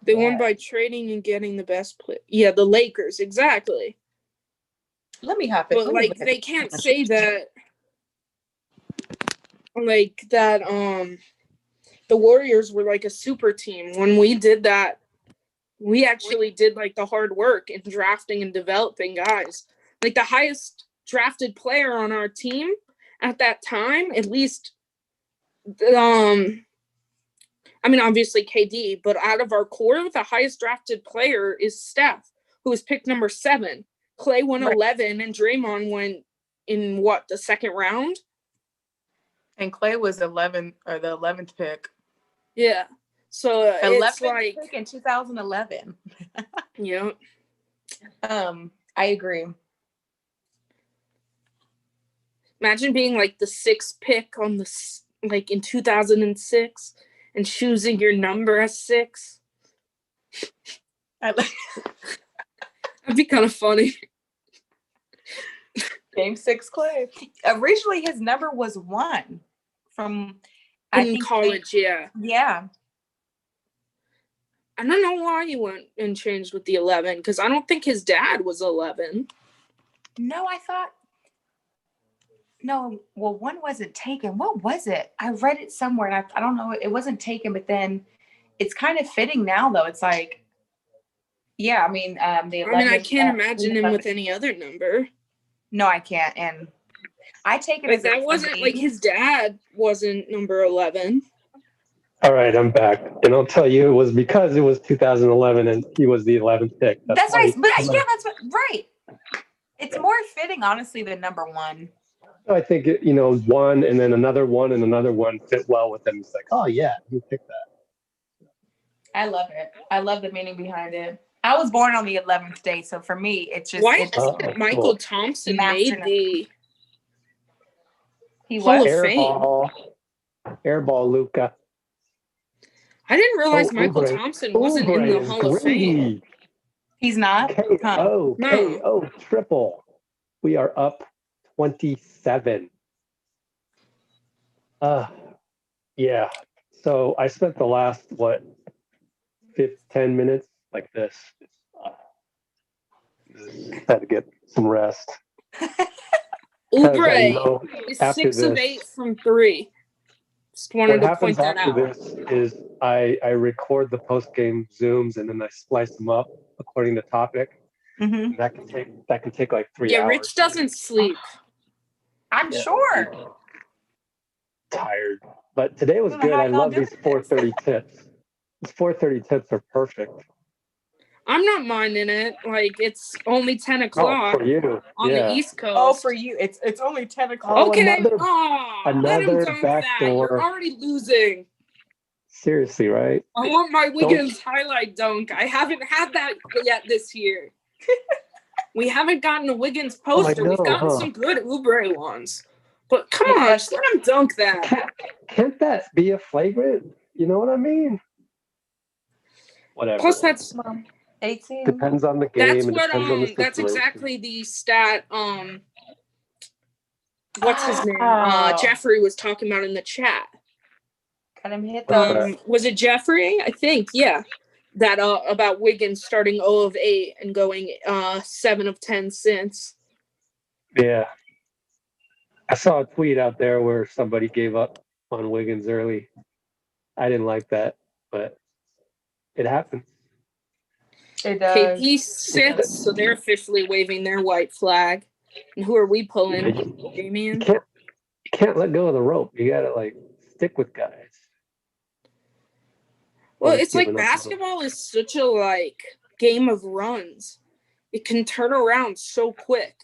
They won by trading and getting the best play. Yeah, the Lakers, exactly. Let me hop it. But like they can't say that like that the Warriors were like a super team. When we did that, we actually did like the hard work in drafting and developing guys. Like the highest drafted player on our team at that time, at least I mean, obviously KD, but out of our core, the highest drafted player is Steph, who was picked number 7. Clay went 11, and Draymond went in what, the second round? And Clay was the 11th pick. Yeah. So 11th like pick in 2011. Yeah. I agree. Imagine being like the 6th pick on the like in 2006 and choosing your number as 6. That'd be kind of funny. Game 6 Clay. Originally, his number was 1 from in college. Yeah. Yeah. I don't know why he went and changed with the 11 because I don't think his dad was 11. No, I thought. No, well, 1 wasn't taken. What was it? I read it somewhere, and I don't know. It wasn't taken, but then it's kind of fitting now, though. It's like, yeah, I mean, the 11th. I mean, I can't imagine him with any other number. No, I can't. And I take it like as that wasn't like his dad wasn't number 11. All right, I'm back, and I'll tell you, it was because it was 2011 and he was the 11th pick. That's right, but yeah, that's right. It's more fitting, honestly, than number 1. I think 1 and then another 1 and another 1 fit well with him. It's like, oh yeah, he picked that. I love it. I love the meaning behind it. I was born on the 11th day, so for me, it's just. Why isn't Michael Thompson made the Hall of Fame? Airball, Luca. I didn't realize Michael Thompson wasn't in the Hall of Fame. He's not? KO, triple. We are up 27. Yeah. So I spent the last, 10 minutes like this. Had to get some rest. Oubre is 6 of 8 from 3. Just wanted to point that out. What happens after this is I record the post-game Zooms and then I splice them up according to topic. Mm-hmm. That can take like 3 hours. Yeah, Rich doesn't sleep. I'm sure. Tired. But today was good. I love these 4:30 tips. These 4:30 tips are perfect. I'm not minding it. Like, it's only 10 o'clock for you. on the East Coast. Oh, for you. It's only 10 o'clock. Okay. Let him dunk that. You're already losing. Seriously, right? I want my Wiggins highlight dunk. I haven't had that yet this year. We haven't gotten a Wiggins poster. We've gotten some good Oubre ones. But come on, just let him dunk that. Can't that be a flagrant? You know what I mean? Whatever. Plus, that's 18. Depends on the game. That's exactly the stat. What's his name? Jeffrey was talking about in the chat. Got him hit those. Was it Jeffrey? I think, yeah. That about Wiggins starting 0 of 8 and going 7 of 10 since. Yeah. I saw a tweet out there where somebody gave up on Wiggins early. I didn't like that, but it happens. It does. KP sits, so they're officially waving their white flag. And who are we pulling? Damian? You can't let go of the rope. You gotta stick with guys. Well, it's like basketball is such a game of runs. It can turn around so quick.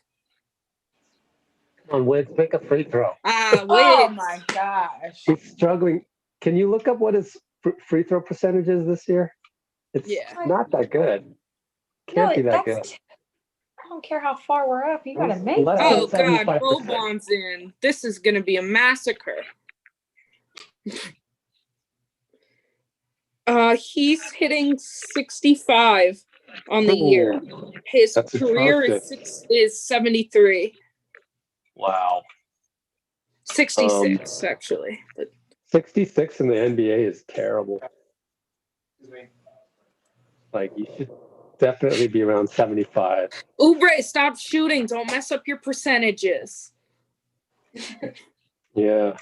Come on, Wiggs, make a free throw. Wiggs. Oh my gosh. He's struggling. Can you look up what his free throw percentage is this year? It's not that good. Can't be that good. I don't care how far we're up. You gotta make Less that. than Oh God, 75%. Bobon's in. This is gonna be a massacre. He's hitting 65 on the year. His That's career atrocious. is 73. Wow. 66 actually. But 66 in the NBA is terrible. Like, you should definitely be around 75. Oubre, stop shooting. Don't mess up your percentages. Yeah.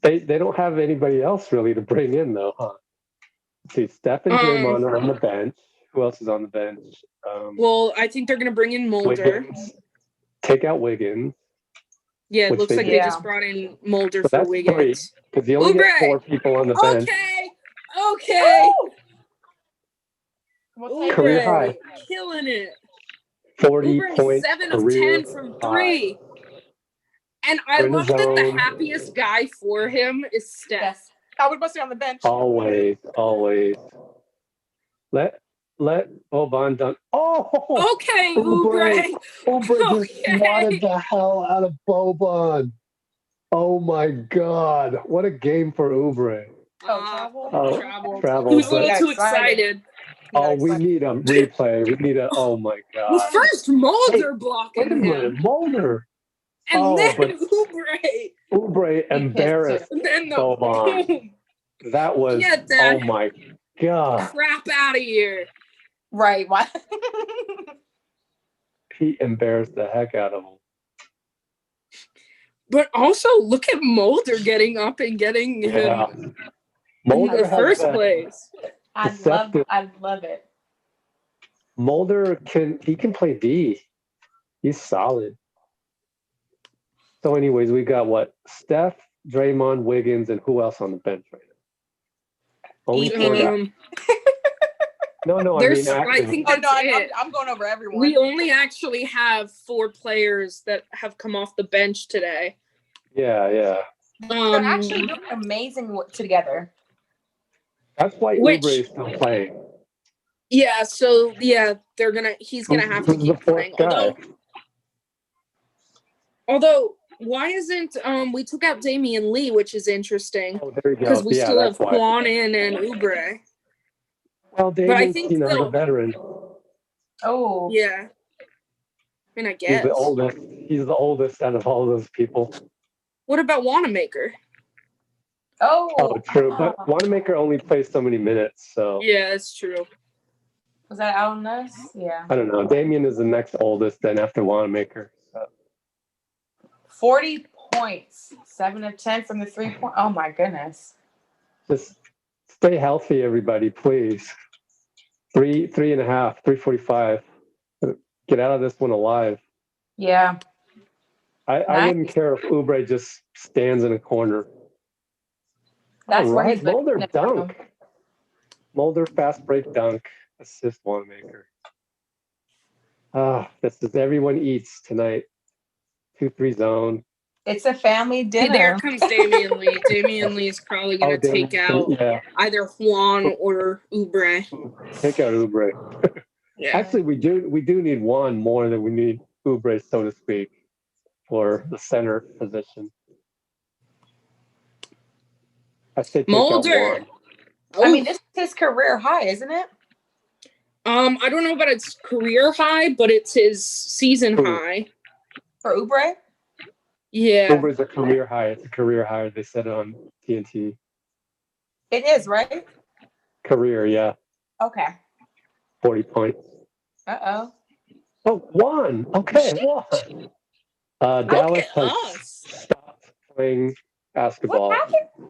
They don't have anybody else really to bring in, though, huh? See, Steph and Draymond are on the bench. Who else is on the bench? Well, I think they're gonna bring in Mulder. Wiggins. Take out Wiggins. Yeah, it Which looks they like did. they just brought in Mulder So for that's Wiggins. because you only get Oubre! 4 people on the bench. Okay. We'll take Career it. high. Killing it. 40 Oubre, points. 7 of career 10 from high. 3. And I We're in the love that the zone. happiest guy for him is Steph. Yes. I was supposed to be on the bench. Always. Let Boban dunk. Oh! Okay, Oubre. Oubre. Oubre just Okay. swatted the hell out of Boban. Oh my God. What a game for Oubre. Travel. Oh, travel. He was a little but- too excited. Oh, we need a replay. We need a. Oh my Well, God. first Mulder Wait a blocking minute, him. Mulder. And Oh, then but- Oubre. Oubre embarrassed And then the Boban. boom. That was. Get that Oh my God. crap out of here. Right. What? He embarrassed the heck out of him. But also, look at Mulder getting up and getting Yeah. him in Mulder the has first that- place. I love it. Mulder can play D. He's solid. So, anyways, we got what? Steph, Draymond, Wiggins, and who else on the bench right now? Only four guys. No, I There's, mean, I actually, think Oh that's no, it. I'm going over everyone. We only actually have 4 players that have come off the bench today. yeah. They're actually doing amazing together. That's why Which- Oubre is still playing. Yeah, so yeah, he's gonna have to Who's the keep fourth playing. guy? Although why isn't we took out Damian Lee, which is interesting Oh, there you go. because we Yeah, still have that's why. Quan in and Oubre. Well, But I Damian's, think he's still- a veteran. Oh. Yeah, I mean, I He's guess. the oldest. He's the oldest out of all those people. What about Wanamaker? Oh, true. But Wanamaker only plays so many minutes, so Yeah, that's true. Was that out on us? Yeah. I don't know. Damian is the next oldest, then after Wanamaker. So. 40 points. 7 of 10 from the 3-point. Oh my goodness. Just stay healthy, everybody, please. 3.5, 3:45. Get out of this one alive. Yeah. I wouldn't care if Oubre just stands in a corner. That's All where right, he's Mulder looking from. dunk. Mulder fast break dunk, assist Wanamaker. This is everyone eats tonight. 2-3 zone. It's a family dinner. There comes Damian Lee. Damian Lee is probably gonna take out either Juan or Oubre. Take out Oubre. Yeah. Actually, we do need Juan more than we need Oubre, so to speak, for the center position. I say take Mulder. out Juan. I mean, this is his career high, isn't it? I don't know about its career high, but it's his season high. For Oubre? Yeah. Oubre's a career high. It's a career high. They said it on TNT. It is, right? Career, yeah. Okay. 40 points. Uh-oh. Oh, Juan. Okay, Juan. Dallas has us. stopped playing basketball What happened?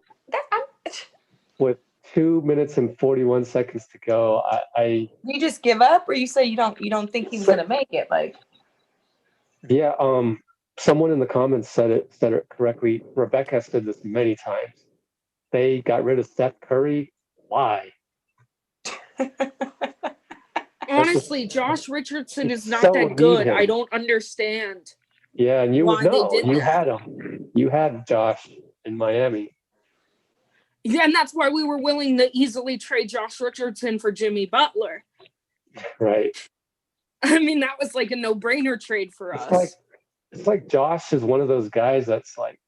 with 2 minutes and 41 seconds to go. You just give up, or you say you don't think he's gonna make it? Like, Yeah, someone in the comments said it correctly. Rebecca said this many times. They got rid of Steph Curry. Why? Honestly, Josh Richardson is not so that good. needed. I don't understand. Yeah, and you Why would they know. did You that. had him. You had Josh in Miami. Yeah, and that's why we were willing to easily trade Josh Richardson for Jimmy Butler. Right. I mean, that was like a no-brainer trade for It's us. like Josh is one of those guys that's like,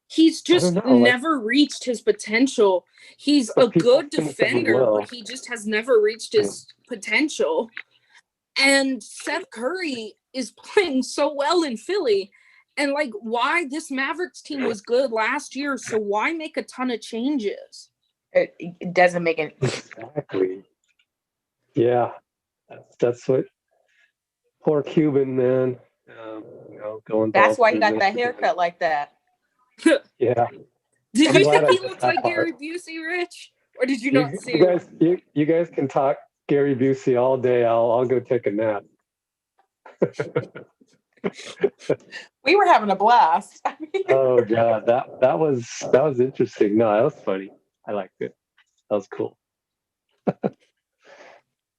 He's just know, like- never reached his potential. He's But a people good think that he defender, will. but he just has never reached his potential. And Seth Curry is playing so well in Philly. And like, why this Mavericks team was good last year, so why make a ton of changes? It doesn't make any. Exactly. Yeah, that's what poor Cuban man. Going. That's why he got Michigan. that haircut like that. Yeah. Did I'm you glad think I he did looked that like part. Gary Busey, Rich? Or did you not see You guys, you guys can talk Gary Busey all day. I'll go take a nap. We were having a blast. I mean, Oh god, that was interesting. No, that was funny. I liked it. That was cool.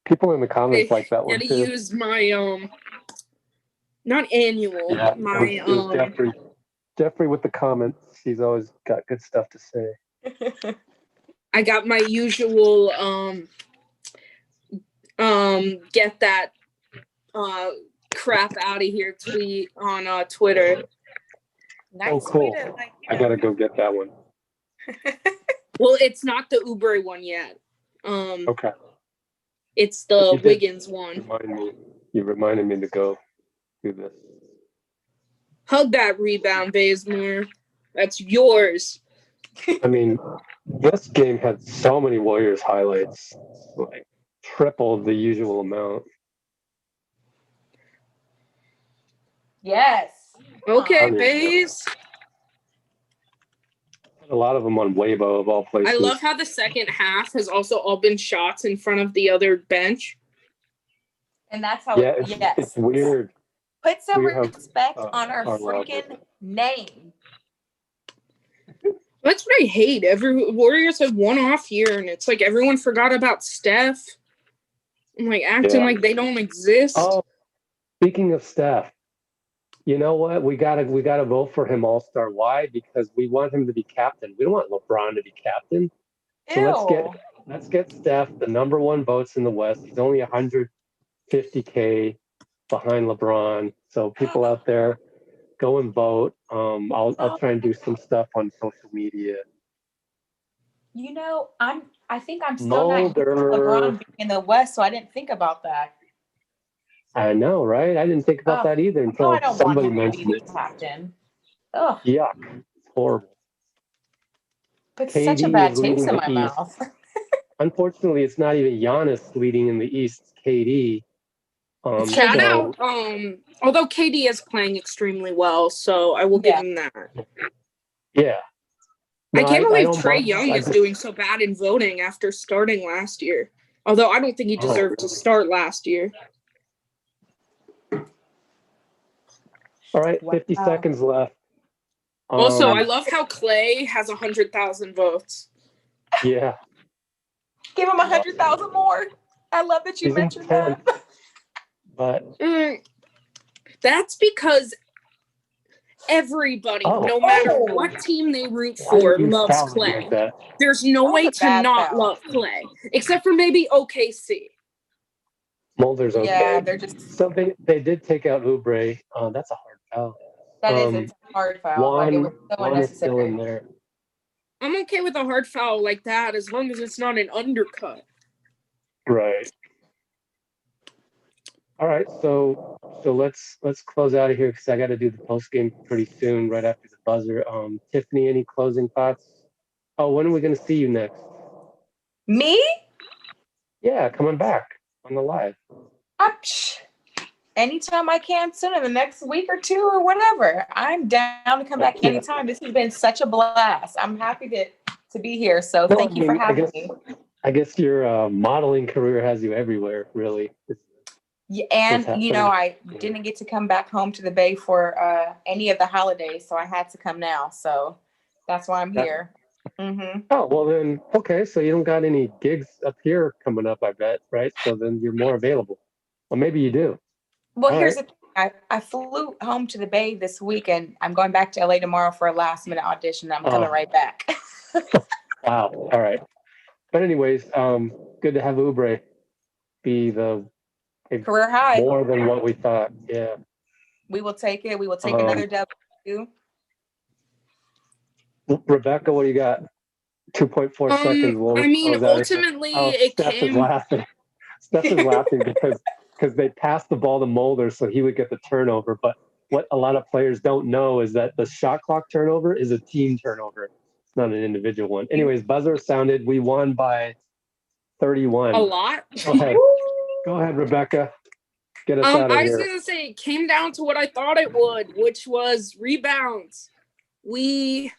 People in the comments like that one to too. use my not annual, Yeah, my it was Jeffrey. Jeffrey with the comments. He's always got good stuff to say. I got my usual get that crap out of here tweet on Twitter. nice Oh, cool. way to, like, I gotta go get that one. Well, it's not the Oubre one yet. Okay. It's You the did Wiggins one. You reminded me to go do this. Hug that rebound, Bazemore. That's yours. I mean, this game had so many Warriors highlights, like triple the usual amount. yes. Okay, I mean, Baze. A lot of them on Weibo of all places. I love how the second half has also all been shots in front of the other bench. And that's how Yeah, yes. it's weird. Put some We have, respect on our logic. freaking name. That's what I hate. Every Warriors have one off year, and it's like everyone forgot about Steph. I'm like acting like they don't exist. Oh, speaking of Steph, you know what? We gotta vote for him All-Star. Why? Because we want him to be captain. We don't want LeBron to be captain. So let's get Steph the number one votes in the West. He's only 150K behind LeBron. So people out there, go and vote. I'll try and do some stuff on social media. You know, I think I'm still not used to Mulder. LeBron being in the West, so I didn't think about that. I know, right? I didn't think about that either until I don't somebody want him to mentioned be it. the captain. Ugh, Yuck. It's horrible. put such a KD bad is leading taste in the my East. mouth. Unfortunately, it's not even Giannis leading in the East. It's KD. Shout out. Although KD is playing extremely well, so I will give him that. Yeah. I can't believe don't Trae mind- Young I is just- doing so bad in voting after starting last year. Although I don't think he deserved to start last year. All right, Wow. 50 seconds left. Also, I love how Clay has 100,000 votes. Yeah. Give him 100,000 more. I love that you He's in mentioned that. 10th. But That's because everybody, no matter what team they root why for, are you loves sounding Clay. like that? There's no That was way a to bad not foul. love Clay, except for maybe OKC. Mulder's okay. Yeah, they're just So they did take out Oubre. That's a hard foul. that is a hard foul. Like, it was so Juan is still in unnecessary. there. I'm okay with a hard foul like that as long as it's not an undercut. Right. All right, so let's close out of here because I got to do the post game pretty soon, right after the buzzer. Tiffany, any closing thoughts? Oh, when are we going to see you next? Me? Yeah, coming back on the live. Anytime I can soon in the next week or two or whatever. I'm down to come back anytime. This has been such a blast. I'm happy to be here. So thank you for having me. I guess your modeling career has you everywhere, really. Yeah, and you know, I didn't get to come back home to the Bay for any of the holidays, so I had to come now. So that's why I'm here. Mm-hmm. Oh, well then, okay. So you don't got any gigs up here coming up, I bet, right? So then you're more available. Well, maybe you do. Well, here's the thing. I flew home to the Bay this week, and I'm going back to LA tomorrow for a last minute audition. I'm coming right back. Wow. All right. But anyways, good to have Oubre be the Career high. More than what we thought. Yeah. We will take it. We will take another W. Rebecca, what do you got? 2.4 seconds. I mean, ultimately, it Steph came. is laughing. Steph is laughing because they passed the ball to Mulder, so he would get the turnover. But what a lot of players don't know is that the shot clock turnover is a team turnover. It's not an individual one. Anyways, buzzer sounded. We won by 31. A lot. Go ahead, Rebecca. Get us out of I was here. gonna say it came down to what I thought it would, which was rebounds. We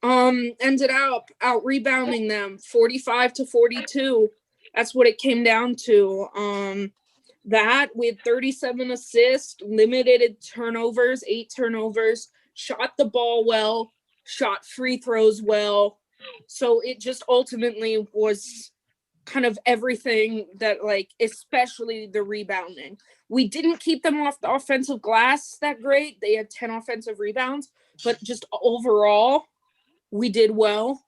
ended up out rebounding them 45-42. That's what it came down to. That we had 37 assists, limited turnovers, 8 turnovers, shot the ball well, shot free throws well. So it just ultimately was kind of everything that, like, especially the rebounding. We didn't keep them off the offensive glass that great. They had 10 offensive rebounds, but just overall, we did well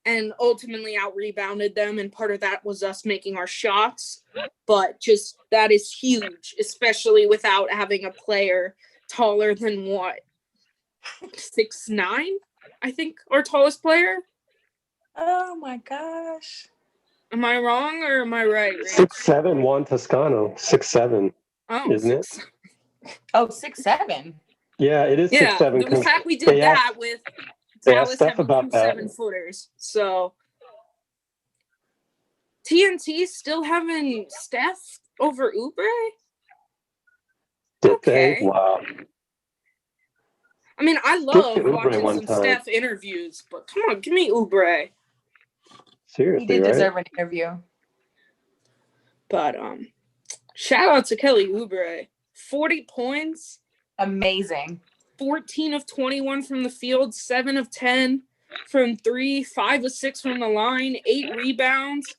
and ultimately out-rebounded them, and part of that was us making our shots. But just that is huge, especially without having a player taller than 6'9", I think, our tallest player. Oh my gosh. Am I wrong or am I right? 6'7" Juan Toscano. 6'7", isn't it? Oh, 6'7". Yeah, it is 6'7". The fact we did that with Dallas Steph having about 2 that. 7-footers. So TNT still having Steph over Oubre? Did Okay. they? Wow. I mean, I to love Oubre watching one some time. Steph interviews, but come on, give me Oubre. Seriously, He did right? deserve an interview. But shout out to Kelly Oubre. 40 points. Amazing. 14 of 21 from the field, 7 of 10 from 3, 5 of 6 from the line, 8 rebounds,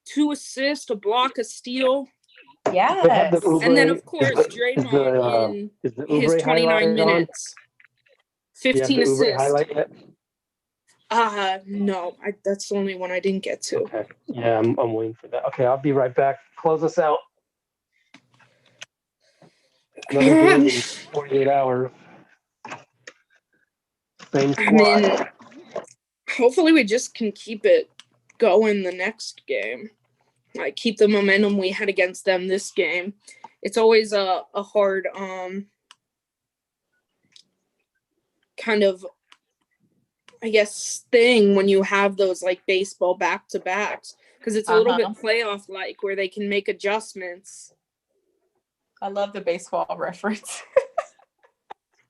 2 assists, a block, a steal. Yes. And then, of course, Draymond in his 29 minutes. 15 assists. Oubre highlight yet? No, that's the only one I didn't get to. Okay. Yeah, I'm waiting for that. Okay, I'll be right back. Close us out. Another game in 48 hours. Same squad. I mean, hopefully we just can keep it going the next game. Like, keep the momentum we had against them this game. It's always a hard kind of, I guess, thing when you have those, like, baseball back-to-backs, because it's a little bit playoff-like where they can make adjustments. I love the baseball reference.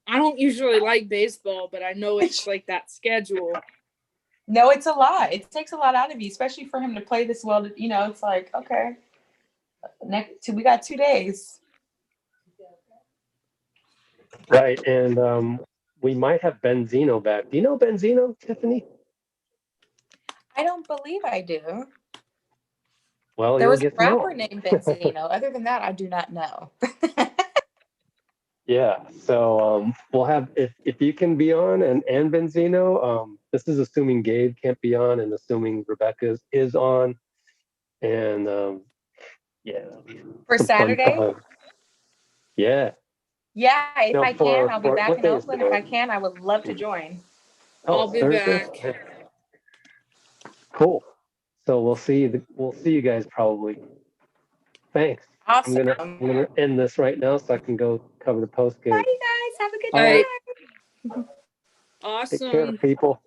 I don't usually like baseball, but I know it's like that schedule. No, it's a lot. It takes a lot out of you, especially for him to play this well. You know, it's like, okay, we got 2 days. Right, and we might have Benzino back. Do you know Benzino, Tiffany? I don't believe I do. Well, there was a get to know rapper named Benzino. Other than that, I do not know. Yeah, so we'll have if you can be on and Benzino. This is assuming Gabe can't be on and assuming Rebecca is on, and yeah. For Saturday. Yeah. Yeah, if I can, I'll be back in Oakland. If I can, I would love to join. I'll be back. Cool. So we'll see you guys probably. Thanks. Awesome. I'm gonna end this right now so I can go cover the post game. Bye, you guys. Have a good night. Awesome. Take care, people.